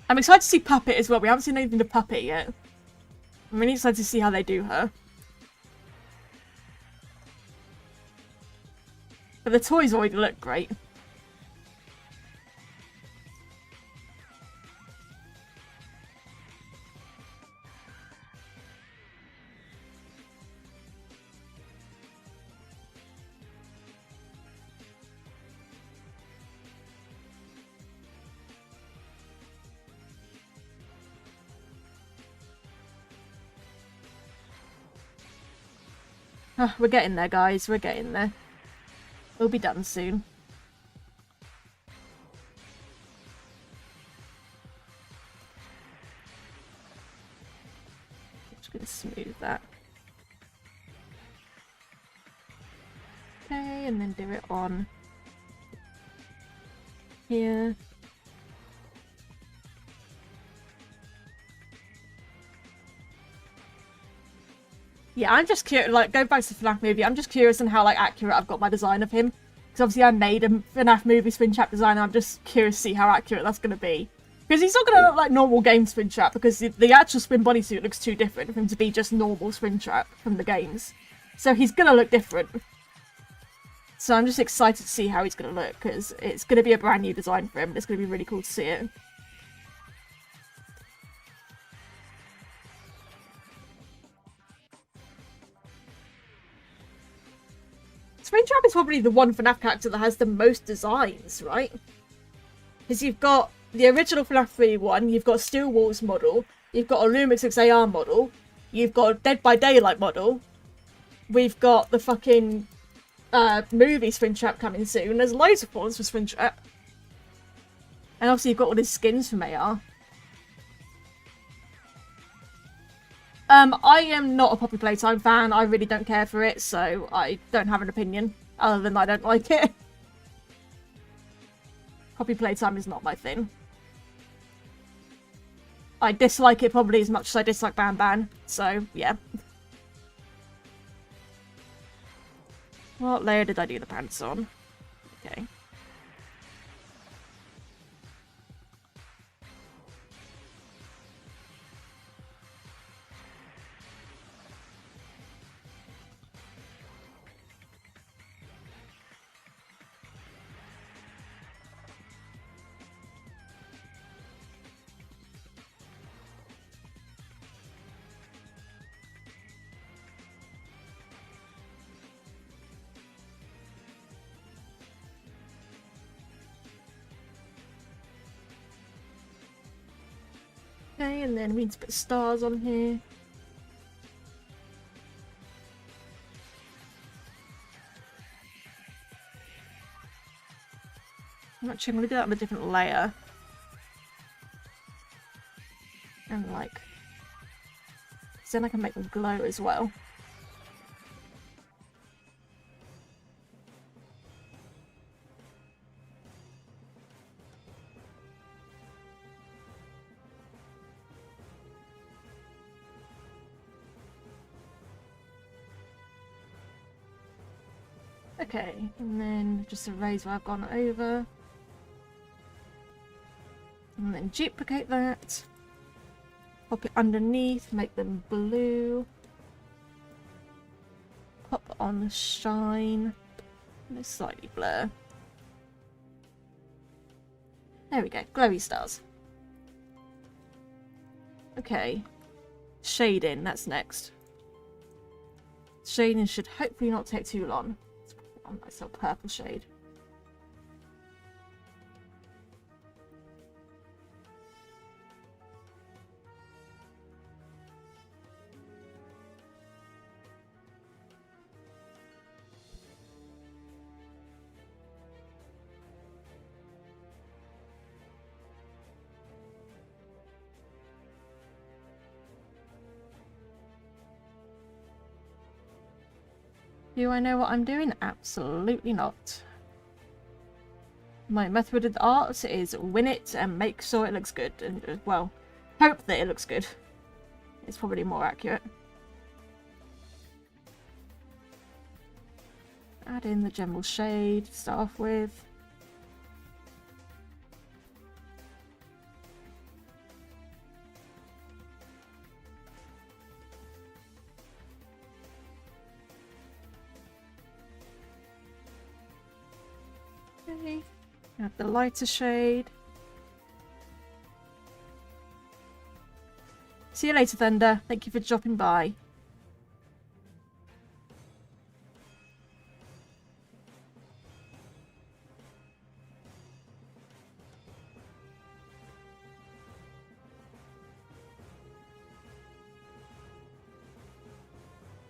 I'm excited to see Puppet as well. We haven't seen anything to Puppet yet. I'm really excited to see how they do her. But the toys already look great. Oh, we're getting there, guys. We're getting there. We'll be done soon. Just gonna smooth that. Okay, and then do it on here. Yeah, I'm just curious, like, going back to the FNAF movie, I'm just curious on how, like, accurate I've got my design of him. Because obviously I made a FNAF movie Springtrap design, and I'm just curious to see how accurate that's going to be. Because he's not going to look like normal game Springtrap, because the actual Spring bodysuit looks too different for him to be just normal Springtrap from the games. So he's going to look different. So I'm just excited to see how he's going to look, because it's going to be a brand new design for him, and it's going to be really cool to see it. Springtrap is probably the one FNAF character that has the most designs, right? Because you've got the original FNAF 3 one, you've got Steel Walls model, you've got a Lumix XAR model, you've got a Dead by Daylight model, we've got the fucking movie Springtrap coming soon, there's loads of forms for Springtrap. And obviously you've got all his skins from AR. I am not a Poppy Playtime fan. I really don't care for it, so I don't have an opinion, other than I don't like it. Poppy Playtime is not my thing. I dislike it probably as much as I dislike Ban Ban, so yeah. What layer did I do the pants on? Okay. Okay, and then we need to put stars on here. Actually, I'm going to do that on a different layer. And like... then I can make them glow as well. Okay, and then just erase where I've gone over. And then duplicate that. Pop it underneath, make them blue. Pop on the shine. And it's slightly blur. There we go, glowy stars. Okay. Shading, that's next. Shading should hopefully not take too long. Let's put on myself purple shade. Do I know what I'm doing? Absolutely not. My method of art is win it and make sure it looks good. And, well, hope that it looks good. It's probably more accurate. Add in the general shade to start off with. Okay. Add the lighter shade. See you later, Thunder. Thank you for dropping by.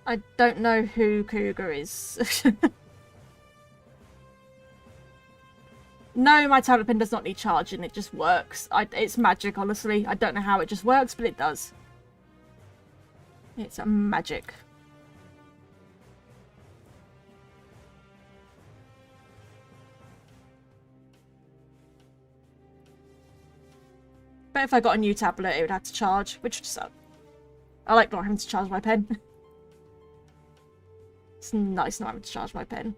I don't know who Cougar is. No, my tablet pen does not need charging. It just works. It's magic, honestly. I don't know how it just works, but it does. It's a magic. But if I got a new tablet, it would have to charge, which would suck. I like not having to charge my pen. It's nice not having to charge my pen.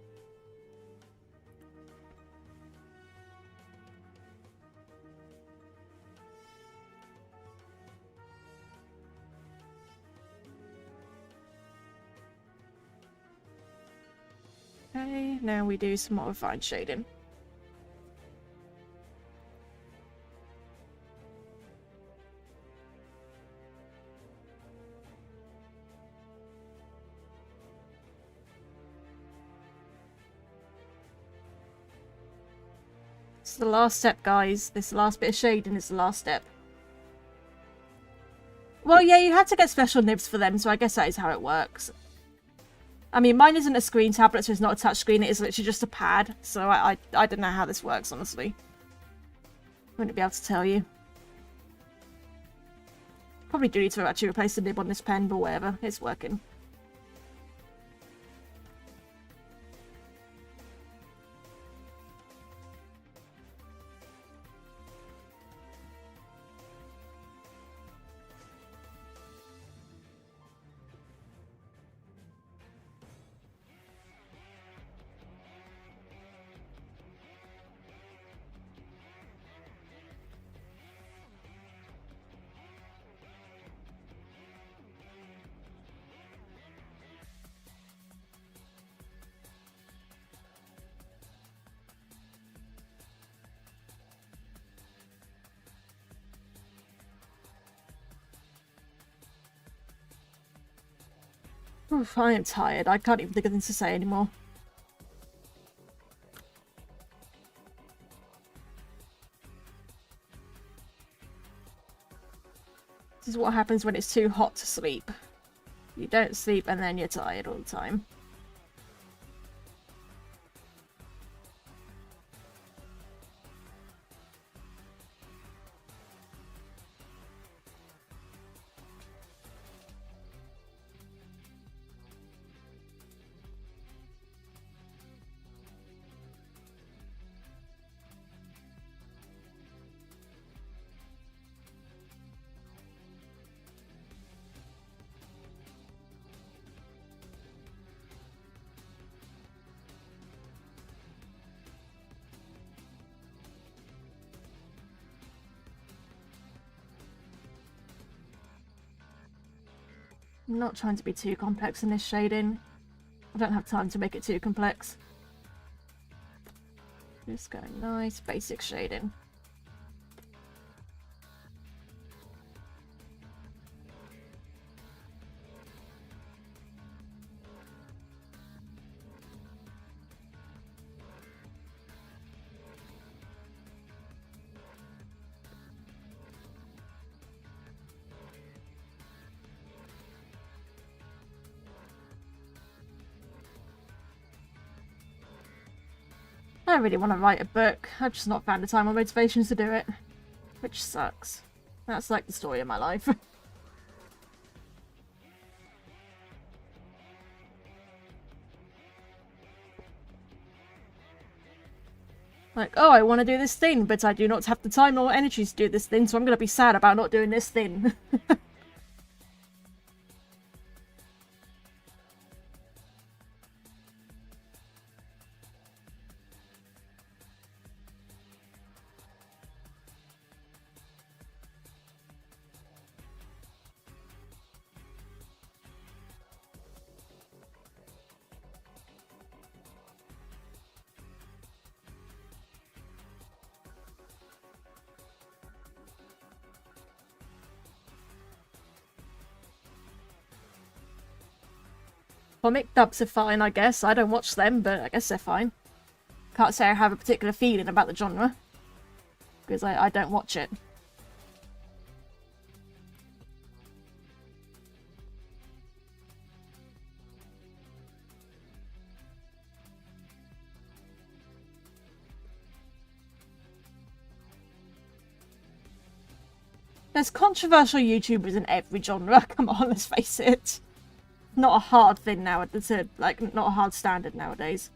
Okay, now we do some more refined shading. This is the last step, guys. This last bit of shading is the last step. Well, yeah, you had to get special nibs for them, so I guess that is how it works. I mean, mine isn't a screen tablet, so it's not a touch screen. It is literally just a pad. So I don't know how this works, honestly. Wouldn't be able to tell you. Probably do need to actually replace the nib on this pen, but whatever. It's working. Oof, I am tired. I can't even think of things to say anymore. This is what happens when it's too hot to sleep. You don't sleep and then you're tired all the time. I'm not trying to be too complex in this shading. I don't have time to make it too complex. Just going nice, basic shading. I really want to write a book. I've just not found the time or motivation to do it. Which sucks. That's like the story of my life. Like, oh, I want to do this thing, but I do not have the time or energy to do this thing, so I'm going to be sad about not doing this thing. Comic dubs are fine, I guess. I don't watch them, but I guess they're fine. Can't say I have a particular feeling about the genre. Because I don't watch it. There's controversial YouTubers in every genre, come on, let's face it. Not a hard thing now, it's like, not a hard standard nowadays.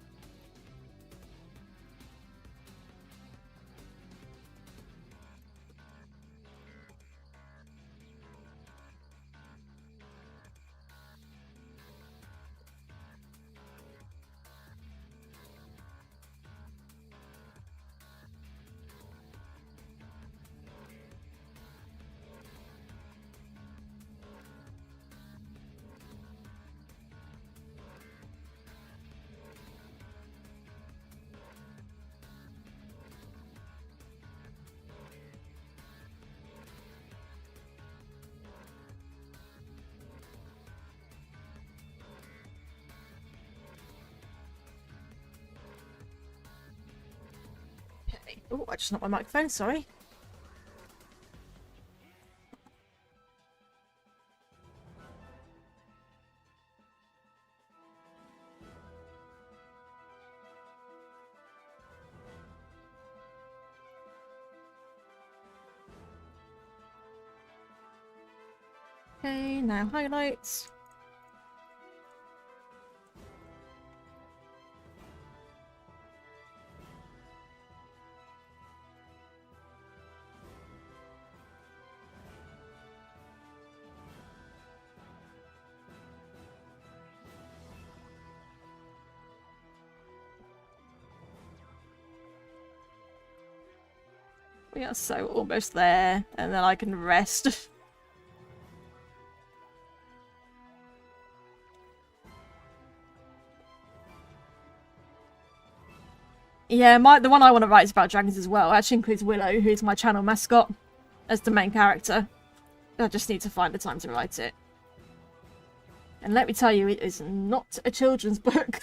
Oh, I just knocked my microphone, sorry. Okay, now highlights. We are so almost there, and then I can rest. Yeah, the one I want to write is about dragons as well. It actually includes Willow, who's my channel mascot, as the main character. I just need to find the time to write it. And let me tell you, it is not a children's book.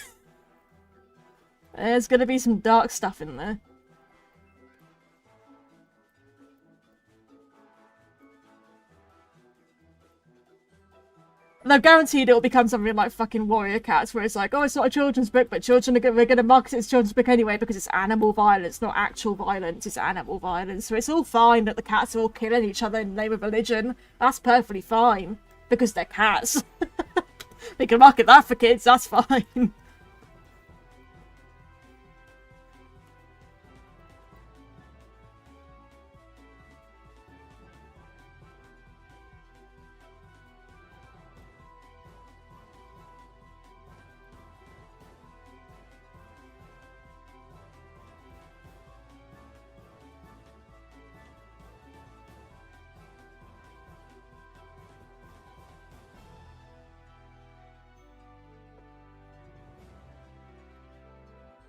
There's going to be some dark stuff in there. They're guaranteed it'll become something like fucking Warrior Cats, where it's like, oh, it's not a children's book, but we're going to market it as a children's book anyway because it's animal violence, not actual violence, it's animal violence. So it's all fine that the cats are all killing each other in the name of religion. That's perfectly fine, because they're cats. We can market that for kids, that's fine.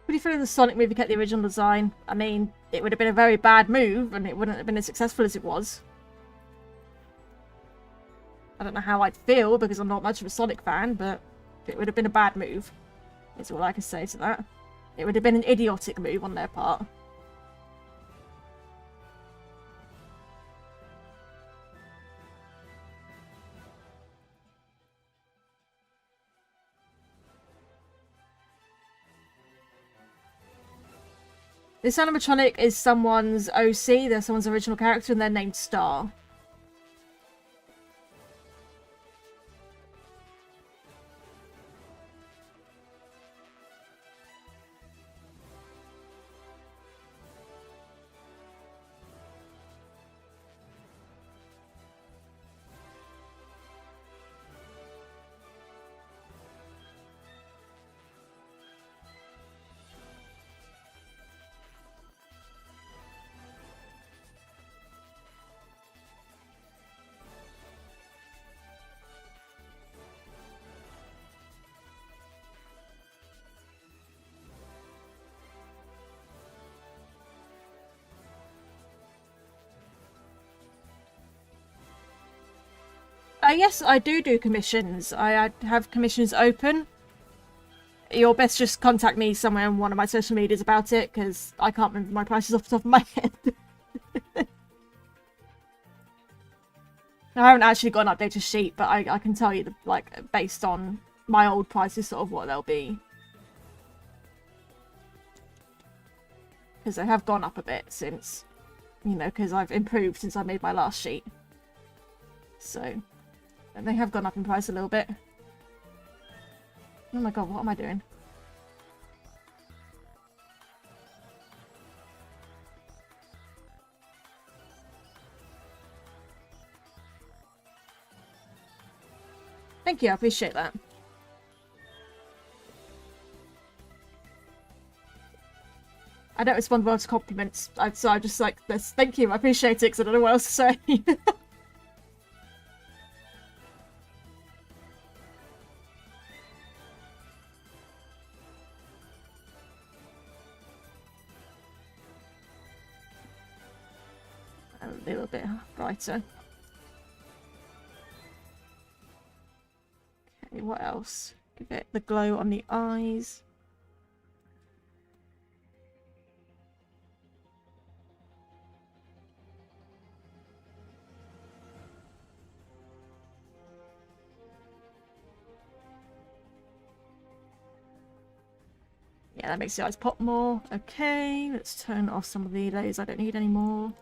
What do you feel if the Sonic movie kept the original design? I mean, it would have been a very bad move, and it wouldn't have been as successful as it was. I don't know how I'd feel, because I'm not much of a Sonic fan, but it would have been a bad move. That's all I can say to that. It would have been an idiotic move on their part. This animatronic is someone's OC, they're someone's original character, and they're named Star. Yes, I do commissions. I have commissions open. You'll best just contact me somewhere on one of my social medias about it, because I can't remember my prices off the top of my head. I haven't actually got an updated sheet, but I can tell you, like, based on my old prices, sort of what they'll be. Because they have gone up a bit since, you know, because I've improved since I made my last sheet. So... and they have gone up in price a little bit. Oh my god, what am I doing? Thank you, I appreciate that. I don't respond well to compliments, so I just like this. Thank you, I appreciate it, because I don't know what else to say. A little bit brighter. Okay, what else? Give it the glow on the eyes. Yeah, that makes the eyes pop more. Okay, let's turn off some of the layers I don't need anymore.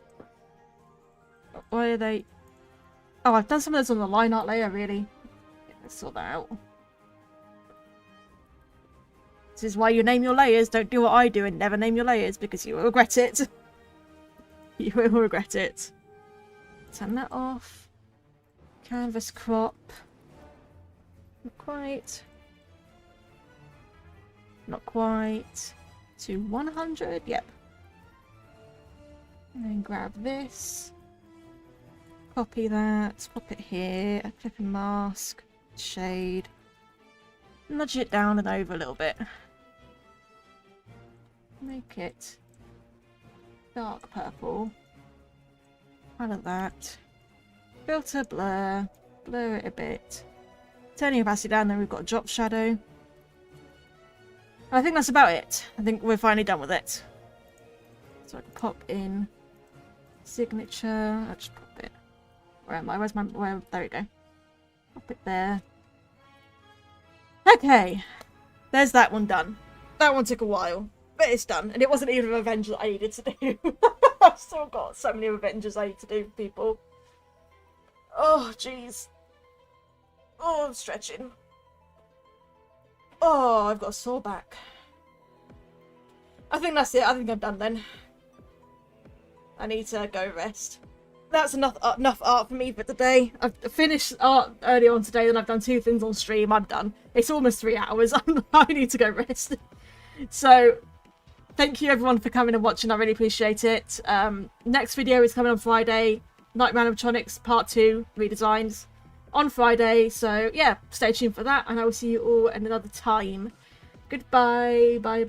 Why are they... oh, I've done some of those on the line art layer, really. Let's sort that out. This is why you name your layers. Don't do what I do and never name your layers, because you will regret it. You will regret it. Turn that off. Canvas crop. Not quite. Not quite. To 100. Yep. And then grab this. Copy that. Pop it here. Clip and mask. Shade. Nudge it down and over a little bit. Make it dark purple. Out of that. Filter, blur. Blur it a bit. Turn the opacity down, then we've got a drop shadow. I think that's about it. I think we're finally done with it. So I can pop in signature. I'll just pop it. Where am I? Where's my... there we go. Pop it there. Okay. There's that one done. That one took a while. But it's done. And it wasn't even an Avengers that I needed to do. I've still got so many Avengers I need to do, people. Oh, jeez. Oh, I'm stretching. Oh, I've got a sore back. I think that's it. I think I'm done then. I need to go rest. That's enough art for me for today. I've finished art early on today, then I've done 2 things on stream. I'm done. It's almost 3 hours. I need to go rest. So, thank you everyone for coming and watching. I really appreciate it. Next video is coming on Friday. Nightmare Animatronics Part 2 redesigns on Friday. So, yeah, stay tuned for that. And I will see you all at another time. Goodbye. Bye. Bye.